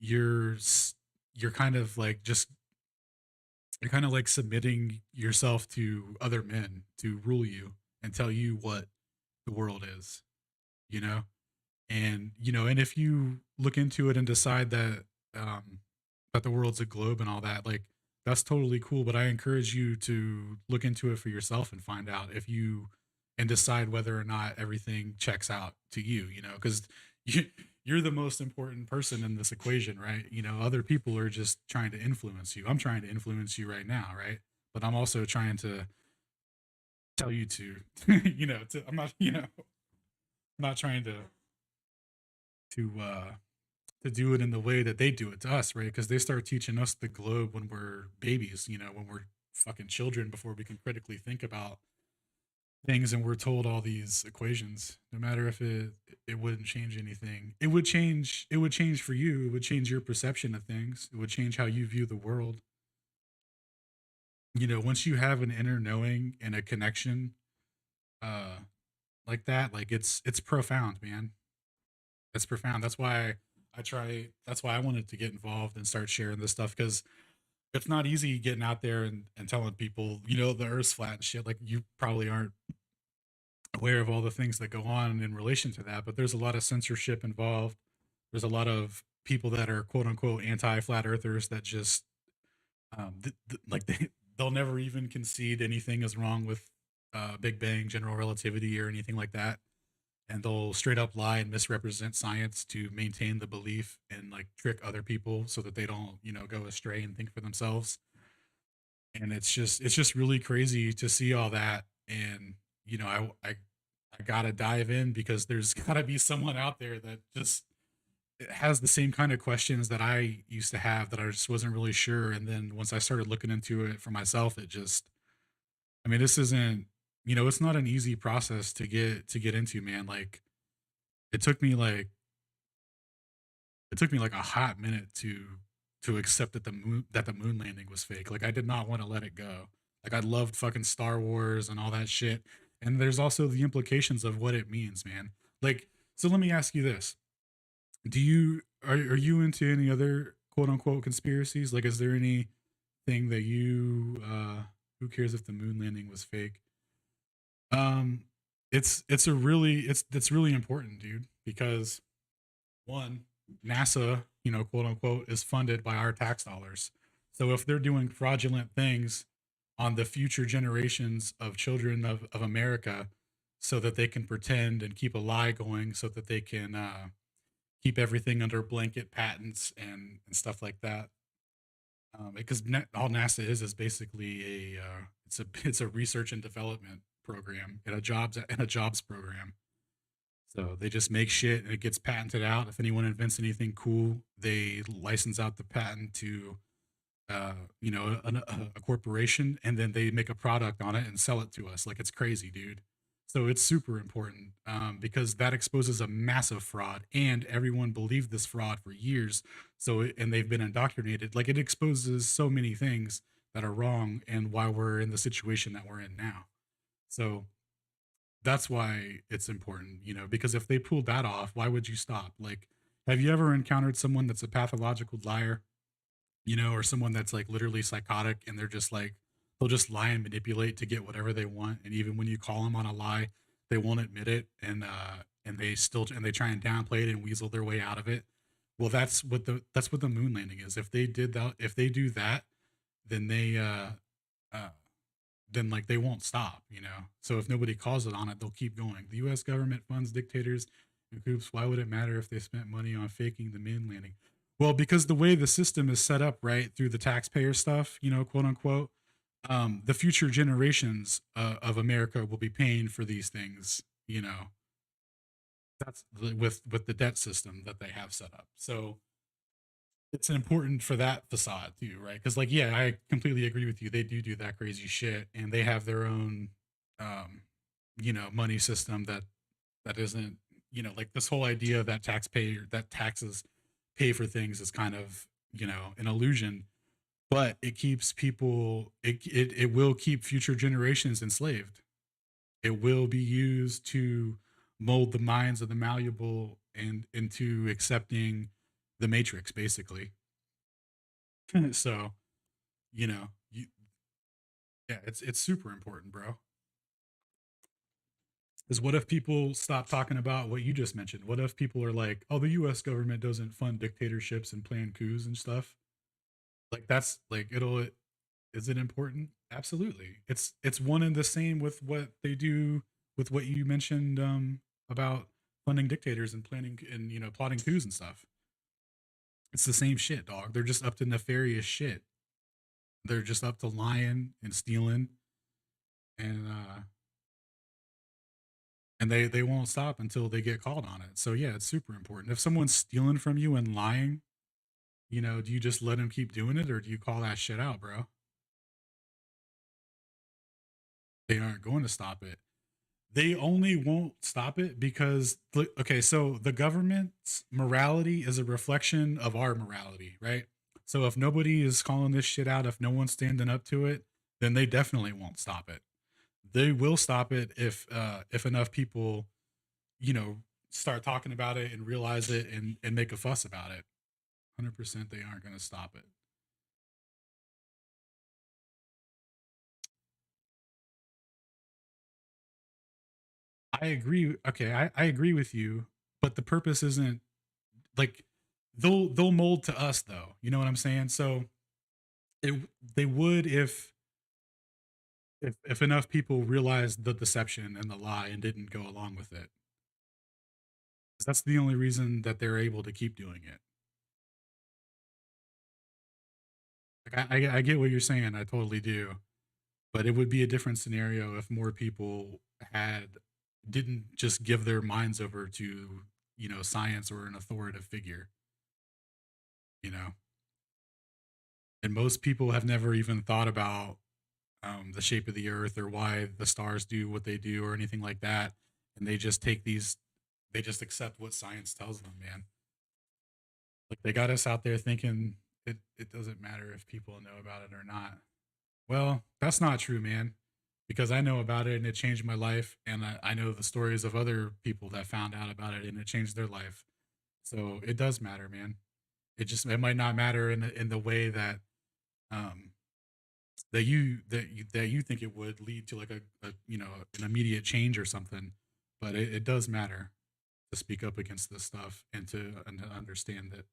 you're you're kind of like just you're kind of like submitting yourself to other men to rule you and tell you what the world is, you know and if you look into it and decide that the world's a globe and all that, like, that's totally cool, but I encourage you to look into it for yourself and find out if you and decide whether or not everything checks out to because you you're the most important person in this equation, right? Other people are just trying to influence you. I'm trying to influence you right now, right? But I'm also trying to tell you to I'm not I'm not trying to to do it in the way that they do it to us, right? Because they start teaching us the globe when we're babies, when we're fucking children, before we can critically think about things, and we're told all these equations. No matter if it wouldn't change anything. It would change for you. It would change your perception of things. It would change how you view the world. Once you have an inner knowing and a connection uh like that, like, it's profound, man. It's profound. That's why I wanted to get involved and start sharing this stuff, because it's not easy getting out there and telling people, the earth's flat and shit. Like, you probably aren't aware of all the things that go on in relation to that, but there's a lot of censorship involved. There's a lot of people that are quote unquote anti flat earthers that just like, they'll never even concede anything is wrong with Big Bang, general relativity, or anything like that, and they'll straight up lie and misrepresent science to maintain the belief and, like, trick other people so that they don't go astray and think for themselves. And it's just really crazy to see all that. And I gotta dive in, because there's gotta be someone out there that just has the same kind of questions that I used to have, that I just wasn't really sure. And then once I started looking into it for myself, it just, I mean, this isn't, it's not an easy process to get into, man. Like, it took me like it took me like a hot minute to accept that the moon landing was fake. Like, I did not want to let it go. Like, I loved fucking Star Wars and all that shit. And there's also the implications of what it means, man. Like, so let me ask you this. Are you into any other quote unquote conspiracies? Like, is there anything that who cares if the moon landing was fake? Um, it's really important, dude, because one, NASA, quote unquote, is funded by our tax dollars. So if they're doing fraudulent things on the future generations of children of America, so that they can pretend and keep a lie going, so that they can keep everything under blanket patents and stuff like that. Because all NASA is basically it's a research and development program, and a jobs program. So they just make shit and it gets patented out. If anyone invents anything cool, they license out the patent to a corporation, and then they make a product on it and sell it to us. Like, it's crazy, dude. So it's super important, because that exposes a massive fraud, and everyone believed this fraud for years. And they've been indoctrinated. Like, it exposes so many things that are wrong, and why we're in the situation that we're in now. So that's why it's important, because if they pulled that off, why would you stop? Like, have you ever encountered someone that's a pathological liar, or someone that's like literally psychotic, and they'll just lie and manipulate to get whatever they want? And even when you call them on a lie, they won't admit it, and they try and downplay it and weasel their way out of it. Well, that's what the moon landing is. If they do that, then uh then like they won't stop, you know. So if nobody calls it on it, they'll keep going. The U.S. government funds dictators and groups. Why would it matter if they spent money on faking the moon landing? Well, because the way the system is set up, right, through the taxpayer stuff, you know, quote unquote, the future generations of America will be paying for these things, you know. That's with the debt system that they have set up. So it's important for that facade too, right? Because like, yeah, I completely agree with you. They do that crazy shit, and they have their own, um, you know, money system that isn't, you know, like this whole idea that taxes pay for things is kind of, you know, an illusion. But it keeps people. It will keep future generations enslaved. It will be used to mold the minds of the malleable and into accepting the matrix, basically. So, you know, yeah, it's super important, bro. Because what if people stop talking about what you just mentioned? What if people are like, "Oh, the U.S. government doesn't fund dictatorships and plan coups and stuff"? Like that's like it'll. Is it important? Absolutely. It's one and the same with what they do with what you mentioned about funding dictators and planning and you know plotting coups and stuff. It's the same shit, dog. They're just up to nefarious shit. They're just up to lying and stealing and they won't stop until they get called on it. So yeah, it's super important. If someone's stealing from you and lying, you know, do you just let them keep doing it or do you call that shit out, bro? They aren't going to stop it. They only won't stop it because okay, so the government's morality is a reflection of our morality, right? So if nobody is calling this shit out, if no one's standing up to it, then they definitely won't stop it. They will stop it if enough people, you know, start talking about it and realize it and make a fuss about it. 100% they aren't going to stop it. I agree. Okay, I agree with you, but the purpose isn't like they'll mold to us though. You know what I'm saying? So it they would if enough people realized the deception and the lie and didn't go along with it. 'Cause that's the only reason that they're able to keep doing it. Like I get what you're saying. I totally do. But it would be a different scenario if more people had didn't just give their minds over to, you know, science or an authoritative figure, you know. And most people have never even thought about the shape of the earth or why the stars do what they do or anything like that. And they just they just accept what science tells them, man. Like they got us out there thinking it doesn't matter if people know about it or not. Well, that's not true, man, because I know about it and it changed my life. And I know the stories of other people that found out about it and it changed their life. So it does matter, man. It might not matter in the way that um that you think it would lead to like a you know an immediate change or something, but it does matter to speak up against this stuff and to understand that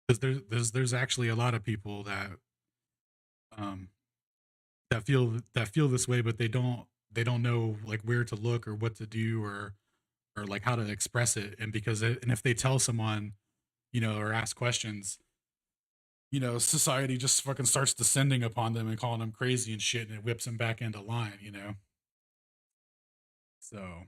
because there's actually a lot of people um that feel this way, but they don't know like where to look or what to do or like how to express it, and and if they tell someone you know or ask questions you know, society just fucking starts descending upon them and calling them crazy and shit, and it whips them back into line, you know. So,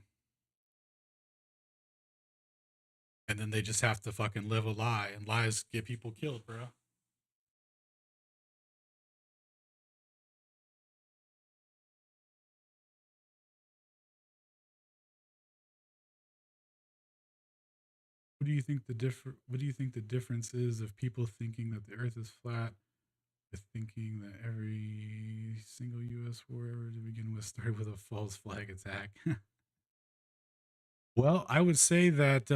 and then they just have to fucking live a lie, and lies get people killed, bro. What do you think the What do you think the difference is of people thinking that the Earth is flat, with thinking that every single U.S. war ever to begin with started with a false flag attack? Well, I would say that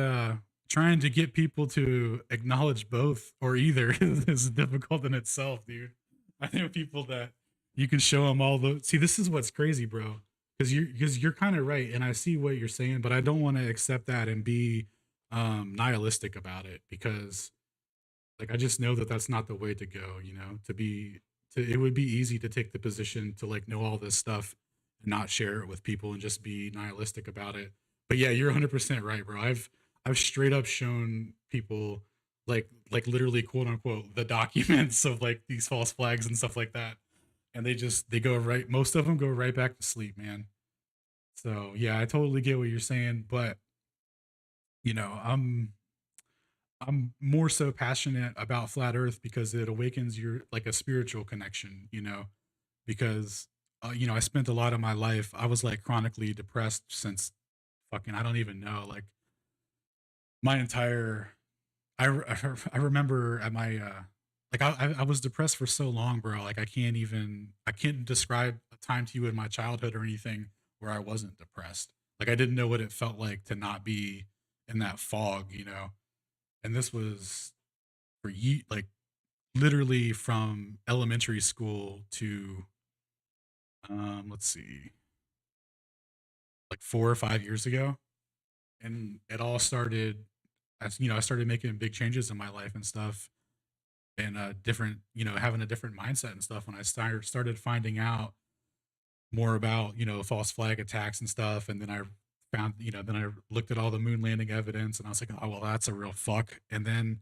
trying to get people to acknowledge both or either is difficult in itself, dude. I know people that You can show them all the. See, this is what's crazy, bro. Because you're kind of right, and I see what you're saying, but I don't want to accept that and be nihilistic about it because like I just know that that's not the way to go. It would be easy to take the position to like know all this stuff and not share it with people and just be nihilistic about it. But yeah, you're 100% right, bro. I've straight up shown people like literally quote unquote the documents of like these false flags and stuff like that, and they go right. Most of them go right back to sleep, man. So yeah, I totally get what you're saying, but you know, I'm more so passionate about flat earth because it awakens your like a spiritual connection, because I spent a lot of my life I was like chronically depressed since fucking I don't even know, like my entire I remember at my like I was depressed for so long, bro. Like I can't describe a time to you in my childhood or anything where I wasn't depressed. Like I didn't know what it felt like to not be in that fog. And this was like literally from elementary school to let's see, like 4 or 5 years ago, and it all started as I started making big changes in my life and stuff, and different, having a different mindset and stuff when I started finding out more about false flag attacks and stuff, and then I found then I looked at all the moon landing evidence, and I was like, oh well, that's a real fuck, and then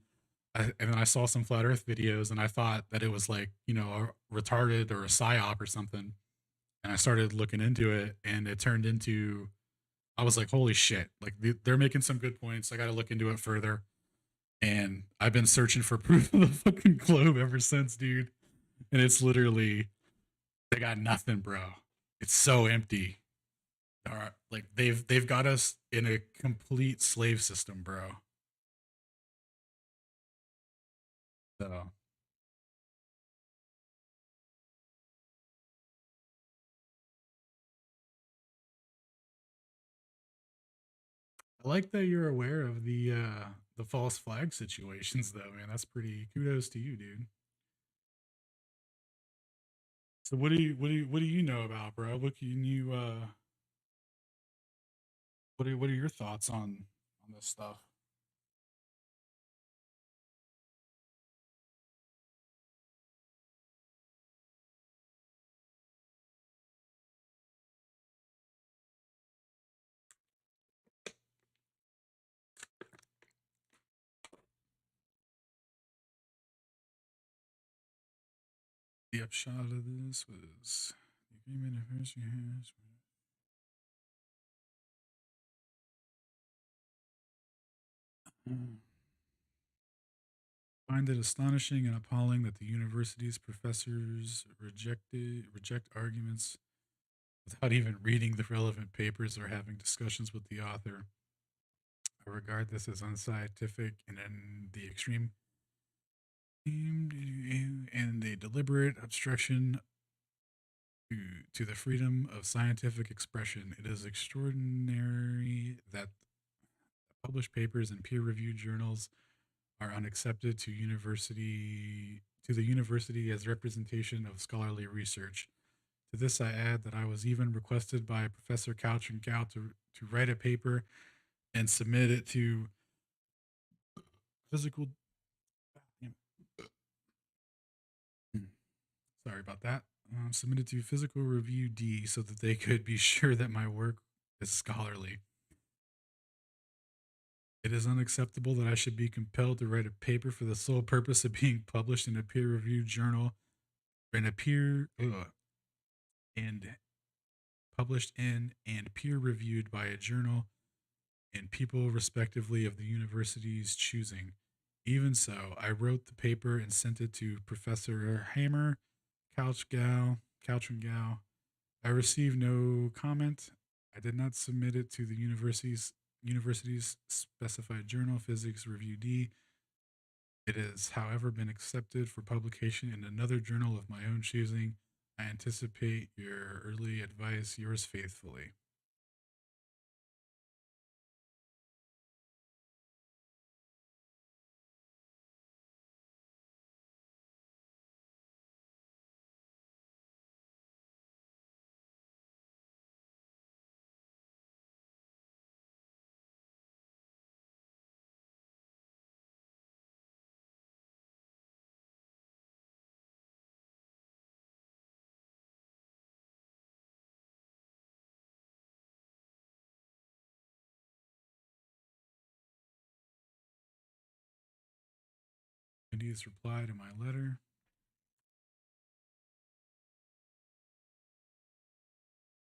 I saw some flat Earth videos, and I thought that it was like a retarded or a psyop or something, and I started looking into it, and it turned into I was like, holy shit, like they're making some good points. I got to look into it further, and I've been searching for proof of the fucking globe ever since, dude. And it's literally they got nothing, bro. It's so empty. All right, like they've got us in a complete slave system, bro. So I like that you're aware of the false flag situations, though, man. That's pretty kudos to you, dude. So what do you know about, bro? What can you what are your thoughts on this stuff? The upshot of this was the agreement of first has find it astonishing and appalling that the university's professors reject arguments without even reading the relevant papers or having discussions with the author. I regard this as unscientific and in the extreme and a deliberate obstruction to the freedom of scientific expression. It is extraordinary that published papers in peer-reviewed journals are unaccepted to the university as representation of scholarly research. To this, I add that I was even requested by Professor Couch and Gow to write a paper and submit it to physical. Sorry about that. Submitted to Physical Review D so that they could be sure that my work is scholarly. It is unacceptable that I should be compelled to write a paper for the sole purpose of being published in a peer-reviewed journal, in a peer and published in and peer-reviewed by a journal and people respectively of the university's choosing. Even so, I wrote the paper and sent it to Professor Hammer, Couch and Gow. I received no comment. I did not submit it to the university's specified journal, Physics Review D. It has, however, been accepted for publication in another journal of my own choosing. I anticipate your early advice. Yours faithfully. committee's reply to my letter.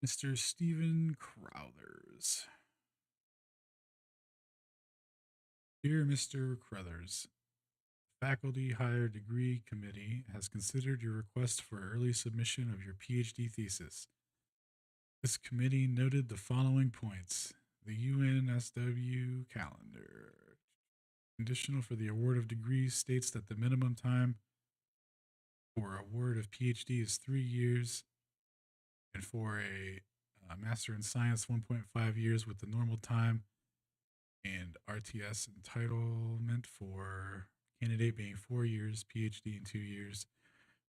Mr. Stephen Crothers. Dear Mr. Crothers, Faculty Higher Degree Committee has considered your request for early submission of your PhD thesis. This committee noted the following points: the UNSW calendar. Conditional for the award of degrees states that the minimum time for award of PhD is 3 years, and for a Master in Science, 1.5 years, with the normal time and RTS entitlement for candidate being 4 years, PhD in 2 years.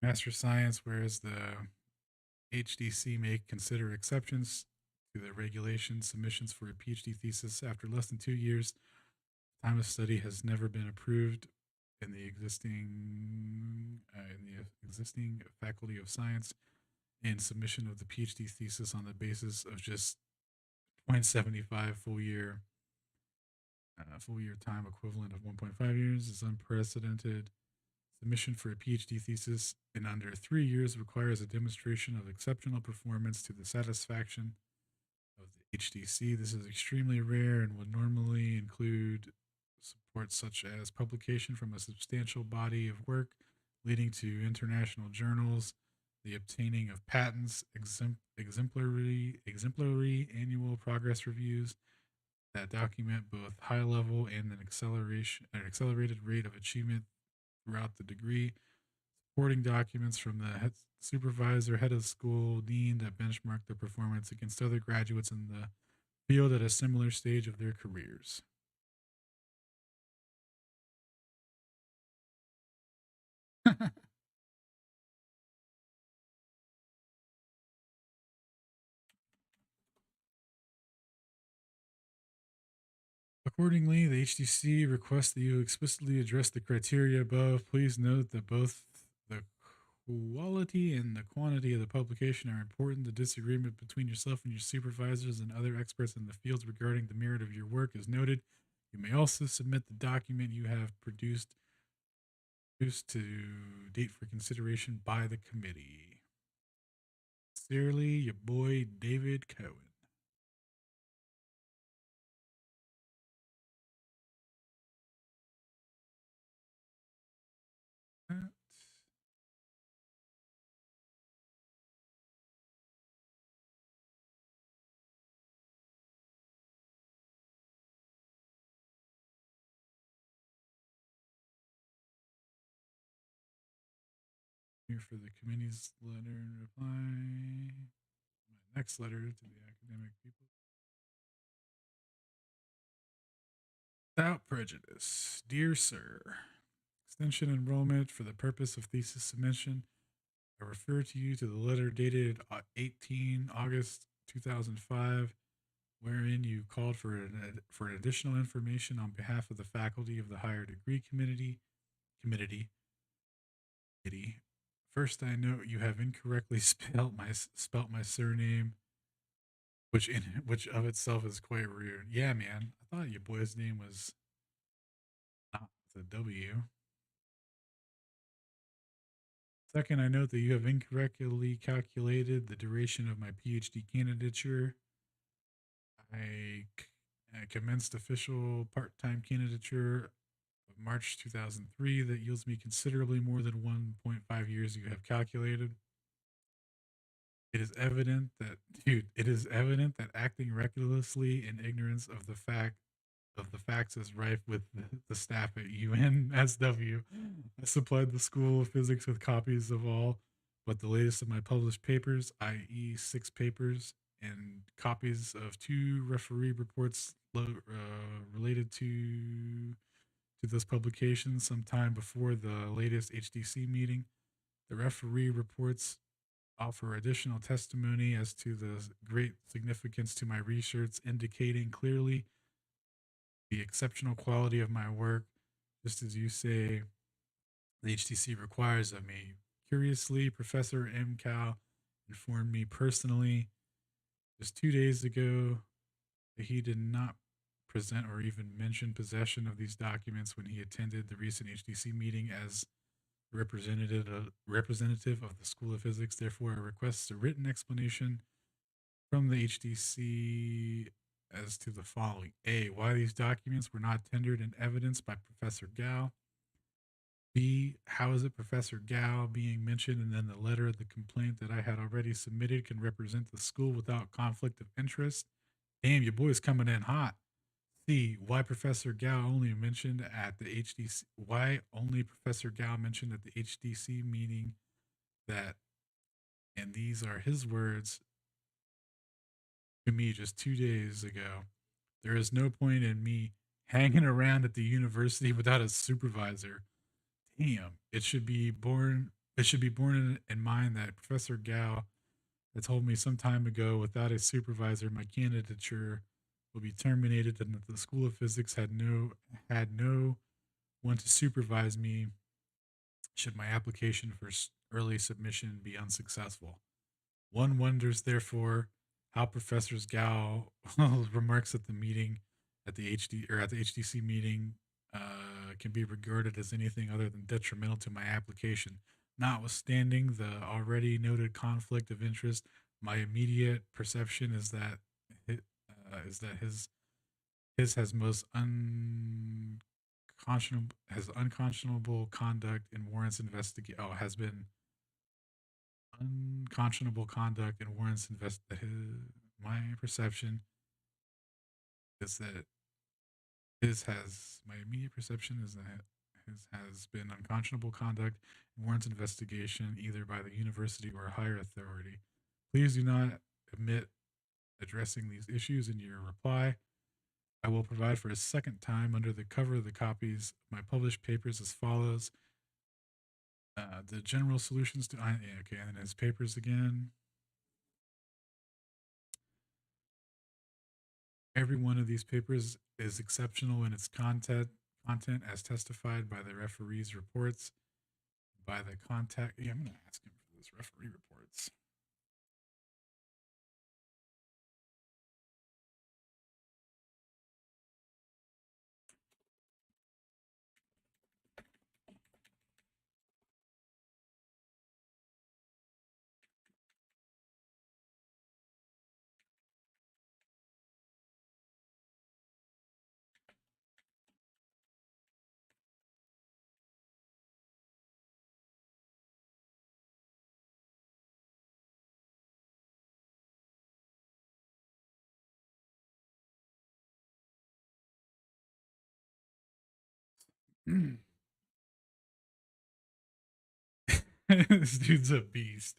Master Science, whereas the HDC may consider exceptions to the regulation submissions for a PhD thesis after less than 2 years. Time of study has never been approved in the existing Faculty of Science, and submission of the PhD thesis on the basis of just 0.75 full year time equivalent of 1.5 years is unprecedented. Submission for a PhD thesis in under 3 years requires a demonstration of exceptional performance to the satisfaction of the HDC. This is extremely rare and would normally include support such as publication from a substantial body of work leading to international journals, the obtaining of patents, exemplary annual progress reviews that document both high level and an accelerated rate of achievement throughout the degree, supporting documents from the supervisor, head of school, dean that benchmark their performance against other graduates in the field at a similar stage of their careers. Accordingly, the HDC requests that you explicitly address the criteria above. Please note that both the quality and the quantity of the publication are important. The disagreement between yourself and your supervisors and other experts in the fields regarding the merit of your work is noted. You may also submit the document you have produced to date for consideration by the committee. Sincerely, your boy David Cohen. Here for the committee's letter and reply. My next letter to the academic people. Without prejudice, dear sir, extension enrollment for the purpose of thesis submission. I refer to you to the letter dated 18 August 2005, wherein you called for an additional information on behalf of the faculty of the Higher Degree Committee. First, I note you have incorrectly spelt my surname, which of itself is quite rude. Yeah, man, I thought your boy's name was not the W. Second, I note that you have incorrectly calculated the duration of my PhD candidature. I commenced official part-time candidature of March 2003 that yields me considerably more than 1.5 years you have calculated. It is evident that acting recklessly in ignorance of the facts is rife with the staff at UNSW. I supplied the School of Physics with copies of all but the latest of my published papers, i.e., 6 papers, and copies of 2 referee reports related to those publications sometime before the latest HDC meeting. The referee reports offer additional testimony as to the great significance to my research, indicating clearly the exceptional quality of my work, just as you say the HTC requires of me. Curiously, Professor M. Cal informed me personally just 2 days ago that he did not present or even mention possession of these documents when he attended the recent HDC meeting as representative of the School of Physics. Therefore, I request a written explanation from the HDC as to the following: A, why these documents were not tendered in evidence by Professor Gao. B, how is it Professor Gao being mentioned and then the letter of the complaint that I had already submitted can represent the school without conflict of interest? Damn, your boy's coming in hot. C, why Professor Gao only mentioned at the HDC? Why only Professor Gao mentioned at the HDC meeting that, and these are his words to me just 2 days ago. There is no point in me hanging around at the university without a supervisor. Damn, it should be borne. It should be borne in mind that Professor Gao had told me some time ago, without a supervisor, my candidature will be terminated, and that the School of Physics had no one to supervise me should my application for early submission be unsuccessful. One wonders, therefore, how Professor Gao remarks at the meeting at the HDC meeting can be regarded as anything other than detrimental to my application. Notwithstanding the already noted conflict of interest, my immediate perception is that his has most unconscionable conduct and warrants investigate. Oh, has been unconscionable conduct and warrants invest. My perception is that his has my immediate perception is that his has been unconscionable conduct and warrants investigation either by the university or a higher authority. Please do not omit addressing these issues in your reply. I will provide for a second time under the cover of the copies of my published papers as follows. The general solutions to okay, and then his papers again. Every one of these papers is exceptional in its content as testified by the referee's reports, by the contact. Yeah, I'm going to ask him for those referee reports. This dude's a beast.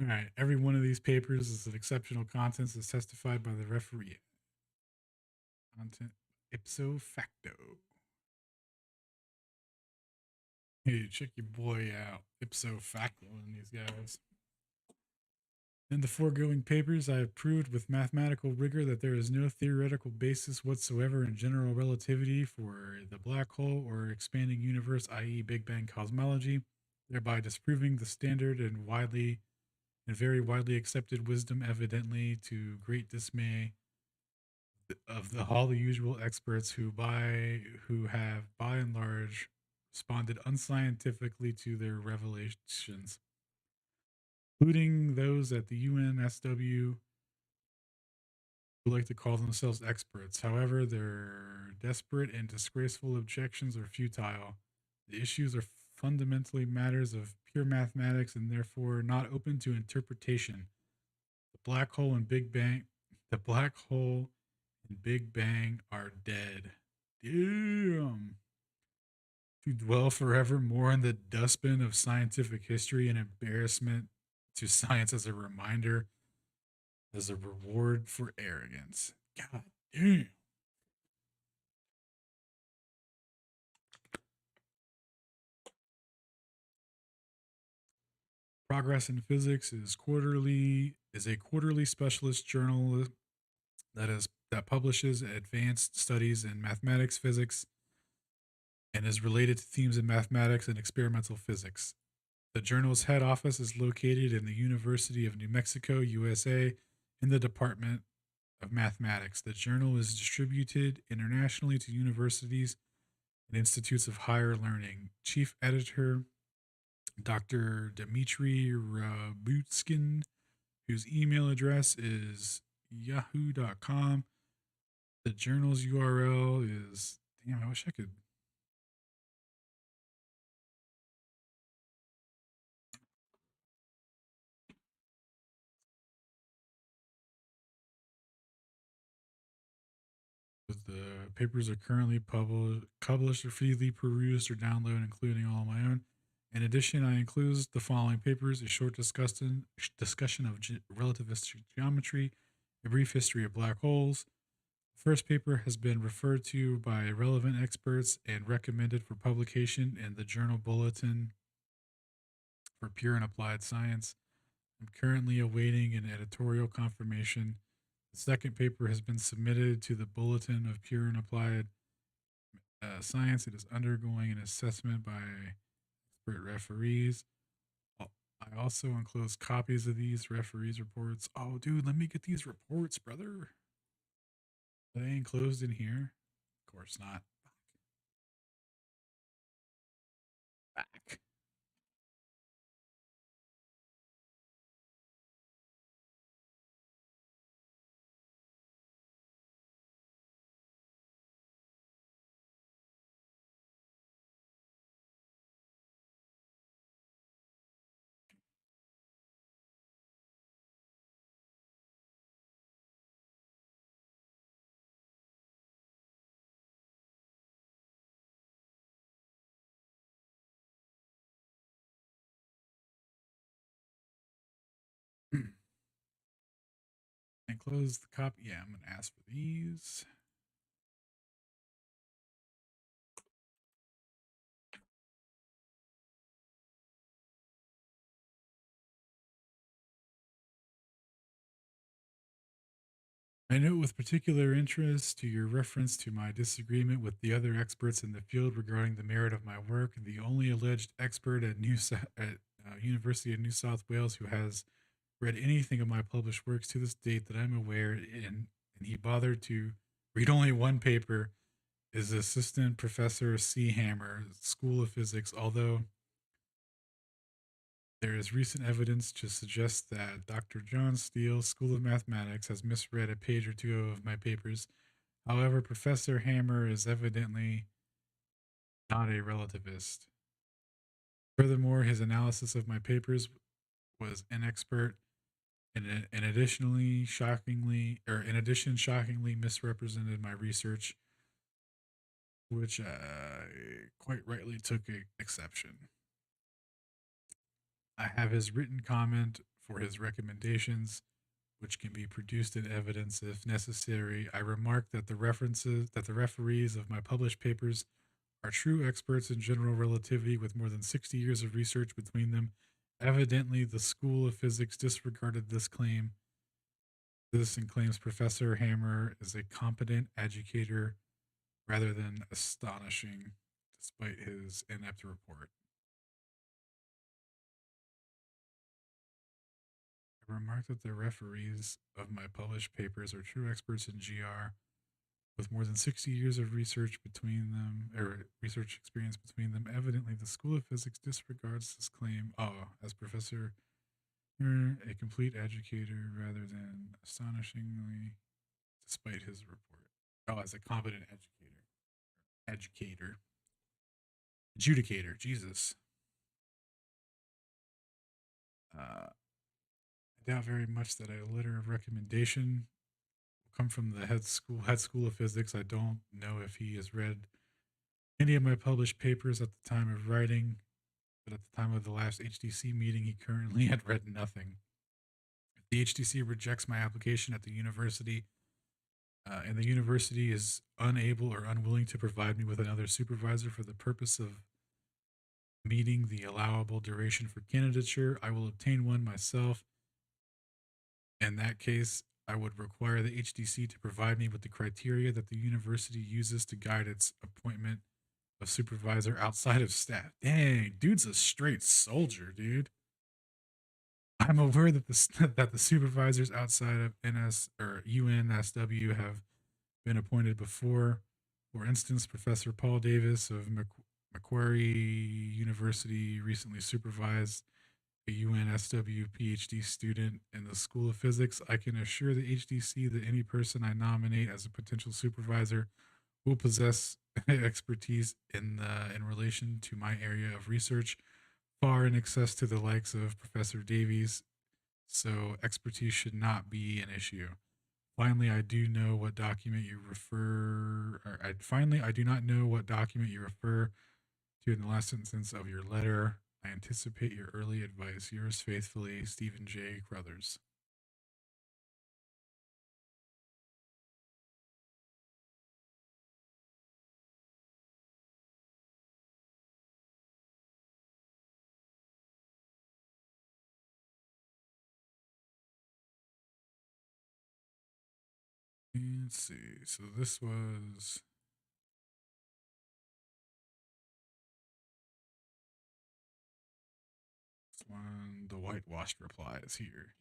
All right. Every one of these papers is of exceptional contents as testified by the referee. Content ipso facto. Hey, check your boy out. Ipso facto in these guys. In the foregoing papers, I have proved with mathematical rigor that there is no theoretical basis whatsoever in general relativity for the black hole or expanding universe, i.e., Big Bang cosmology, thereby disproving the standard and very widely accepted wisdom, evidently to great dismay of all the usual experts who have by and large responded unscientifically to their revelations, including those at the UNSW who like to call themselves experts. However, their desperate and disgraceful objections are futile. The issues are fundamentally matters of pure mathematics and therefore not open to interpretation. The black hole and Big Bang are dead. Damn. To dwell forevermore in the dustbin of scientific history and embarrassment to science as a reminder, as a reward for arrogance. God damn. Progress in Physics is a quarterly specialist journal that publishes advanced studies in mathematics, physics, and is related to themes in mathematics and experimental physics. The journal's head office is located in the University of New Mexico, USA, in the Department of Mathematics. The journal is distributed internationally to universities and institutes of higher learning. Chief editor Dr. Dmitry Rabutskin, whose email address is yahoo.com. The journal's URL is, damn, I wish I could. The papers are currently published or freely perused or downloaded, including all of my own. In addition, I include the following papers: a short discussion of relativistic geometry, a brief history of black holes. The first paper has been referred to by relevant experts and recommended for publication in the Journal Bulletin for Pure and Applied Science. I'm currently awaiting an editorial confirmation. The second paper has been submitted to the Bulletin of Pure and Applied Science. It is undergoing an assessment by expert referees. I also enclose copies of these referees' reports. Oh, dude, let me get these reports, brother. Are they enclosed in here? Of course not. Back. Enclose the copy. Yeah, I'm gonna ask for these. I note with particular interest to your reference to my disagreement with the other experts in the field regarding the merit of my work. The only alleged expert at University of New South Wales who has read anything of my published works to this date that I'm aware, and he bothered to read only one paper, is Assistant Professor C. Hammer, School of Physics. Although there is recent evidence to suggest that Dr. John Steele, School of Mathematics, has misread a page or two of my papers. However, Professor Hammer is evidently not a relativist. Furthermore, his analysis of my papers was inexpert and in addition, shockingly misrepresented my research, which I quite rightly took exception. I have his written comment for his recommendations, which can be produced in evidence if necessary. I remark that the referees of my published papers are true experts in general relativity with more than 60 years of research between them. Evidently, the School of Physics disregarded this claim. This and claims Professor Hammer is a competent educator rather than astonishing, despite his inept report. I remarked that the referees of my published papers are true experts in GR with more than 60 years of research between them, or research experience between them. Evidently, the School of Physics disregards this claim. Oh, as Professor, a complete educator rather than astonishingly, despite his report. Oh, as a competent adjudicator. Jesus. I doubt very much that a letter of recommendation will come from the head school of physics. I don't know if he has read any of my published papers at the time of writing, but at the time of the last HDC meeting, he currently had read nothing. If the HDC rejects my application at the university, and the university is unable or unwilling to provide me with another supervisor for the purpose of meeting the allowable duration for candidature, I will obtain one myself. In that case, I would require the HDC to provide me with the criteria that the university uses to guide its appointment of supervisor outside of staff. Dang, dude's a straight soldier, dude. I'm aware that that the supervisors outside of NS or UNSW have been appointed before. For instance, Professor Paul Davis of Macquarie University recently supervised a UNSW PhD student in the School of Physics. I can assure the HDC that any person I nominate as a potential supervisor will possess expertise in relation to my area of research, far in excess to the likes of Professor Davies. So expertise should not be an issue. Finally, I do know what document you refer. Finally, I do not know what document you refer to in the last sentence of your letter. I anticipate your early advice. Yours faithfully, Stephen J. Crothers. Let's see. So this was this one. The whitewashed replies here.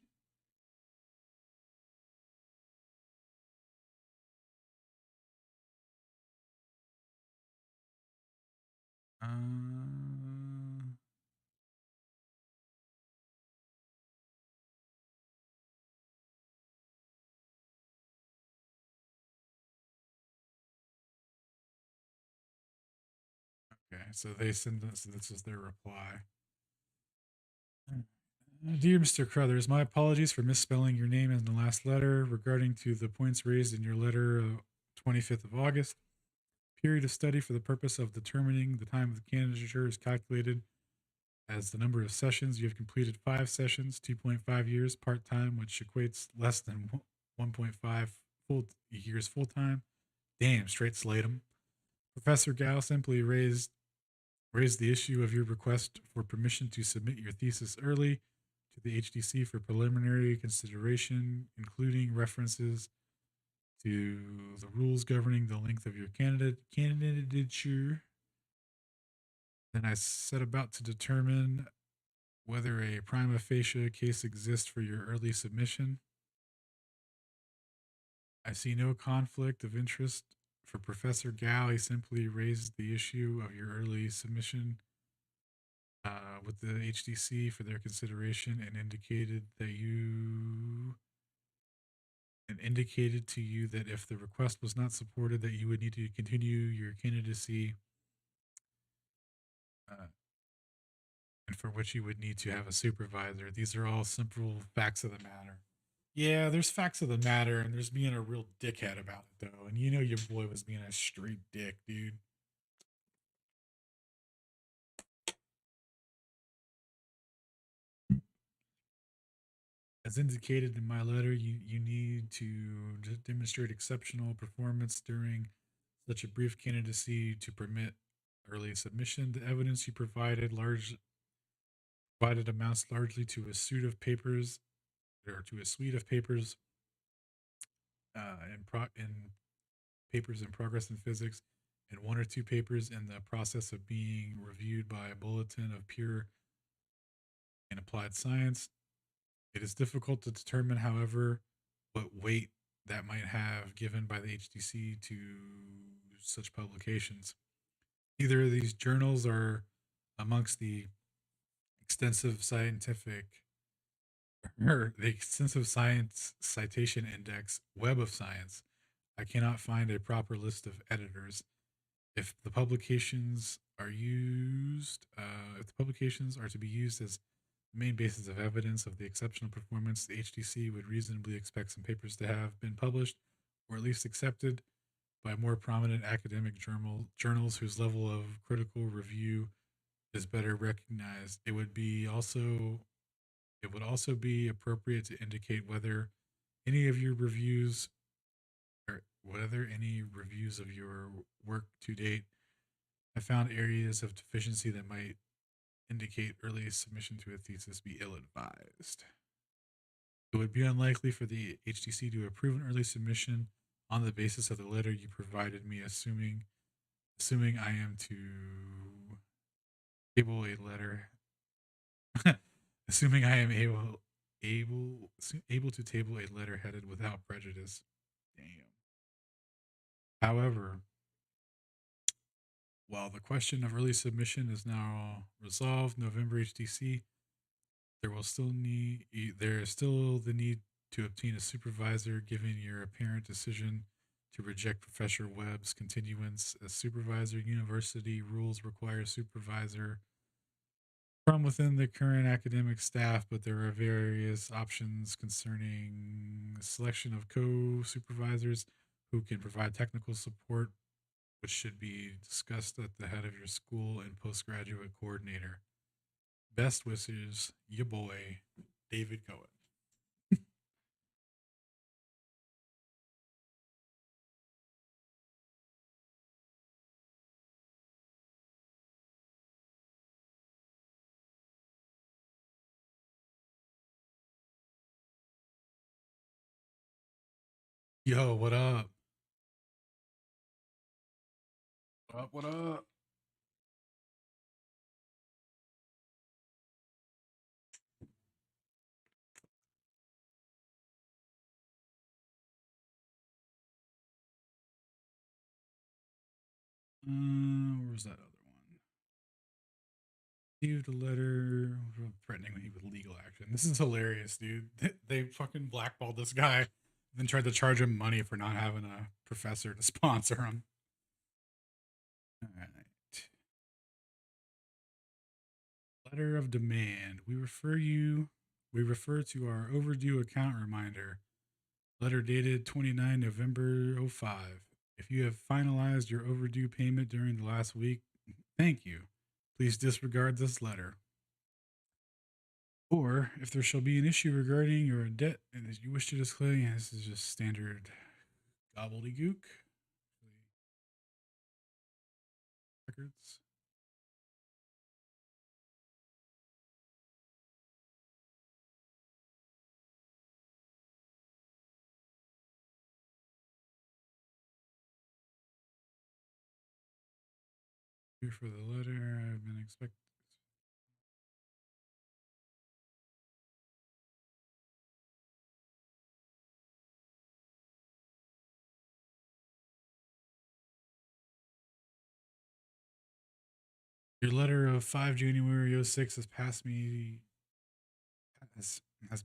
Uh, okay, so they send this. So this is their reply. Dear Mr. Crothers, my apologies for misspelling your name in the last letter regarding to the points raised in your letter of 25th of August. Period of study for the purpose of determining the time of the candidature is calculated as the number of sessions. You have completed 5 sessions, 2.5 years part time, which equates less than 1.5 full years full time. Damn, straight slate 'em. Professor Gao simply raised the issue of your request for permission to submit your thesis early to the HDC for preliminary consideration, including references to the rules governing the length of your candidature. Then I set about to determine whether a prima facie case exists for your early submission. I see no conflict of interest for Professor Gao. He simply raised the issue of your early submission with the HDC for their consideration and indicated to you that if the request was not supported, that you would need to continue your candidacy, uh, and for which you would need to have a supervisor. These are all simple facts of the matter. Yeah, there's facts of the matter, and there's being a real dickhead about it, though. And you know your boy was being a straight dick, dude. As indicated in my letter, you need to demonstrate exceptional performance during such a brief candidacy to permit early submission. The evidence you provided amounts largely to a suite of papers or to a suite of papers in papers in progress in physics and 1 or 2 papers in the process of being reviewed by a bulletin of pure and applied science. It is difficult to determine, however, what weight that might have given by the HDC to such publications. Either of these journals are amongst extensive scientific the extensive science citation index web of science. I cannot find a proper list of editors. If the publications are if the publications are to be used as the main basis of evidence of the exceptional performance, the HDC would reasonably expect some papers to have been published or at least accepted by more prominent academic journals whose level of critical review is better recognized. It would also be appropriate to indicate whether any of your reviews or whether any reviews of your work to date have found areas of deficiency that might indicate early submission to a thesis be ill advised. It would be unlikely for the HDC to approve an early submission on the basis of the letter you provided me, assuming I am to table a letter assuming I am able to table a letter headed without prejudice. Damn. However, while the question of early submission is now resolved, November HTC, there is still the need to obtain a supervisor, given your apparent decision to reject Professor Webb's continuance as supervisor. University rules require supervisor from within the current academic staff, but there are various options concerning selection of co-supervisors who can provide technical support, which should be discussed at the head of your school and postgraduate coordinator. Best wishes, your boy, David Cohen. Yo, what up? What up? What up? Where's that other one? Received a letter threatening me with legal action. This is hilarious, dude. They fucking blackballed this guy, then tried to charge him money for not having a professor to sponsor him. All right. Letter of demand. We refer to our overdue account reminder. Letter dated 29 November 05. If you have finalized your overdue payment during the last week, thank you. Please disregard this letter. Or if there shall be an issue regarding your debt and as you wish to disclose, yeah, this is just standard gobbledygook. Records. Here for the letter. I've been expecting. Your letter of 5 January 06 has been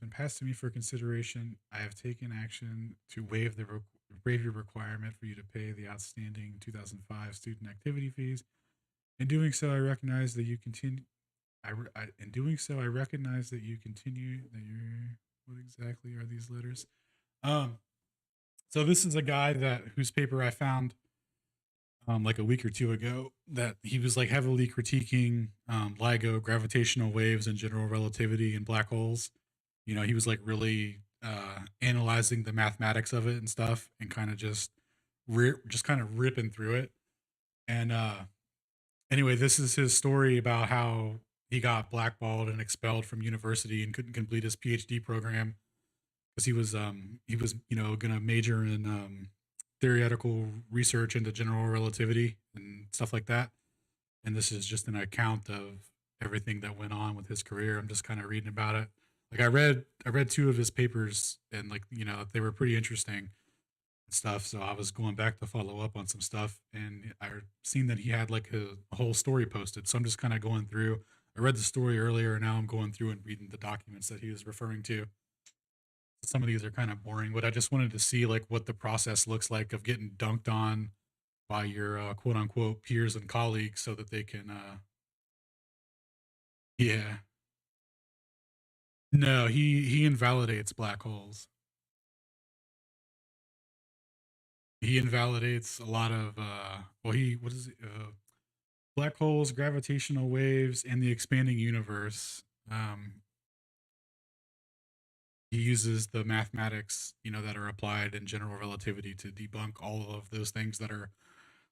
passed to me for consideration. I have taken action to waive your requirement for you to pay the outstanding 2005 student activity fees. In doing so, I recognize that you continue. In doing so, I recognize that you continue. That you're. What exactly are these letters? Um. So this is a guy whose paper I found like a week or two ago, that he was like heavily critiquing LIGO, gravitational waves, and general relativity and black holes. You know, he was like really analyzing the mathematics of it and stuff, and kind of just kind of ripping through it. And anyway, this is his story about how he got blackballed and expelled from university and couldn't complete his PhD program because he was going to major in theoretical research into general relativity and stuff like that. And this is just an account of everything that went on with his career. I'm just kind of reading about it. Like I read two of his papers, and like they were pretty interesting and stuff. So I was going back to follow up on some stuff, and I seen that he had like a whole story posted. So I'm just kind of going through. I read the story earlier, and now I'm going through and reading the documents that he was referring to. Some of these are kind of boring, but I just wanted to see like what the process looks like of getting dunked on by your quote unquote peers and colleagues, so that they can yeah. No, he invalidates black holes. He invalidates a lot of well, he what is it? Black holes, gravitational waves, and the expanding universe. He uses the mathematics, that are applied in general relativity to debunk all of those things that are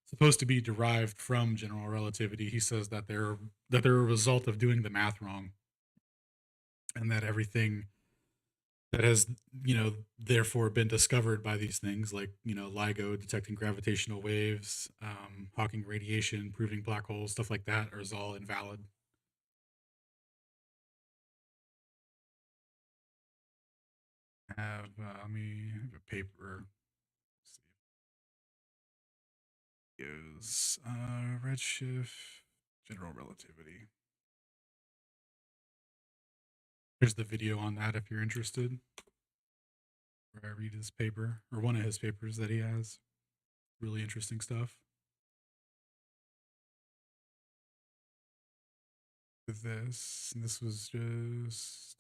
supposed to be derived from general relativity. He says that they're a result of doing the math wrong, and that everything that has therefore been discovered by these things, like LIGO detecting gravitational waves, Hawking radiation, proving black holes, stuff like that, is all invalid. have let me have a paper. Let's see. Is redshift, general relativity. There's the video on that if you're interested. Where I read his paper, or one of his papers that he has. Really interesting stuff. With this, and this was just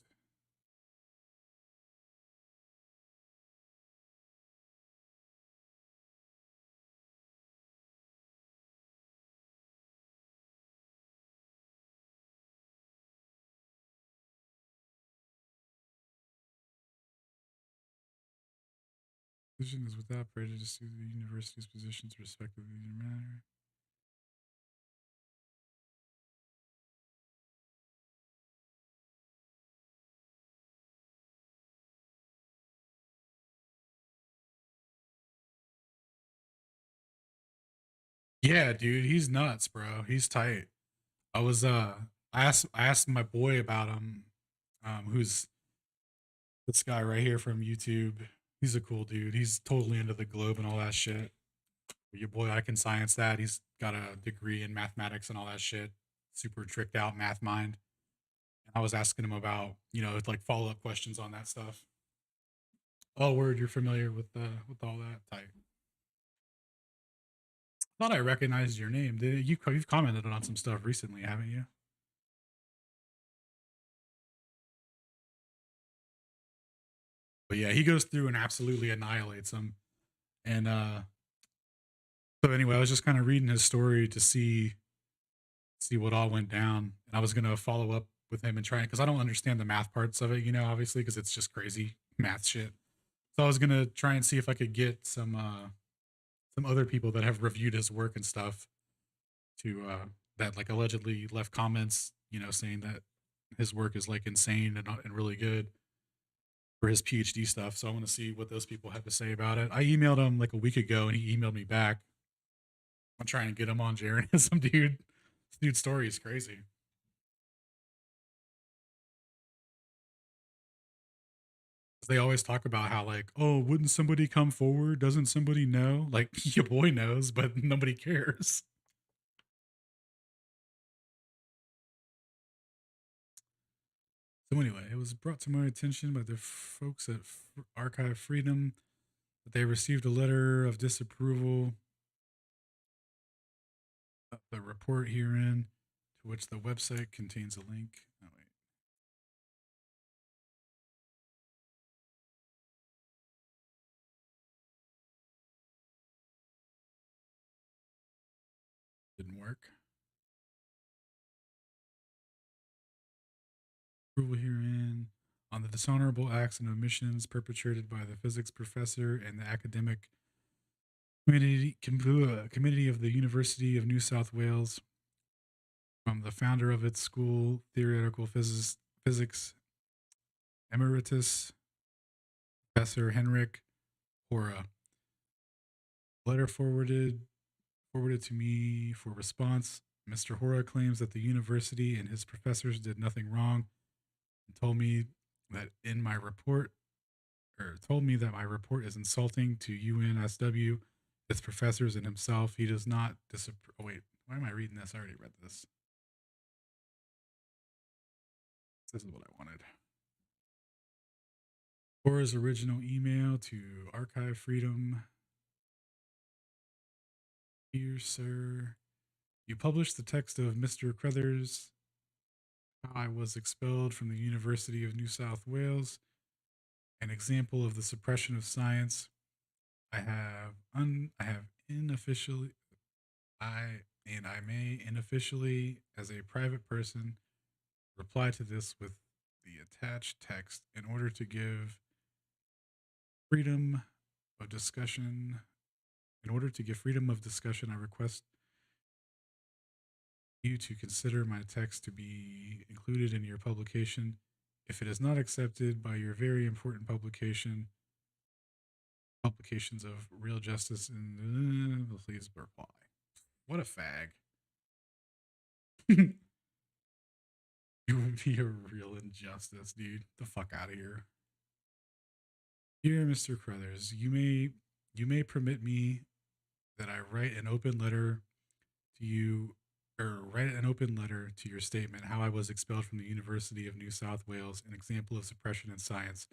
position is without prejudice to the university's positions respectively in matter. Yeah, dude, he's nuts, bro. He's tight. I asked my boy about him, who's this guy right here from YouTube. He's a cool dude. He's totally into the globe and all that shit. Your boy, I can science that. He's got a degree in mathematics and all that shit. Super tricked out math mind. And I was asking him about, like follow up questions on that stuff. Oh, word, you're familiar with all that type. Thought I recognized your name. You've commented on some stuff recently, haven't you? But yeah, he goes through and absolutely annihilates them. And so anyway, I was just kind of reading his story to see what all went down, and I was gonna follow up with him and try, because I don't understand the math parts of it, obviously, because it's just crazy math shit. So I was gonna try and see if I could get some other people that have reviewed his work and stuff to that like allegedly left comments, saying that his work is like insane and really good for his PhD stuff. So I want to see what those people have to say about it. I emailed him like a week ago, and he emailed me back. I'm trying to get him on Jeranism, dude. This dude's story is crazy. They always talk about how like, oh, wouldn't somebody come forward? Doesn't somebody know? Like your boy knows, but nobody cares. So anyway, it was brought to my attention by the folks at Archive Freedom that they received a letter of disapproval of the report herein, to which the website contains a link. Oh wait. Didn't work. Approval herein on the dishonorable acts and omissions perpetrated by the physics professor and the academic committee of the University of New South Wales, from the founder of its school, theoretical physics emeritus, Professor Henrik Hora. Letter forwarded to me for response. Mr. Hora claims that the university and his professors did nothing wrong, and told me that my report is insulting to UNSW, its professors, and himself. He does not disapprove. Oh wait, why am I reading this? I already read this. This is what I wanted. Hora's original email to Archive Freedom. Dear sir, you published the text of Mr. Crothers. I was expelled from the University of New South Wales. An example of the suppression of science. I have unofficially, I may unofficially, as a private person, reply to this with the attached text in order to give freedom of discussion. In order to give freedom of discussion, I request you to consider my text to be included in your publication. If it is not accepted by your very important publications of real justice, and please reply. What a fag. You would be a real injustice, dude. The fuck out of here. Dear Mr. Crothers, you may permit me that I write an open letter to you, or write an open letter to your statement how I was expelled from the University of New South Wales, an example of suppression in science,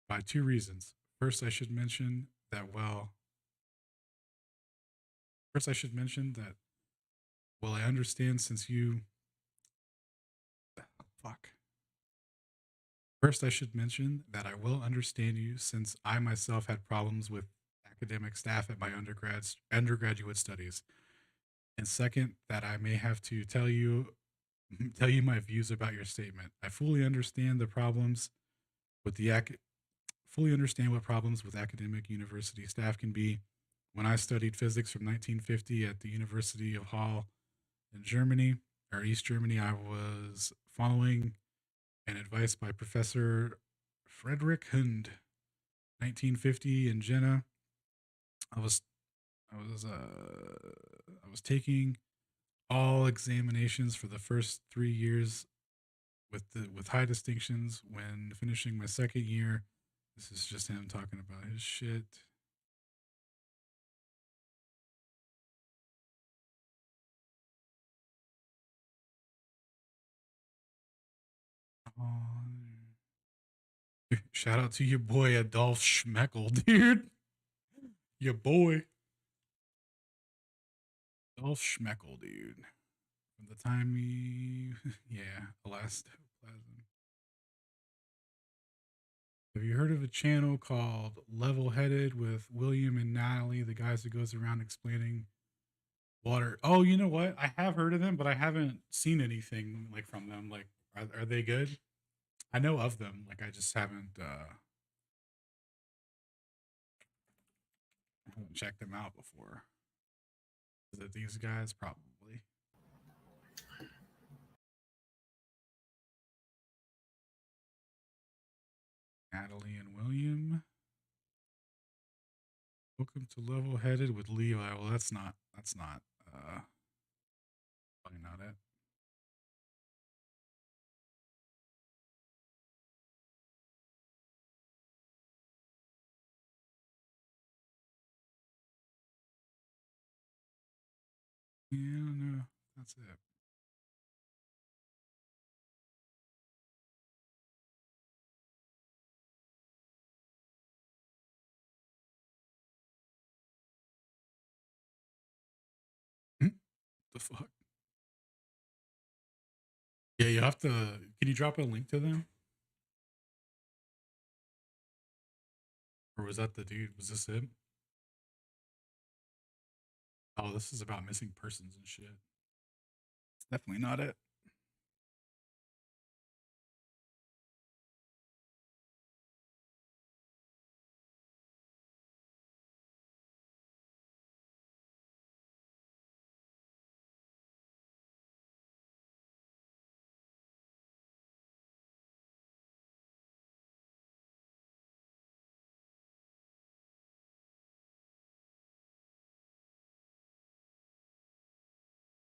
by two reasons. First, I should mention that well, first I should mention that well, I understand since you fuck. First, I should mention that I will understand you since I myself had problems with academic staff at my undergraduate studies. And second, that I may have to tell you tell you my views about your statement. I fully understand the problems with the fully understand what problems with academic university staff can be. When I studied physics from 1950 at the University of Halle in Germany or East Germany, I was following an advice by Professor Frederick Hund, 1950 in Jena. I was I was taking all examinations for the first 3 years with high distinctions. When finishing my second year, this is just him talking about his shit. Oh, shout out to your boy Adolf Schmeckel, dude. Your boy Adolf Schmeckel, dude. From the time he, yeah, elastoplasm. Have you heard of a channel called Level Headed with William and Natalie, the guys that goes around explaining water? Oh, you know what? I have heard of them, but I haven't seen anything like from them. Like, are they good? I know of them. Like, I just haven't checked them out before. Is it these guys? Probably. Natalie and William. Welcome to Level Headed with Levi. Well, that's not probably not it. Yeah, no, that's it. The fuck? Yeah, you have to. Can you drop a link to them? Or was that the dude? Was this him? Oh, this is about missing persons and shit. It's definitely not it.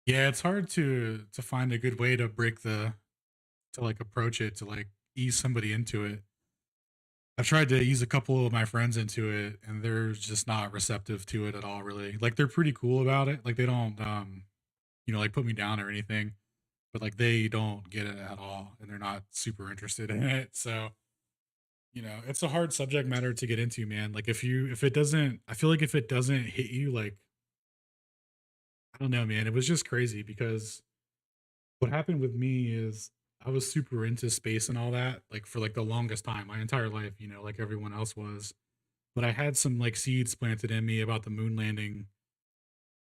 Yeah, it's hard to find a good way to break the to like approach it to like ease somebody into it. I've tried to ease a couple of my friends into it, and they're just not receptive to it at all. Really, like they're pretty cool about it. Like they don't, like put me down or anything, but like they don't get it at all, and they're not super interested in it. So it's a hard subject matter to get into, man. Like if it doesn't, I feel like if it doesn't hit you, like I don't know, man. It was just crazy because what happened with me is I was super into space and all that, like for like the longest time, my entire life, like everyone else was. But I had some like seeds planted in me about the moon landing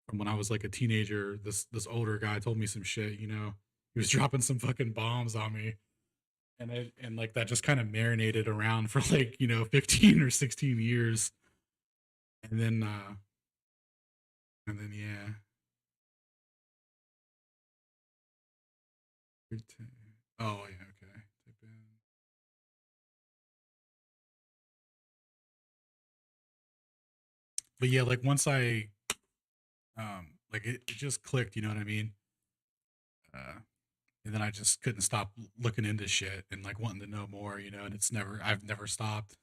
from when I was like a teenager. This older guy told me some shit, He was dropping some fucking bombs on me. And like that just kind of marinated around for like, 15 or 16 years. And then yeah. Oh yeah, okay. Type in. But yeah, like once I like it just clicked, you know what I mean? Uh and then I just couldn't stop looking into shit and like wanting to know more, and I've never stopped.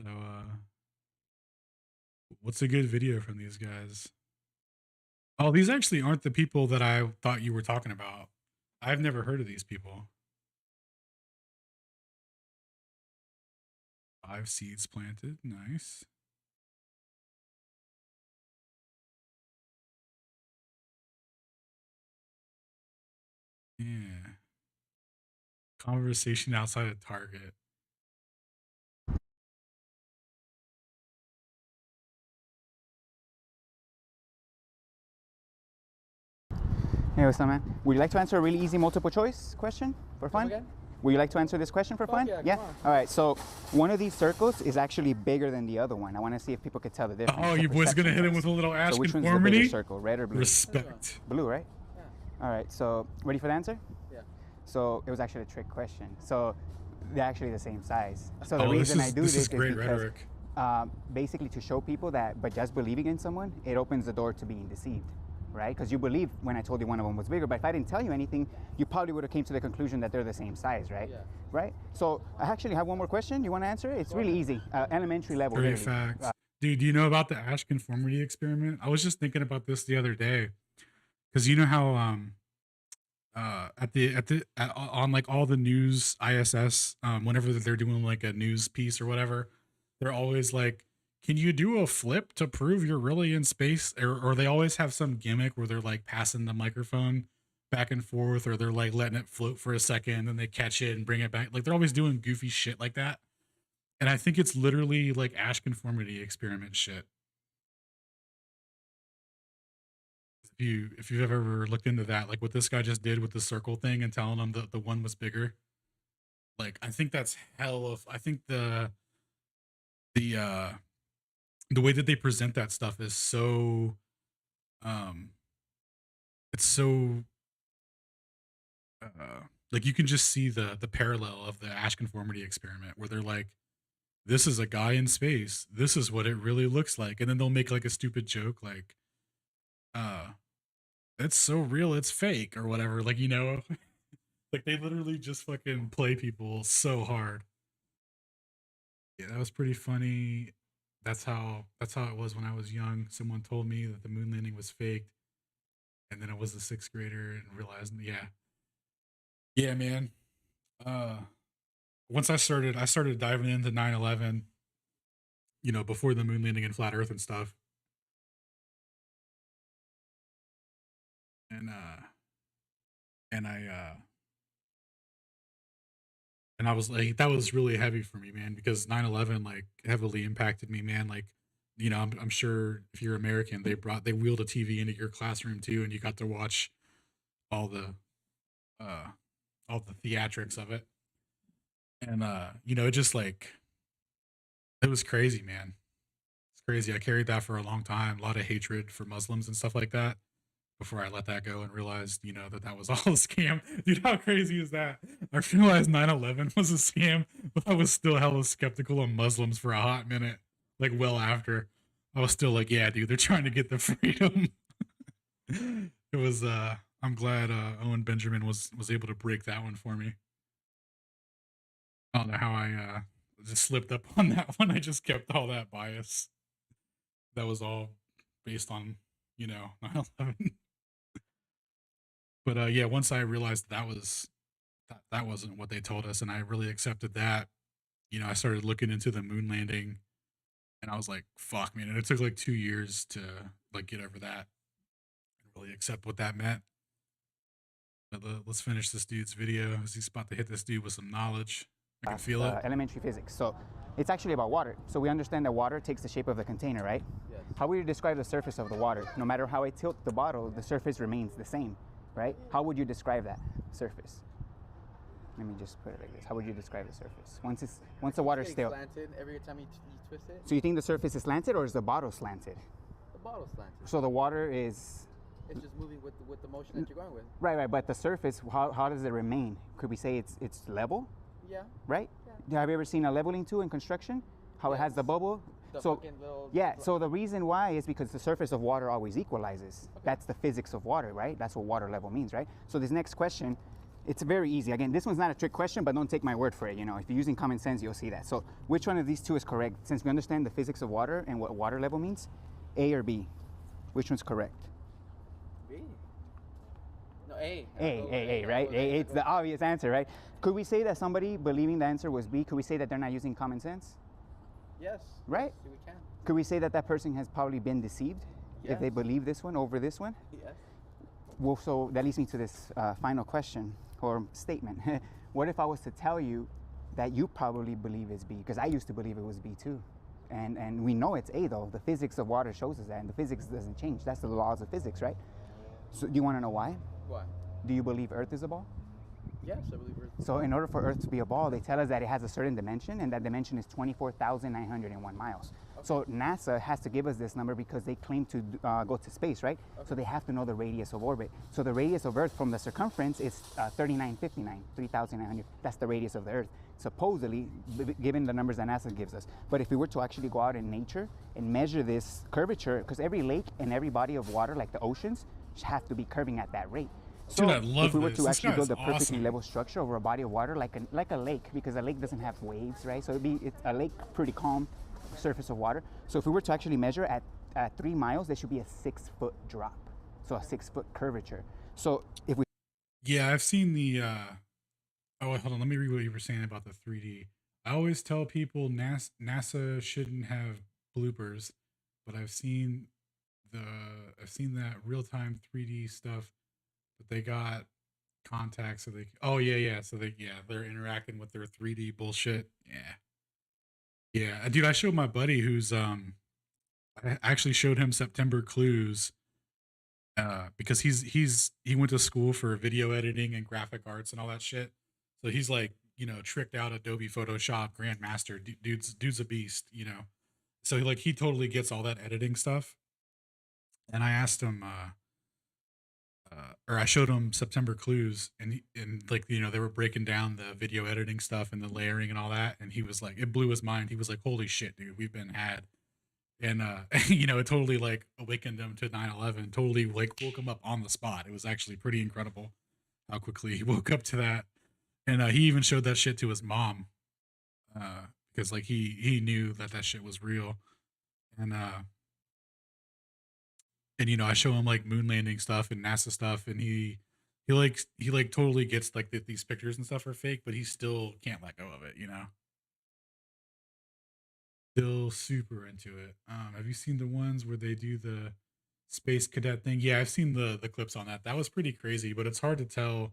So, what's a good video from these guys? Oh, these actually aren't the people that I thought you were talking about. I've never heard of these people. 5 seeds planted. Nice. Yeah. Conversation outside of Target. Hey, what's up, man? Would you like to answer a really easy multiple choice question for fun? Again? Would you like to answer this question for fun? yeah, come on. All right. So one of these circles is actually bigger than the other one. I want to see if people could tell the difference. Oh, The you boys gonna hit him perception with a little ash So which one's the conformity? bigger circle, red or blue? Respect. Blue, right? Yeah. All right. So ready for the answer? Yeah. So it was actually a trick question. So they're actually the same size. So the Oh, reason I do this this is great because rhetoric. basically to show people that, but just believing in someone, it opens the door to being deceived, right? Because you believe when I told you one of them was bigger, but if I didn't tell you anything, you probably would have came to the conclusion that they're the same size, right? Yeah. Right? So I actually have one more question. You want to answer it? It's really easy, elementary level. Great literally. facts. Dude, do you know about the ash conformity experiment? I was just thinking about this the other day. Because you know how on like all the news ISS, whenever they're doing like a news piece or whatever, they're always like, can you do a flip to prove you're really in space? Or they always have some gimmick where they're like passing the microphone back and forth, or they're like letting it float for a second and they catch it and bring it back. Like they're always doing goofy shit like that. And I think it's literally like ash conformity experiment shit. If you've ever looked into that, like what this guy just did with the circle thing and telling him that the one was bigger, like I think that's hell of. I think the uh the way that they present that stuff is so um it's so like you can just see the parallel of the ash conformity experiment where they're like, this is a guy in space, this is what it really looks like, and then they'll make like a stupid joke like uh it's so real it's fake or whatever, like, you know. Like they literally just fucking play people so hard. Yeah, that was pretty funny. That's how it was when I was young. Someone told me that the moon landing was faked, and then I was a sixth grader and realized, yeah, yeah, man. Uh, once I started diving into 9/11. You know, before the moon landing and flat Earth and stuff, and and I and I was like, that was really heavy for me, man, because 9/11 like heavily impacted me, man. Like, you know, I'm sure if you're American, they wheeled a TV into your classroom too, and you got to watch all the uh all the theatrics of it. And you know, it just like it was crazy, man. It's crazy. I carried that for a long time, a lot of hatred for Muslims and stuff like that. Before I let that go and realized, you know, that that was all a scam. Dude, how crazy is that? I realized 9/11 was a scam, but I was still hella skeptical of Muslims for a hot minute. Like, well after. I was still like, yeah, dude, they're trying to get the freedom. It was, I'm glad Owen Benjamin was able to break that one for me. I don't know how I just slipped up on that one. I just kept all that bias. That was all based on, you know, 9/11. But yeah, once I realized that wasn't what they told us, and I really accepted that, you know, I started looking into the moon landing, and I was like, "Fuck, man!" And it took like 2 years to like get over that and really accept what that meant. But let's finish this dude's video. He's about to hit this dude with some knowledge. I can feel it. Elementary physics. So it's actually about water. So we understand that water takes the shape of the container, right? Yes. How would you describe the surface of the water? No matter how I tilt the bottle, the surface remains the same, right? How would you describe that surface? Let me just put it like this. How would you describe the surface? Once the water's It's still. getting slanted every time you twist it. So you think the surface is slanted, or is the bottle slanted? The bottle's slanted. So the water is. It's just moving with the motion that you're going with. Right. But the surface, how does it remain? Could we say it's level, Yeah. right? Yeah. Have you ever seen a leveling tool in construction? How it has the Yes. bubble? The So fucking little. yeah, so the reason why is because the surface of water always equalizes. Okay. That's the physics of water, right? That's what water level means, right? So this next question It's very easy. Again, this one's not a trick question, but don't take my word for it. You know, if you're using common sense, you'll see that. So which one of these two is correct? Since we understand the physics of water and what water level means, A or B? Which one's correct? B. No, A. A, right? A, it's the obvious answer, right? Could we say that somebody believing the answer was B, could we say that they're not using common sense? Yes. Right? Yes, we can. Could we say that that person has probably been deceived if they Yes. believe this one over this one? Yes. Well, so that leads me to this final question or statement. What if I was to tell you that you probably believe it's B? Because I used to believe it was B too. And we know it's A though. The physics of water shows us that, and the physics doesn't change. That's the laws of physics, right? So do you want to know why? Why? Do you believe Earth is a ball? Yes, I believe we're. So in order for Earth to be a ball, they tell us that it has a certain dimension, and that dimension is 24,901 miles. So NASA has to give us this number because they claim to go to space, right? So they have to know the radius of orbit. So the radius of Earth from the circumference is 3959, 3,900. That's the radius of the Earth, supposedly, given the numbers that NASA gives us. But if we were to actually go out in nature and measure this curvature, because every lake and every body of water, like the oceans, have to be curving at that rate. So Dude, I love if we were this. to This actually guy build is a perfectly awesome. level structure over a body of water, like a lake, because a lake doesn't have waves, right? So it's a lake, pretty calm surface of water. So if we were to actually measure at 3 miles, there should be a 6-foot drop, so a 6-foot curvature. So if we Yeah, I've seen the. Oh, hold on. Let me read what you were saying about the 3D. I always tell people NASA shouldn't have bloopers, but I've seen that real time 3D stuff that they got contacts, so they. Oh yeah. So they're interacting with their 3D bullshit. Yeah, dude. I showed my buddy who's I actually showed him September Clues because he went to school for video editing and graphic arts and all that shit. So he's like, tricked out Adobe Photoshop grandmaster. Dude's a beast, So he totally gets all that editing stuff. And I asked him, or I showed him September Clues, and they were breaking down the video editing stuff and the layering and all that, and he was like, it blew his mind. He was like, "Holy shit, dude, we've been had." And it totally awakened him to 9/11. Totally woke him up on the spot. It was actually pretty incredible how quickly he woke up to that. And he even showed that shit to his mom because he knew that shit was real. And I show him moon landing stuff and NASA stuff, and he totally gets that these pictures and stuff are fake, but he still can't let go of it. Still super into it. Have you seen the ones where they do the space cadet thing? Yeah, I've seen the clips on that. That was pretty crazy, but it's hard to tell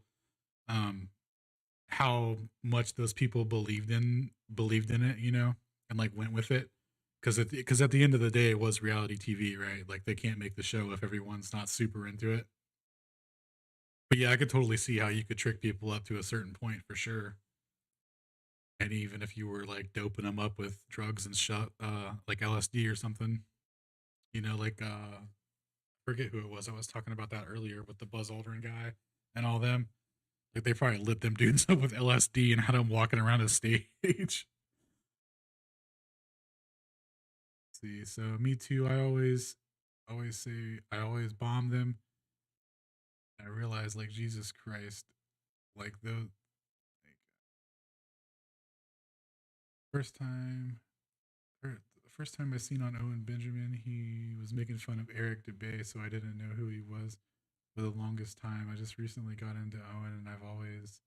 how much those people believed in it, and went with it. Because at the end of the day, it was reality TV, right? They can't make the show if everyone's not super into it. But yeah, I could totally see how you could trick people up to a certain point for sure. And even if you were doping them up with drugs and shit, like LSD or something, forget who it was. I was talking about that earlier with the Buzz Aldrin guy and all them. They probably lit them dudes up with LSD and had them walking around a stage. See, so me too. I always say I always bomb them. I realize Jesus Christ, the first time the first time I seen on Owen Benjamin, he was making fun of Eric DeBay, so I didn't know who he was for the longest time. I just recently got into Owen, and I've always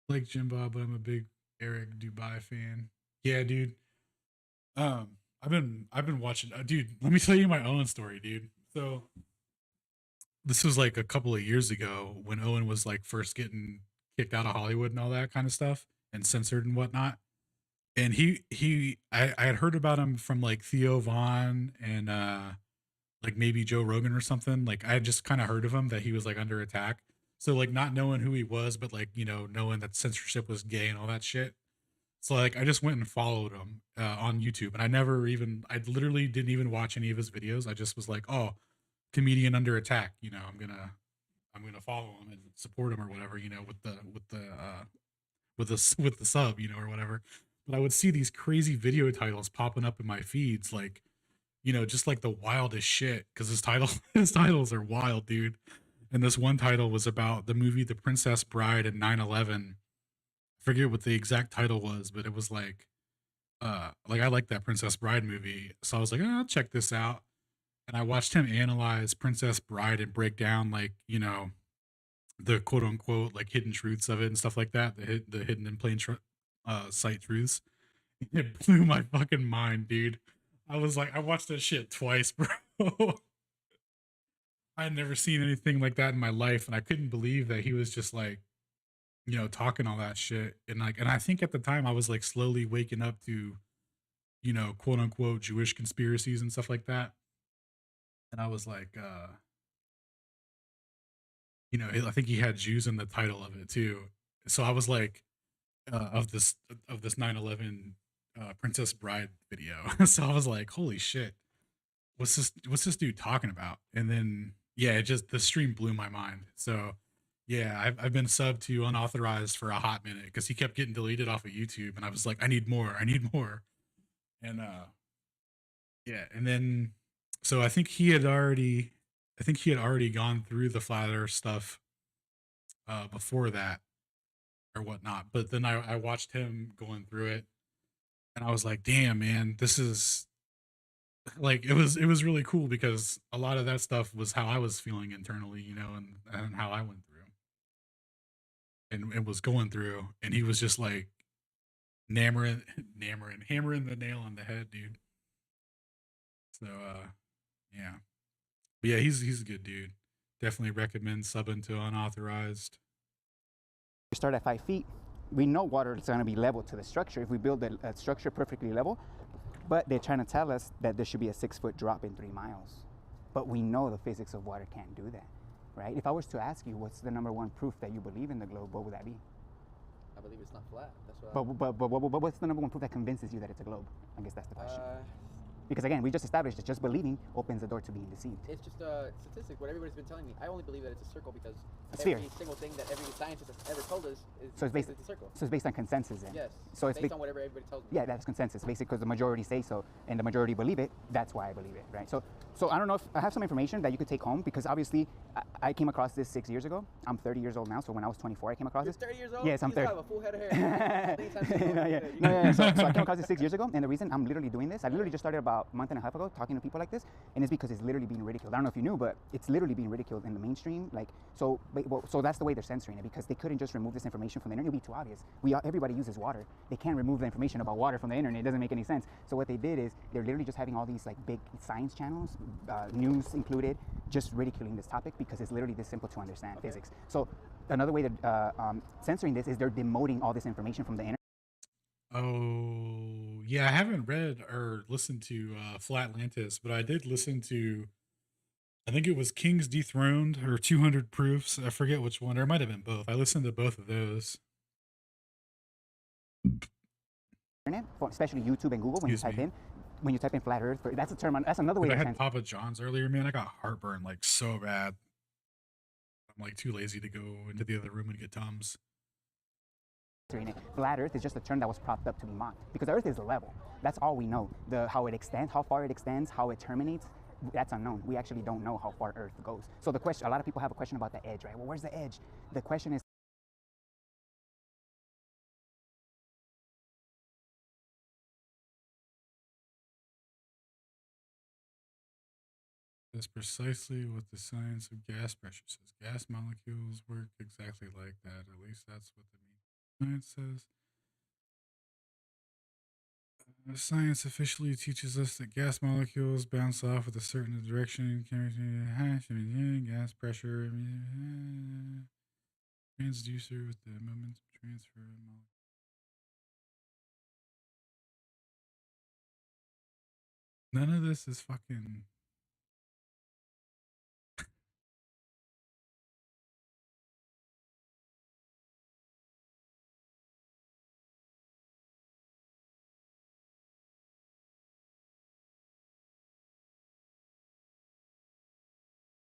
liked Jim Bob, but I'm a big Eric Dubai fan. Yeah, dude. I've been watching. Dude, let me tell you my Owen story, dude. So this was a couple of years ago when Owen was first getting kicked out of Hollywood and all that kind of stuff and censored and whatnot. And I had heard about him from Theo Vaughn and maybe Joe Rogan or something. I had just kind of heard of him that he was under attack. So not knowing who he was, but knowing that censorship was gay and all that shit. So I just went and followed him on YouTube, and I literally didn't even watch any of his videos. I just was oh, comedian under attack. I'm gonna follow him and support him or whatever. With the sub, or whatever. But I would see these crazy video titles popping up in my feeds, just the wildest shit, because his titles are wild, dude. And this one title was about the movie The Princess Bride and 9/11. I forget what the exact title was, but it was like I like that Princess Bride movie, so I was like, I'll check this out. And I watched him analyze Princess Bride and break down like the quote unquote like hidden truths of it and stuff like that, the hidden in plain sight truths. It blew my fucking mind, dude. I was like, I watched that shit twice, bro. I had never seen anything like that in my life, and I couldn't believe that he was just like, talking all that shit. And I think at the time I was like slowly waking up to, quote unquote Jewish conspiracies and stuff like that. And I was like, I think he had Jews in the title of it too. So I was like, of this 9/11 Princess Bride video. So I was like, holy shit, what's this dude talking about? And then yeah, it just the stream blew my mind. So yeah, I've been subbed to unauthorized for a hot minute because he kept getting deleted off of YouTube, and I was like, I need more, I need more. And yeah, and then so I think he had already gone through the flat earth stuff before that or whatnot. But then I watched him going through it, and I was like, damn, man, this is like it was really cool because a lot of that stuff was how I was feeling internally, and how I went through and was going through, and he was just like hammering the nail on the head, dude. So yeah. But yeah, he's a good dude. Definitely recommend subbing to unauthorized. We start at 5 feet. We know water is going to be level to the structure if we build a structure perfectly level. But they're trying to tell us that there should be a 6-foot drop in 3 miles. But we know the physics of water can't do that, right? If I was to ask you what's the number one proof that you believe in the globe, what would that be? I believe it's not flat. That's what. But what's the number one proof that convinces you that it's a globe? I guess that's the question. Because again, we just established that just believing opens the door to being deceived. It's just a statistic. What everybody's been telling me. I only believe that it's a circle because Sphere. every single thing that every scientist has ever told us is So it's based. it's a circle. So it's based on consensus then. Yes. So it's based on whatever everybody tells me. Yeah, that's consensus, basically, because the majority say so, and the majority believe it. That's why I believe it, right? So I don't know if I have some information that you could take home, because obviously I came across this 6 years ago. I'm 30 years old now, so when I was 24, I came across You're this. 30 years old? Yes, I'm 30. You have a full head of hair. So I came across this 6 years ago, and the reason I'm literally doing this, I literally just started about a month and a half ago talking to people like this, and it's because it's literally being ridiculed. I don't know if you knew, but it's literally being ridiculed in the mainstream. Like, so that's the way they're censoring it, because they couldn't just remove this information from the internet. It would be too obvious. Everybody uses water. They can't remove the information about water from the internet. It doesn't make any sense. So what they did is they're literally just having all these like big science channels, news included, just ridiculing this topic because it's literally this simple to understand physics. So another way that censoring this is they're demoting all this information from the internet. Oh yeah, I haven't read or listened to Flatlantis, but I did listen to, I think it was King's Dethroned or 200 Proofs. I forget which one, or it might have been both. I listened to both of those. Internet, especially YouTube and Google, when Excuse me. when you type in flat Earth, that's a term. That's another way Dude, I to had Papa John's earlier, man. I got heartburn like so bad. I'm like too lazy to go into the other room and get Tums. it. Flat Earth is just a term that was propped up to be mocked, because Earth is a level. That's all we know. How it extends, how far it extends, how it terminates, that's unknown. We actually don't know how far Earth goes. So the question, a lot of people have a question about the edge, right? Well, where's the edge? The question is, That's precisely what the science of gas pressure says. Gas molecules work exactly like that. At least that's what the science says. Science officially teaches us that gas molecules bounce off with a certain direction. Gas pressure. Transducer with the momentum transfer. None of this is fucking.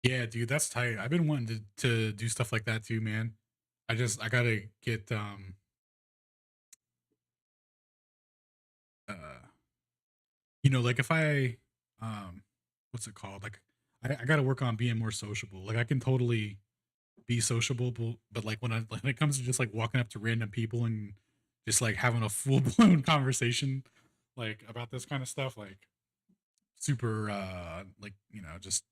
Yeah, dude, that's tight. I've been wanting to do stuff like that too, man. I gotta get uh like if I what's it called? Like I got to work on being more sociable. Like I can totally be sociable, but like when it comes to just like walking up to random people and just like having a full blown conversation like about this kind of stuff, like super like just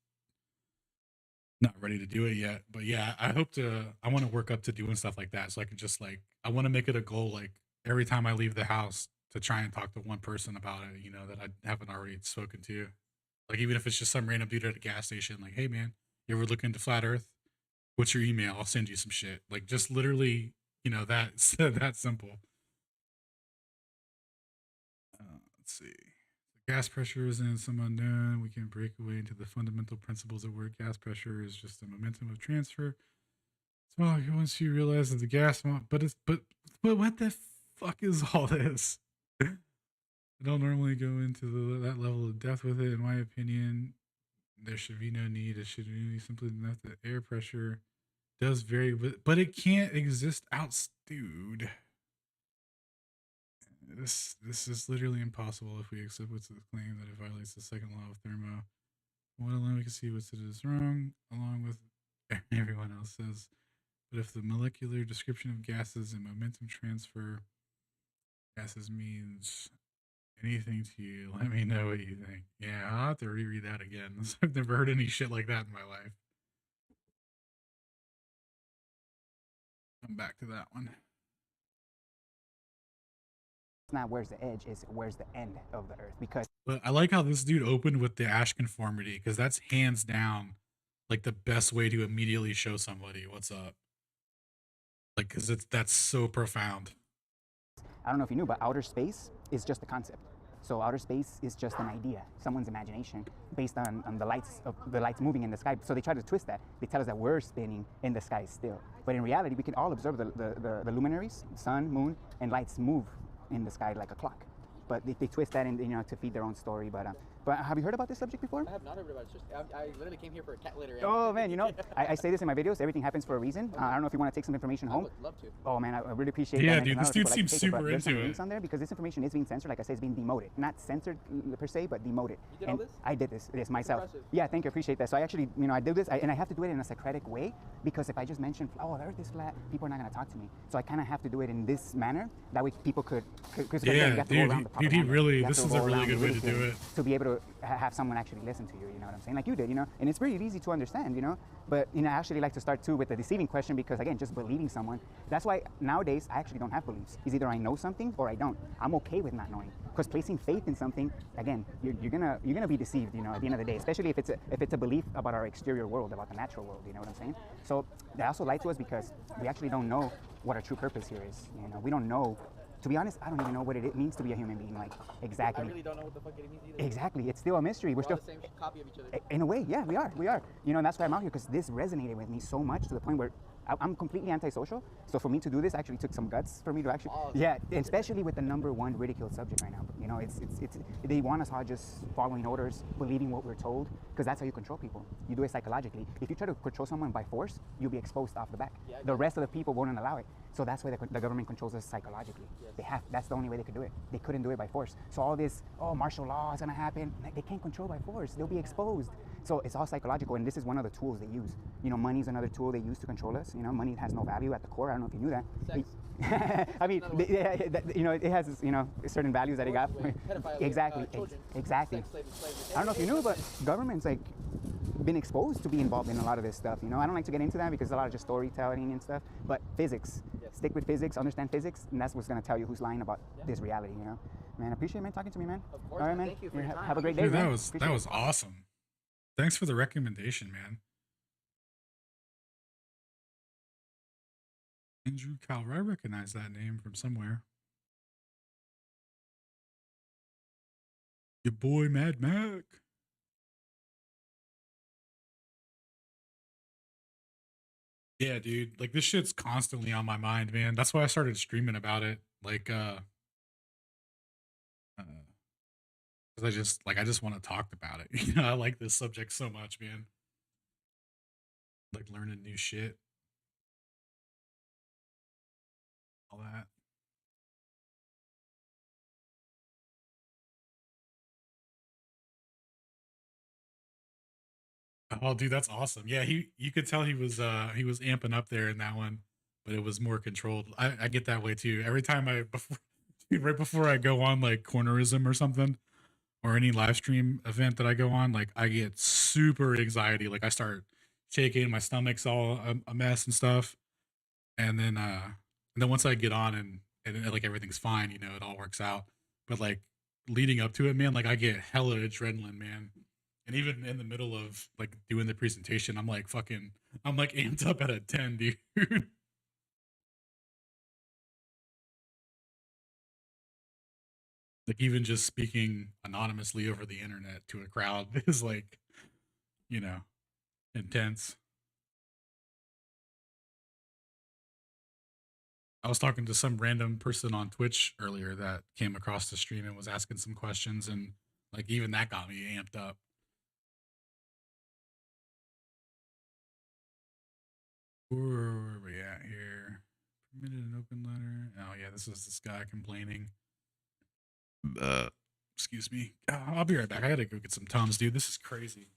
not ready to do it yet. But yeah, I want to work up to doing stuff like that so I can just like I want to make it a goal like every time I leave the house to try and talk to one person about it, that I haven't already spoken to. Like even if it's just some random dude at a gas station, like, hey man, you ever look into flat Earth? What's your email? I'll send you some shit. Like just literally, that's that simple. Let's see. The gas pressure isn't some unknown. We can break away into the fundamental principles of where gas pressure is just a momentum of transfer. So once you realize that the gas, but what the fuck is all this? I don't normally go into that level of depth with it. In my opinion, there should be no need. It should be simply enough that air pressure does vary, but it can't exist dude. This is literally impossible if we accept what's the claim that it violates the second law of thermo. One alone we can see what it is wrong, along with everyone else says. But if the molecular description of gases and momentum transfer gases means anything to you, let me know what you think. Yeah, I'll have to reread that again. I've never heard any shit like that in my life. Come back to that one. It's not where's the edge, it's where's the end of the Earth. Because But I like how this dude opened with the ash conformity because that's hands down like the best way to immediately show somebody what's up. Like, because that's so profound. I don't know if you knew, but outer space is just a concept. So outer space is just an idea, someone's imagination, based on the lights moving in the sky. So they try to twist that. They tell us that we're spinning in the sky still. But in reality, we can all observe the luminaries, sun, moon, and lights move in the sky like a clock. But they twist that in, to feed their own story. But have you heard about this subject before? I have not heard about it. It's just, I literally came here for a cat litter. Oh man, I say this in my videos. Everything happens for a reason. Okay. I don't know if you want to take some information I home. would love to. Oh man, I really appreciate that. Yeah, And dude, a lot this of dude people like seems to take it, but super there's some into links it. on there because this information is being censored. Like I said, it's being demoted. Not censored per se, but demoted. You did all this? I did this myself. impressive. Yeah, thank you. Appreciate that. So I actually, I do this, and I have to do it in a Socratic way because if I just mention, oh, the Earth is flat, people are not going to talk to me. So I kind of have to do it in this manner. That way people could. Yeah, dude, he really. This is a really good way to do it. To be able to have someone actually listen to you. You know what I'm saying? Like you did. And it's pretty easy to understand. But I actually like to start too with the deceiving question because again, just believing someone. That's why nowadays I actually don't have beliefs. It's either I know something or I don't. I'm okay with not knowing because placing faith in something, again, you're gonna be deceived. At the end of the day, especially if it's a belief about our exterior world, about the natural world. You know what I'm saying? So they also lie to us because we actually don't know what our true purpose here is. We don't know. To be honest, I don't even know what it means to be a human being. Like exactly. I really don't know what the fuck it means either. Exactly. It's still a mystery. We're all still the same copy of each other. in a way, yeah, we are. And that's why I'm out here because this resonated with me so much to the point where I'm completely antisocial. So for me to do this actually took some guts for me to actually, yeah, and especially with the #1 ridiculed subject right now. It's they want us all just following orders, believing what we're told, because that's how you control people. You do it psychologically. If you try to control someone by force, you'll be exposed off the back. Yeah, the rest of the people won't allow it. So that's why the government controls us psychologically. Yes. That's the only way they could do it. They couldn't do it by force. So all this, martial law is gonna happen. They can't control by force. They'll be exposed. So it's all psychological, and this is one of the tools they use. Money is another tool they use to control us. Money has no value at the core. I don't know if you knew that. Sex. I mean, it has certain values that it got. Exactly, exactly. Sex, slavery. I don't know if you knew, but government's been exposed to be involved in a lot of this stuff. I don't like to get into that because a lot of just storytelling and stuff. But physics, stick with physics, understand physics, and that's what's gonna tell you who's lying about this reality. Man, I appreciate man talking to me, man. Of course. All right, man. Thank you for your time. Have a great day. Dude, man. that was awesome. Thanks for the recommendation, man. Andrew Calver, I recognize that name from somewhere. Your boy Mad Mac. Yeah, dude. Like this shit's constantly on my mind, man. That's why I started streaming about it. Like because I just want to talk about it. I like this subject so much, man. Like learning new shit. All that. Oh, dude, that's awesome. Yeah, you could tell he was amping up there in that one, but it was more controlled. I get that way too. Every time I before dude, right before I go on like cornerism or something or any live stream event that I go on, like I get super anxiety. Like I start shaking, my stomach's all a mess and stuff. And then once I get on and like everything's fine, you know, it all works out. But like leading up to it, man, like I get hella adrenaline, man. And even in the middle of like doing the presentation, I'm like amped up at a 10, dude. Like even just speaking anonymously over the internet to a crowd is like, you know, intense. I was talking to some random person on Twitch earlier that came across the stream and was asking some questions, and like even that got me amped up. Where are we at here? Permitted an open letter. Oh yeah, this is this guy complaining. Excuse me. I'll be right back. I gotta go get some Tums, dude. This is crazy.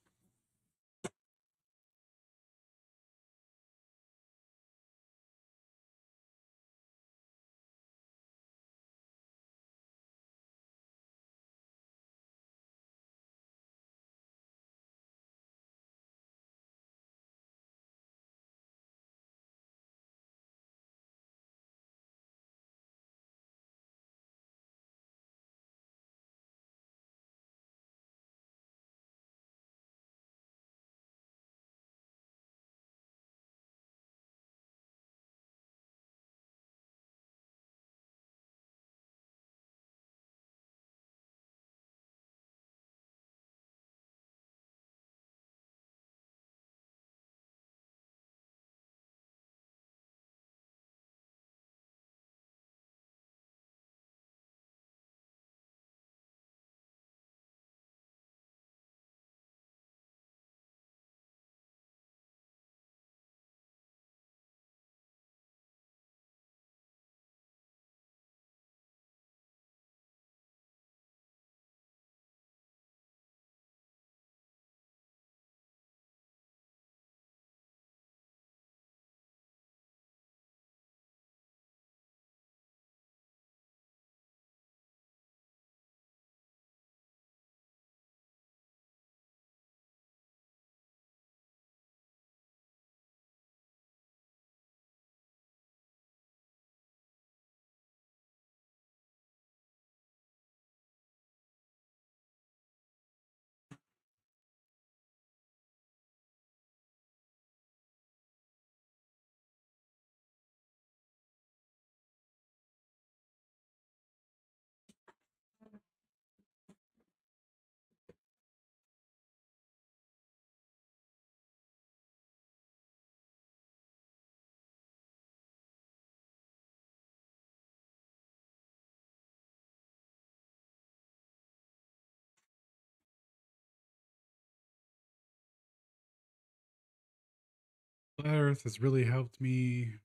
Flat Earth has really helped me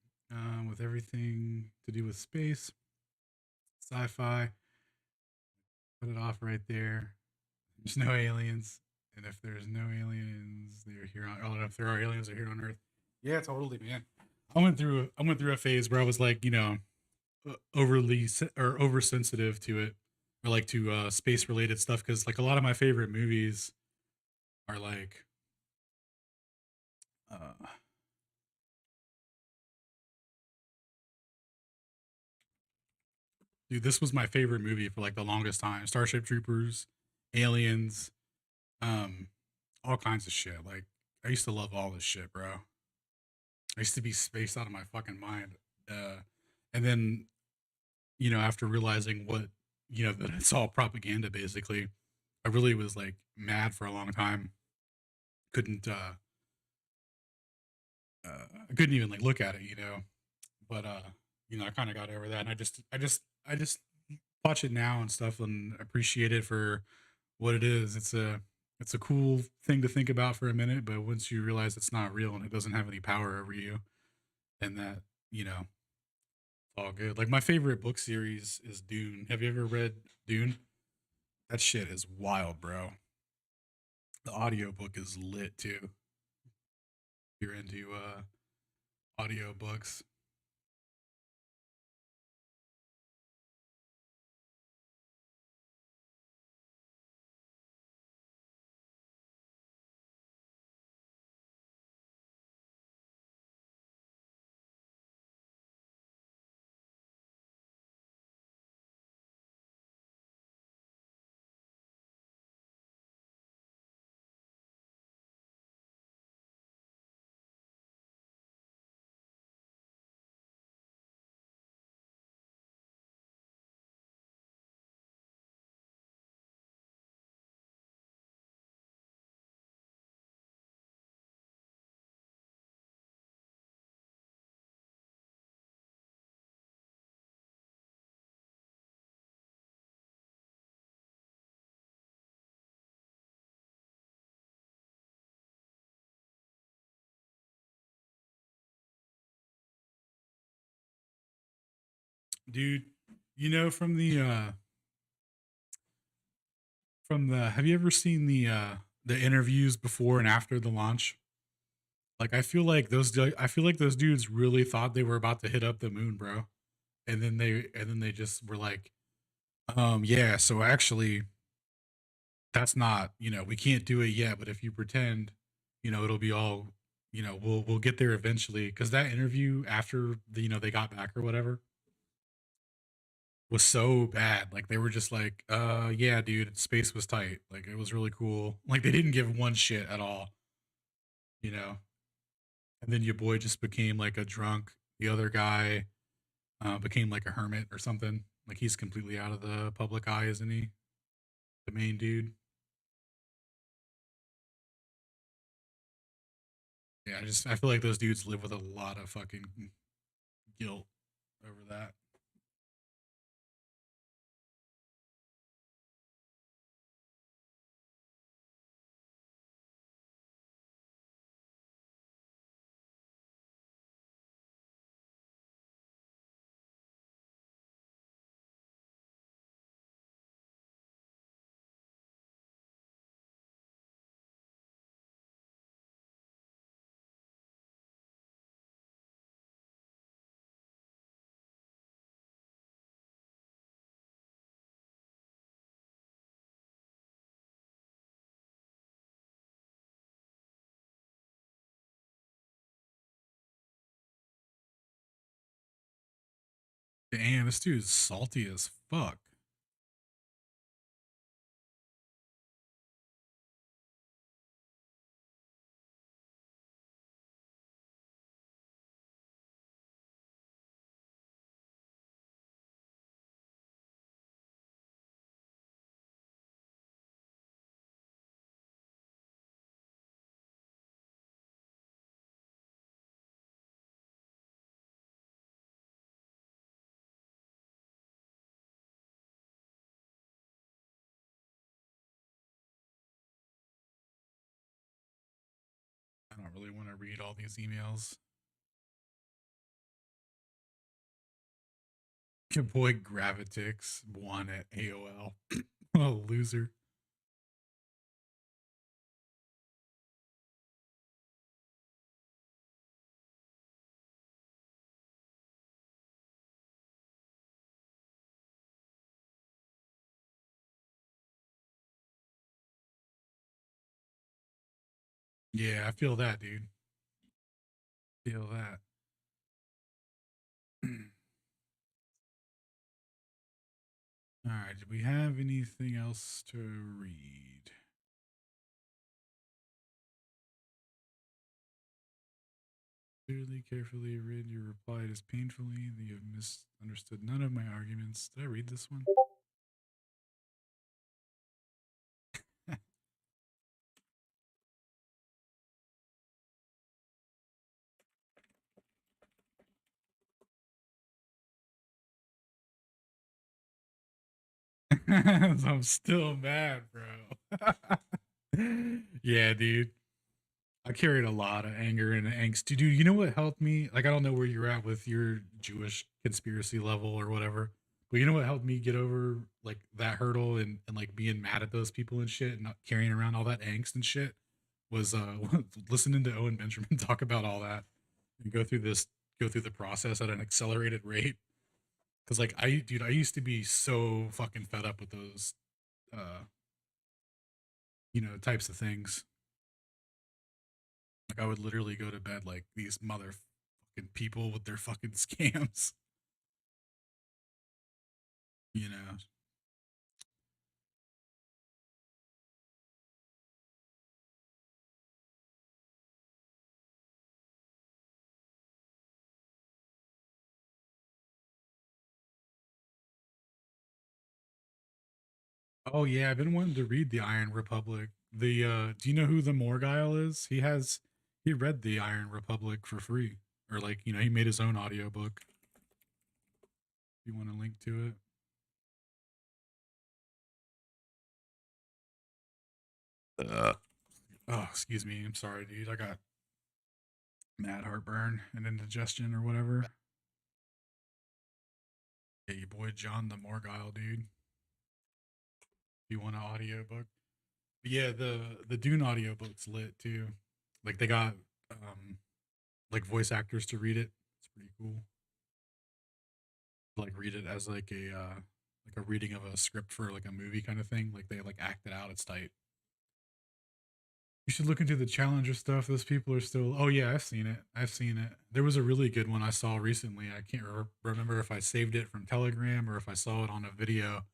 with everything to do with space, sci-fi. Put it off right there. There's no aliens, and if there's no aliens, they're here on. Oh, if there are aliens, they're here on Earth. Yeah, totally, man. I went through a phase where I was like, you know, or oversensitive to it, or like to space related stuff, because like a lot of my favorite movies are like, uh, dude, this was my favorite movie for like the longest time. Starship Troopers, Aliens, um, all kinds of shit. Like I used to love all this shit, bro. I used to be spaced out of my fucking mind. And then, you know, after realizing what, you know, that it's all propaganda basically, I really was like mad for a long time. Couldn't, I couldn't even like look at it, you know. But, you know, I kind of got over that, and I just watch it now and stuff and appreciate it for what it is. It's a cool thing to think about for a minute, but once you realize it's not real and it doesn't have any power over you, and that, you know, it's all good. Like my favorite book series is Dune. Have you ever read Dune? That shit is wild, bro. The audiobook is lit too. you're into audio books. Dude, you know from the have you ever seen the interviews before and after the launch? Like I feel like those dudes really thought they were about to hit up the moon, bro. And then they just were like, yeah, so actually that's not, we can't do it yet, but if you pretend, it'll be all, we'll get there eventually. Cause that interview after they got back or whatever was so bad. Like they were just like, yeah, dude, space was tight. Like it was really cool. Like they didn't give one shit at all, you know. And then your boy just became like a drunk. The other guy became like a hermit or something. Like he's completely out of the public eye, isn't he? The main dude. Yeah, I feel like those dudes live with a lot of fucking guilt over that. Damn, this dude's salty as fuck. I don't really want to read all these emails. Your boy Gravitix won at AOL. Oh, loser. Yeah, I feel that, dude. Feel that. All right, do we have anything else to read? Clearly, carefully read your reply as painfully that you have misunderstood none of my arguments. Did I read this one? I'm still mad, bro. Yeah, dude. I carried a lot of anger and angst. Dude, you know what helped me? Like, I don't know where you're at with your Jewish conspiracy level or whatever, but you know what helped me get over like that hurdle and like being mad at those people and shit and not carrying around all that angst and shit was listening to Owen Benjamin talk about all that and go through the process at an accelerated rate. Cause like I used to be so fucking fed up with those uh types of things. Like I would literally go to bed like these motherfucking people with their fucking scams. You know. Oh yeah, I've been wanting to read the Iron Republic. The do you know who the Morgile is? He read the Iron Republic for free. Or like, he made his own audiobook. If you want to link to it. Oh, excuse me. I'm sorry, dude. I got mad heartburn and indigestion or whatever. Yeah, your boy John the Morgile, dude. If you want an audiobook. But yeah, the Dune audiobook's lit too. Like they got like voice actors to read it. It's pretty cool. Like read it as like a reading of a script for like a movie kind of thing. Like they like act it out. It's tight. You should look into the Challenger stuff. Those people are still. Oh yeah, I've seen it. I've seen it. There was a really good one I saw recently. I can't remember if I saved it from Telegram or if I saw it on a video.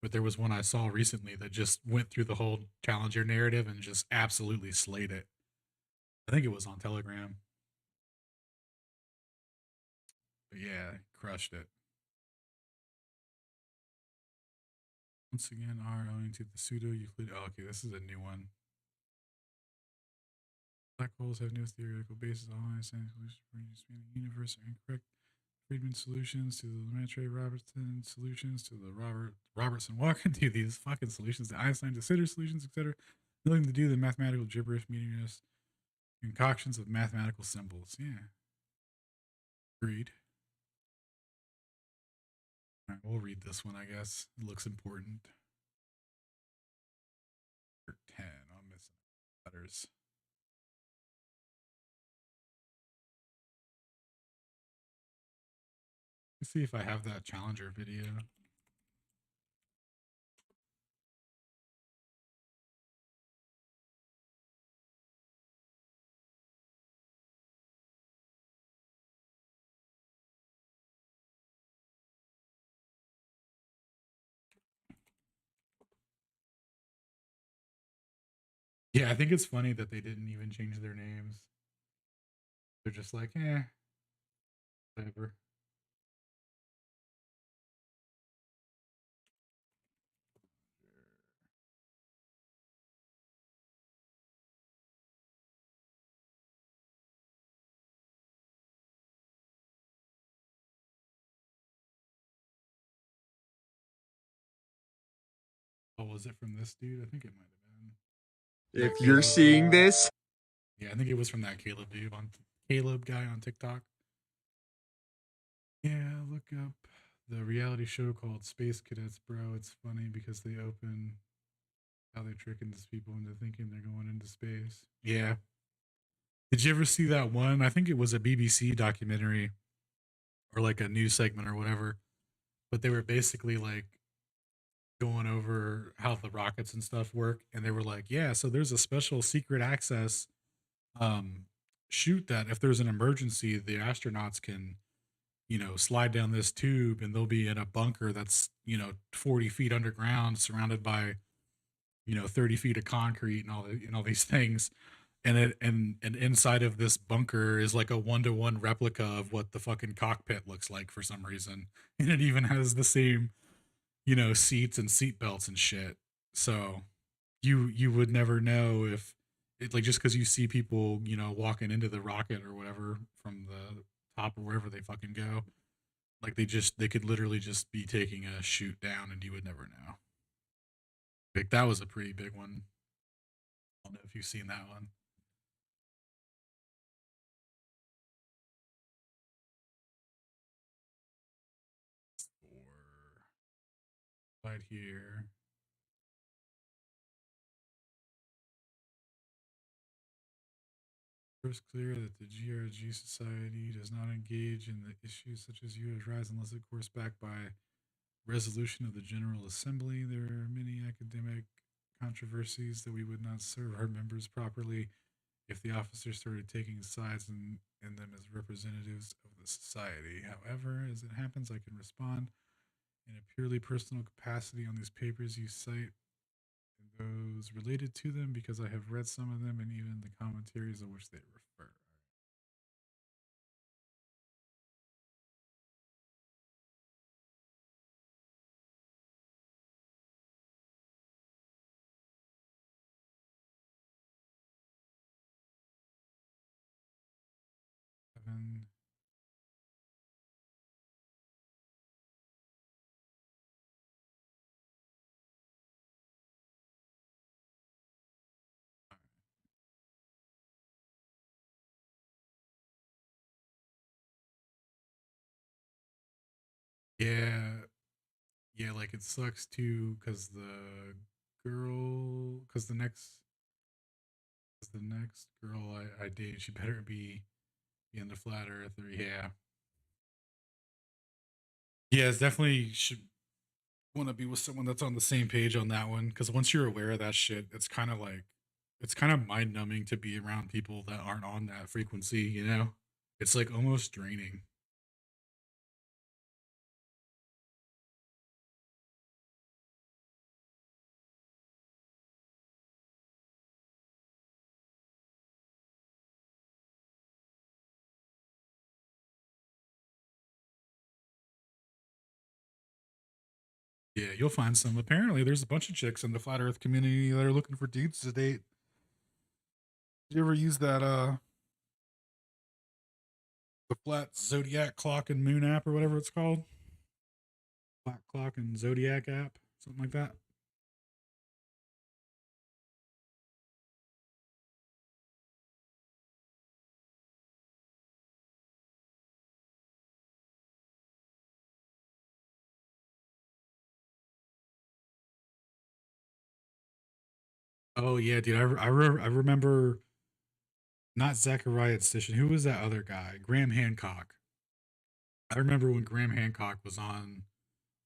But there was one I saw recently that just went through the whole Challenger narrative and just absolutely slayed it. I think it was on Telegram. But yeah, crushed it. Once again, are owing to the pseudo Euclid. Oh, okay, this is a new one. Black holes have no theoretical basis. All Einstein solutions for the universe are incorrect. Friedman solutions to the Lemaitre Robertson solutions to the Robertson Walker to these fucking solutions to Einstein to Sitter solutions, etc. Nothing to do with the mathematical gibberish, meaningless concoctions of mathematical symbols. Yeah. Agreed. All right, we'll read this one, I guess. It looks important. 10. I'm missing letters. Let's see if I have that Challenger video. Yeah, I think it's funny that they didn't even change their names. They're just like, whatever. Oh, was it from this dude? I think it might have been. If you're seeing this, Yeah, I think it was from that Caleb guy on TikTok. Yeah, look up the reality show called Space Cadets, bro. It's funny because they open how they're tricking these people into thinking they're going into space. Yeah. Did you ever see that one? I think it was a BBC documentary or like a news segment or whatever. But they were basically like going over how the rockets and stuff work. And they were like, yeah, so there's a special secret access shoot that if there's an emergency, the astronauts can, slide down this tube and they'll be in a bunker that's, 40 feet underground, surrounded by, 30 feet of concrete and all these things. And inside of this bunker is like a 1-to-1 replica of what the fucking cockpit looks like for some reason. And it even has the same, seats and seat belts and shit. So you would never know if it like just because you see people, walking into the rocket or whatever from the top or wherever they fucking go. Like they could literally just be taking a shoot down and you would never know. Like that was a pretty big one. I don't know if you've seen that one. Or right here. First, clear that the GRG Society does not engage in the issues such as U.S. rise unless, of course, backed by resolution of the General Assembly. There are many academic controversies that we would not serve our members properly if the officers started taking sides in them as representatives of the society. However, as it happens, I can respond in a purely personal capacity on these papers you cite and those related to them because I have read some of them and even the commentaries of which they refer. Seven. Yeah, yeah, like it sucks too because the next girl I date, she better be into flat Earth or yeah, yeah, it's definitely should want to be with someone that's on the same page on that one because once you're aware of that shit, it's kind of mind numbing to be around people that aren't on that frequency. You know, it's like almost draining. Yeah, you'll find some. Apparently, there's a bunch of chicks in the flat Earth community that are looking for dudes to date. Did you ever use that the flat zodiac clock and moon app or whatever it's called? Flat clock and zodiac app, something like that. Oh yeah, dude. I remember not Zachariah Station. Who was that other guy? Graham Hancock. I remember when Graham Hancock was on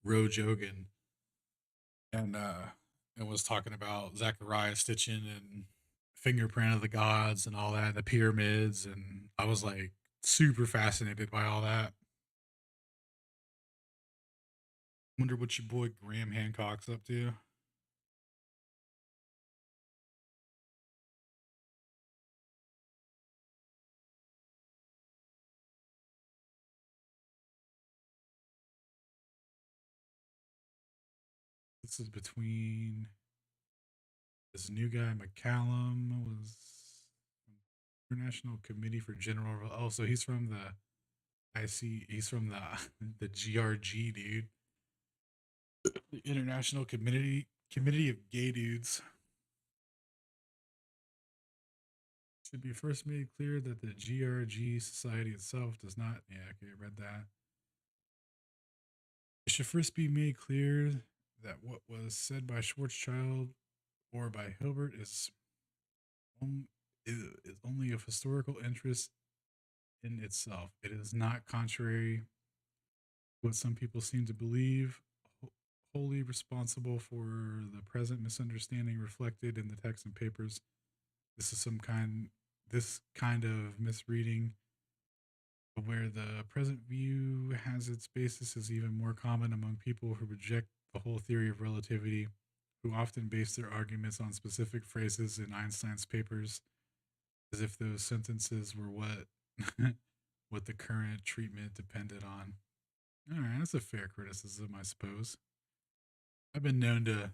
Roe Jogan and was talking about Zachariah Stitchin and fingerprint of the gods and all that, the pyramids, and I was like super fascinated by all that. Wonder what your boy Graham Hancock's up to. This is between this new guy McCallum was International Committee for General. Oh, so he's from the. I see. He's from the the GRG, dude. The International Committee of Gay Dudes. Should be first made clear that the GRG Society itself does not. Yeah, okay, I read that. It should first be made clear that what was said by Schwarzschild or by Hilbert um, is only of historical interest in itself. It is not contrary to what some people seem to believe, wholly responsible for the present misunderstanding reflected in the text and papers. This is this kind of misreading where the present view has its basis is even more common among people who reject the whole theory of relativity, who often base their arguments on specific phrases in Einstein's papers, as if those sentences were what what the current treatment depended on. All right, that's a fair criticism, I suppose. I've been known to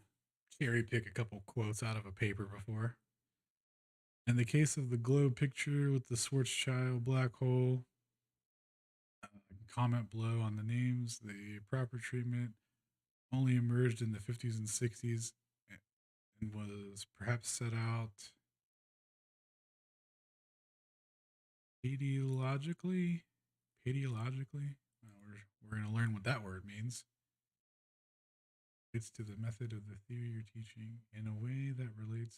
cherry pick a couple quotes out of a paper before. In the case of the globe picture with the Schwarzschild black hole, comment below on the names. The proper treatment only emerged in the 50s and 60s and was perhaps set out paleologically. Paleologically? We're going to learn what that word means. It's to the method of the theory you're teaching in a way that relates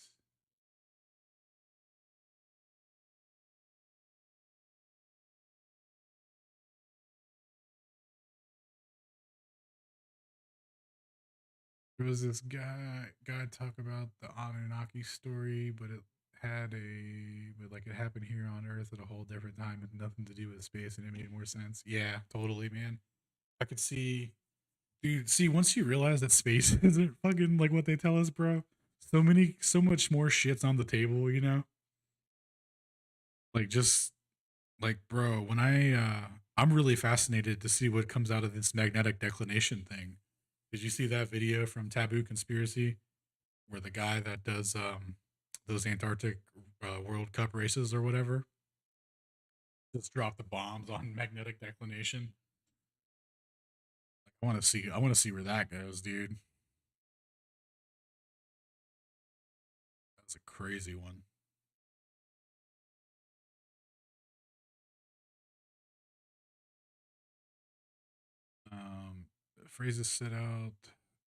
There was this guy talk about the Anunnaki story, but it happened here on Earth at a whole different time with nothing to do with space, and it made more sense. Yeah, totally, man. I could see, dude. See, once you realize that space isn't fucking like what they tell us, bro. So much more shit's on the table, you know. Like just like, bro, when I'm really fascinated to see what comes out of this magnetic declination thing. Did you see that video from Taboo Conspiracy where the guy that does those Antarctic World Cup races or whatever just dropped the bombs on magnetic declination? Like, I want to see where that goes, dude. That's a crazy one. Phrases set out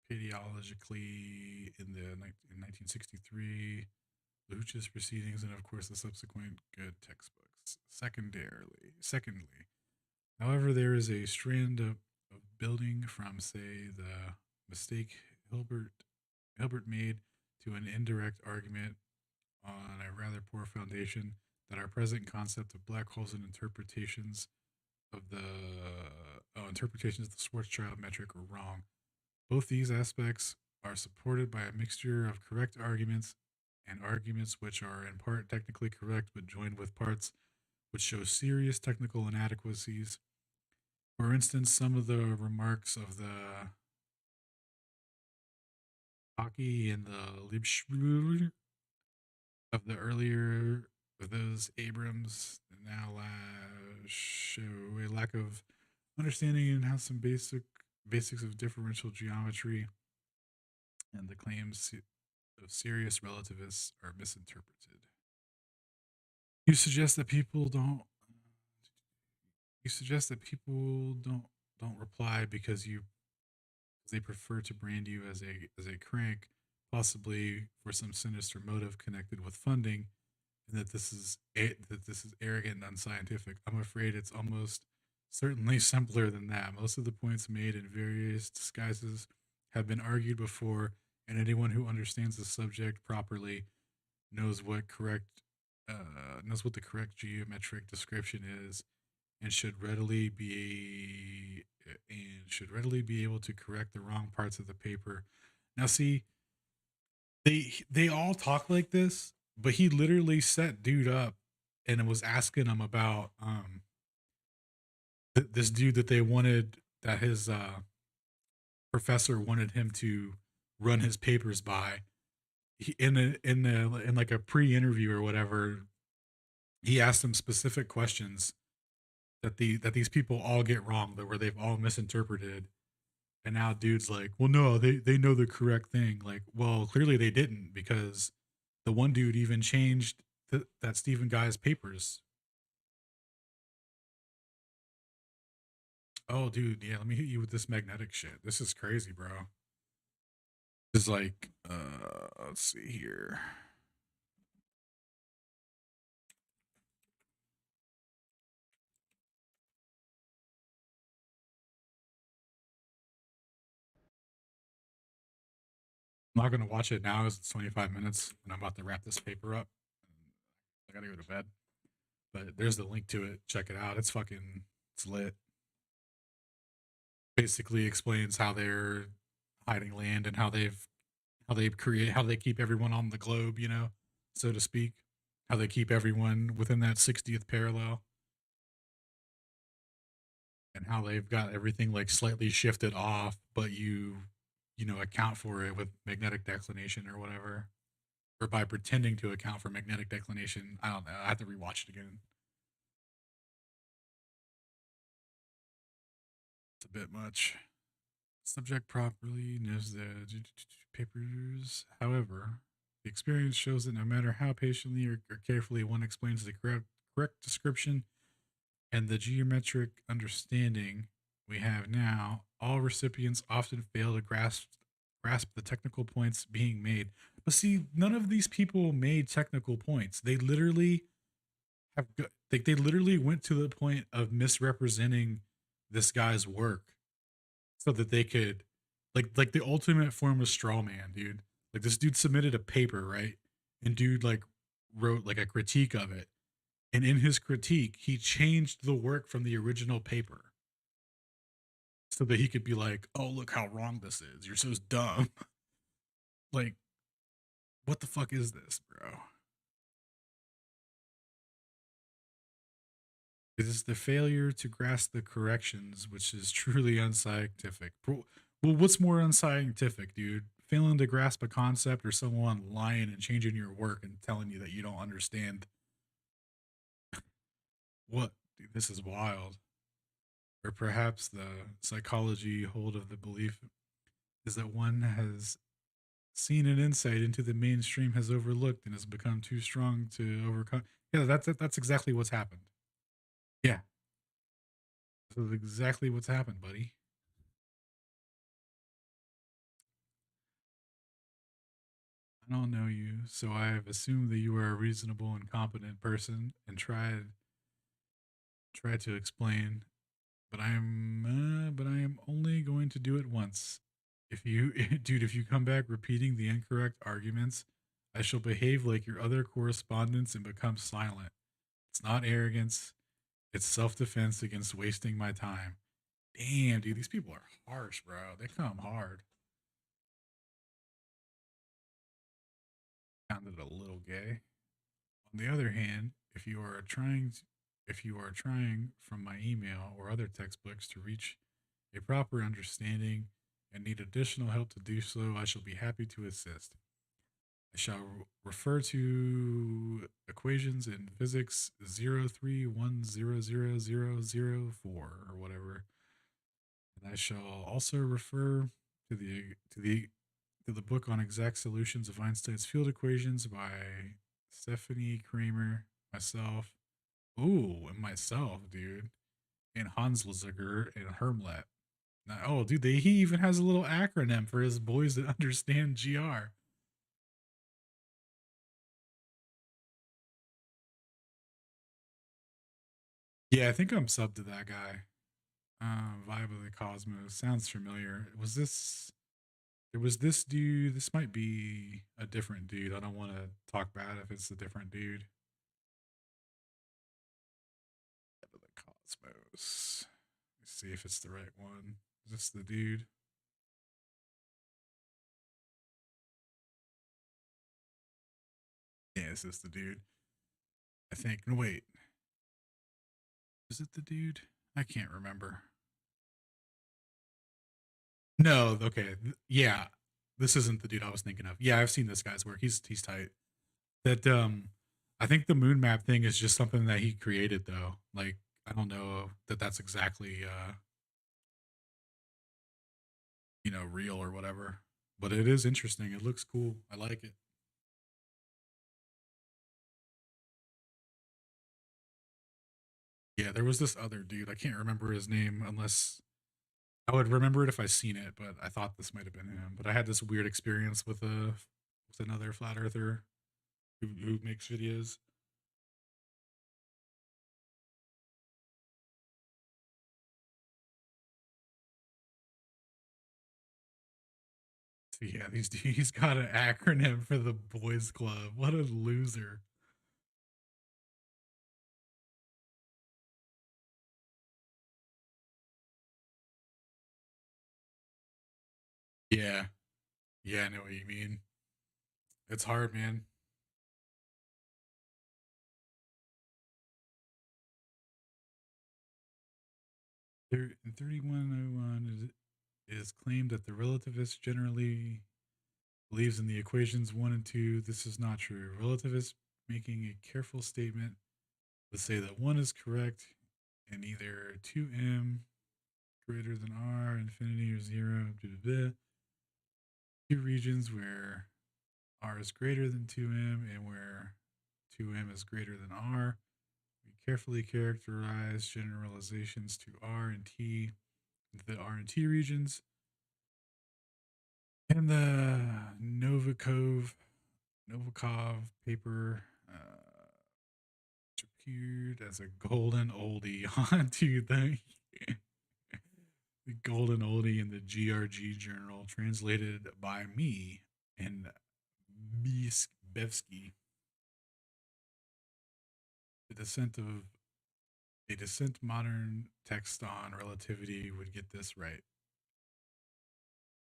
paleologically in 1963, Luch's proceedings, and of course the subsequent good textbooks. Secondly, however, there is a strand of building from, say, the mistake Hilbert made to an indirect argument on a rather poor foundation that our present concept of black holes and interpretations of the Schwarzschild metric are wrong. Both these aspects are supported by a mixture of correct arguments and arguments which are in part technically correct but joined with parts which show serious technical inadequacies. For instance, some of the remarks of the Hockey and the Liebschwur of the earlier of those Abrams now show a lack of understanding and how some basics of differential geometry and the claims of serious relativists are misinterpreted. You suggest that people don't. You suggest that people don't reply because they prefer to brand you as a crank, possibly for some sinister motive connected with funding, and that this is arrogant and unscientific. I'm afraid it's almost certainly simpler than that. Most of the points made in various disguises have been argued before, and anyone who understands the subject properly knows what the correct geometric description is, and should readily be able to correct the wrong parts of the paper. Now, see, they all talk like this, but he literally set dude up and was asking him about this dude that they wanted, that his professor wanted him to run his papers by. In like a pre-interview or whatever, he asked him specific questions that these people all get wrong, that where they've all misinterpreted. And now dude's like, well, no, they know the correct thing. Like, well, clearly they didn't, because the one dude even changed that Stephen guy's papers. Oh, dude, yeah, let me hit you with this magnetic shit. This is crazy, bro. This is like, let's see here. I'm not gonna watch it now because it's 25 minutes and I'm about to wrap this paper up. I gotta go to bed. But there's the link to it. Check it out. It's lit. Basically explains how they're hiding land and how they keep everyone on the globe, you know, so to speak. How they keep everyone within that 60th parallel. And how they've got everything like slightly shifted off, but you account for it with magnetic declination or whatever, or by pretending to account for magnetic declination. I don't know. I have to rewatch it again. It's a bit much. Subject properly knows the papers. However, the experience shows that no matter how patiently or carefully one explains the correct description and the geometric understanding we have now, all recipients often fail to grasp the technical points being made. But see, none of these people made technical points. They literally they literally went to the point of misrepresenting this guy's work so that they could like the ultimate form of straw man, dude. Like this dude submitted a paper, right? And dude like wrote like a critique of it. And in his critique, he changed the work from the original paper so that he could be like, "Oh, look how wrong this is. You're so dumb." Like, what the fuck is this, bro? It is the failure to grasp the corrections, which is truly unscientific. Well, what's more unscientific, dude? Failing to grasp a concept or someone lying and changing your work and telling you that you don't understand what? Dude, this is wild. Or perhaps the psychology hold of the belief is that one has seen an insight into the mainstream has overlooked and has become too strong to overcome. Yeah, that's exactly what's happened. Yeah, this is exactly what's happened, buddy. I don't know you, so I have assumed that you are a reasonable and competent person and tried to explain, but I am only going to do it once. If you dude, if you come back repeating the incorrect arguments, I shall behave like your other correspondents and become silent. It's not arrogance, it's self-defense against wasting my time. Damn, dude, these people are harsh, bro. They come hard. Sounded a little gay. On the other hand, if you are trying from my email or other textbooks to reach a proper understanding and need additional help to do so, I shall be happy to assist. I shall refer to equations in physics 031000004 or whatever. And I shall also refer to the book on exact solutions of Einstein's field equations by Stephanie Kramer, myself. Ooh, and myself, dude. And Hans Liziger and Hermlet. Now, oh, dude, he even has a little acronym for his boys that understand GR. Yeah, I think I'm sub to that guy. Vibe of the Cosmos sounds familiar. There was this dude. This might be a different dude. I don't want to talk bad if it's a different dude. Vibe of the Cosmos. Let's see if it's the right one. Is this the dude? Yeah, this is the dude. I think. No, wait. Is it the dude? I can't remember. No, okay. Yeah. This isn't the dude I was thinking of. Yeah, I've seen this guy's work. He's tight. That I think the moon map thing is just something that he created though. Like I don't know that that's exactly real or whatever. But it is interesting. It looks cool. I like it. Yeah, there was this other dude. I can't remember his name unless I would remember it if I seen it, but I thought this might have been him. But I had this weird experience with another flat earther who makes videos. So yeah, he's got an acronym for the boys club. What a loser. Yeah. Yeah, I know what you mean. It's hard, man. There in 3101 is claimed that the relativist generally believes in the equations 1 and 2. This is not true. Relativists making a careful statement would say that 1 is correct and either 2m greater than r, infinity or 0, blah, blah, blah. Two regions where r is greater than 2m and where 2m is greater than r. We carefully characterize generalizations to r and t into the r and t regions. And the Novikov paper which appeared as a golden oldie onto the The Golden Oldie in the GRG Journal, translated by me and Bevsky. The descent of a descent modern text on relativity would get this right.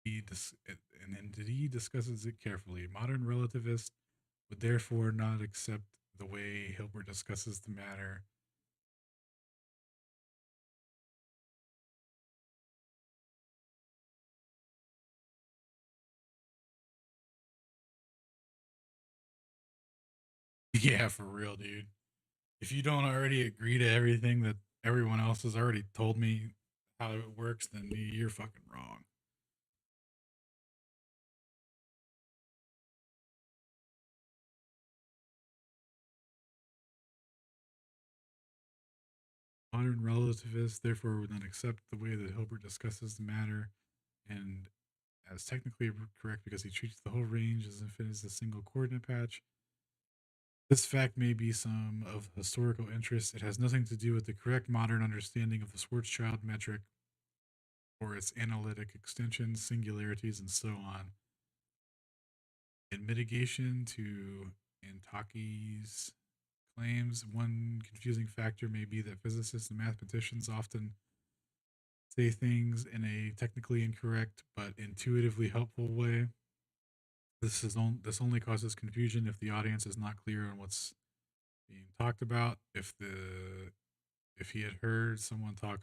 And indeed he discusses it carefully. Modern relativists would therefore not accept the way Hilbert discusses the matter. Yeah, for real, dude. If you don't already agree to everything that everyone else has already told me how it works, then you're fucking wrong. Modern relativists, therefore, would not accept the way that Hilbert discusses the matter and as technically correct because he treats the whole range as if it is a single coordinate patch. This fact may be some of historical interest. It has nothing to do with the correct modern understanding of the Schwarzschild metric or its analytic extensions, singularities, and so on. In mitigation to Antaki's claims, one confusing factor may be that physicists and mathematicians often say things in a technically incorrect but intuitively helpful way. This only causes confusion if the audience is not clear on what's being talked about. If he had heard someone talk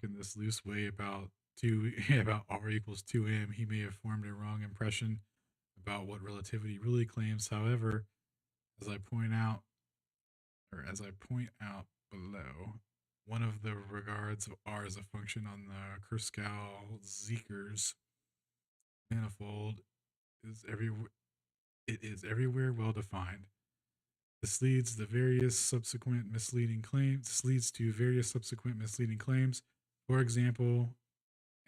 in this loose way about two about r equals 2m, he may have formed a wrong impression about what relativity really claims. However, as I point out, below, one of the regards of R as a function on the Kerskal-Zekers manifold is everywhere well defined. This leads to various subsequent misleading claims. For example,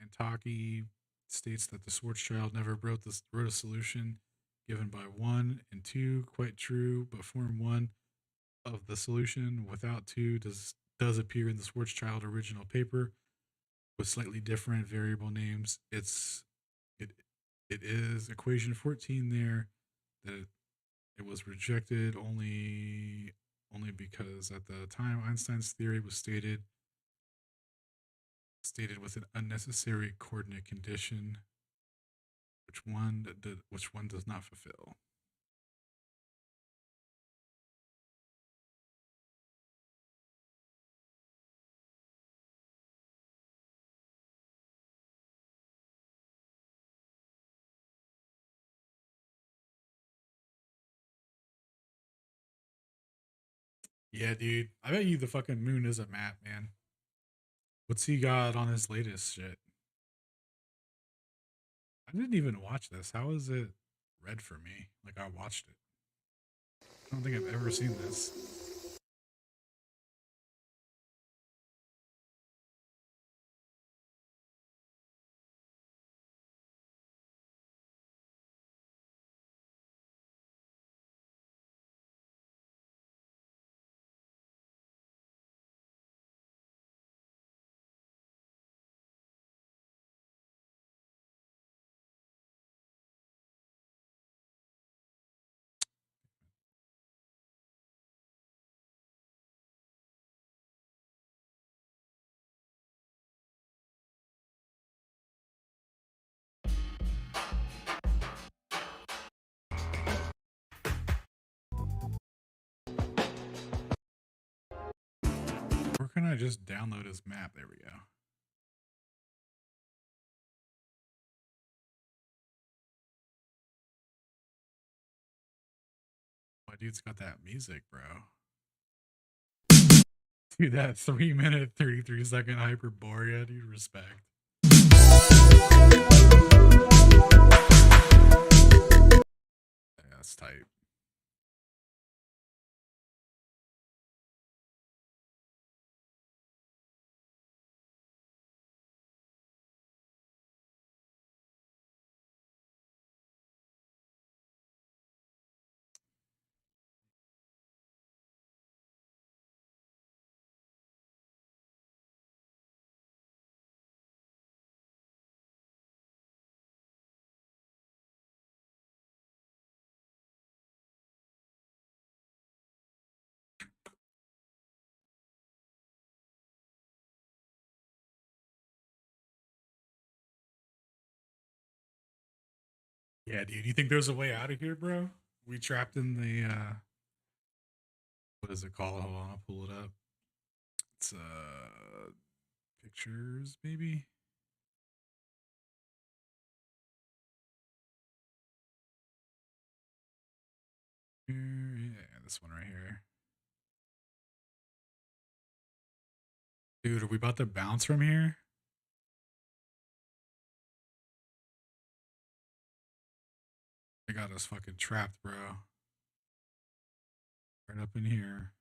Antaki states that the Schwarzschild never wrote a solution given by 1 and 2, quite true, but form 1 of the solution without 2 does appear in the Schwarzschild original paper with slightly different variable names. It is equation 14 there that it was rejected only because at the time Einstein's theory was stated with an unnecessary coordinate condition, which one does not fulfill. Yeah, dude. I bet you the fucking moon is a map, man. What's he got on his latest shit? I didn't even watch this. How is it read for me? Like I watched it. I don't think I've ever seen this. Where can I just download his map? There we go. My dude's got that music, bro. Dude, that 3-minute, 33-second Hyperborea, dude, respect. Yeah, that's tight. Yeah, dude. You think there's a way out of here, bro? We trapped in the what is it called? Hold on, I'll pull it up. It's pictures, maybe. Yeah, this one right here. Dude, are we about to bounce from here? They got us fucking trapped, bro. Right up in here.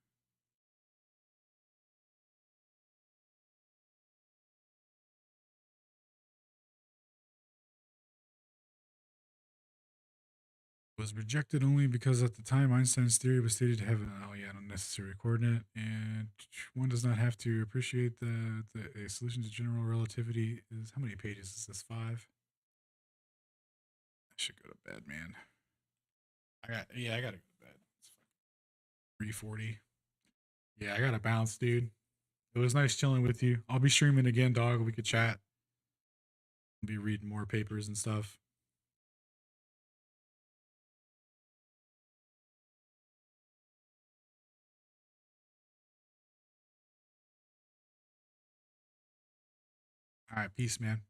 Was rejected only because at the time Einstein's theory was stated to have an unnecessary coordinate, and one does not have to appreciate the a solution to general relativity is how many pages is this? 5. I should go to bed, man. I gotta go to bed. It's 3:40. Yeah, I gotta bounce, dude. It was nice chilling with you. I'll be streaming again, dog. We could chat. I'll be reading more papers and stuff. All right, peace, man.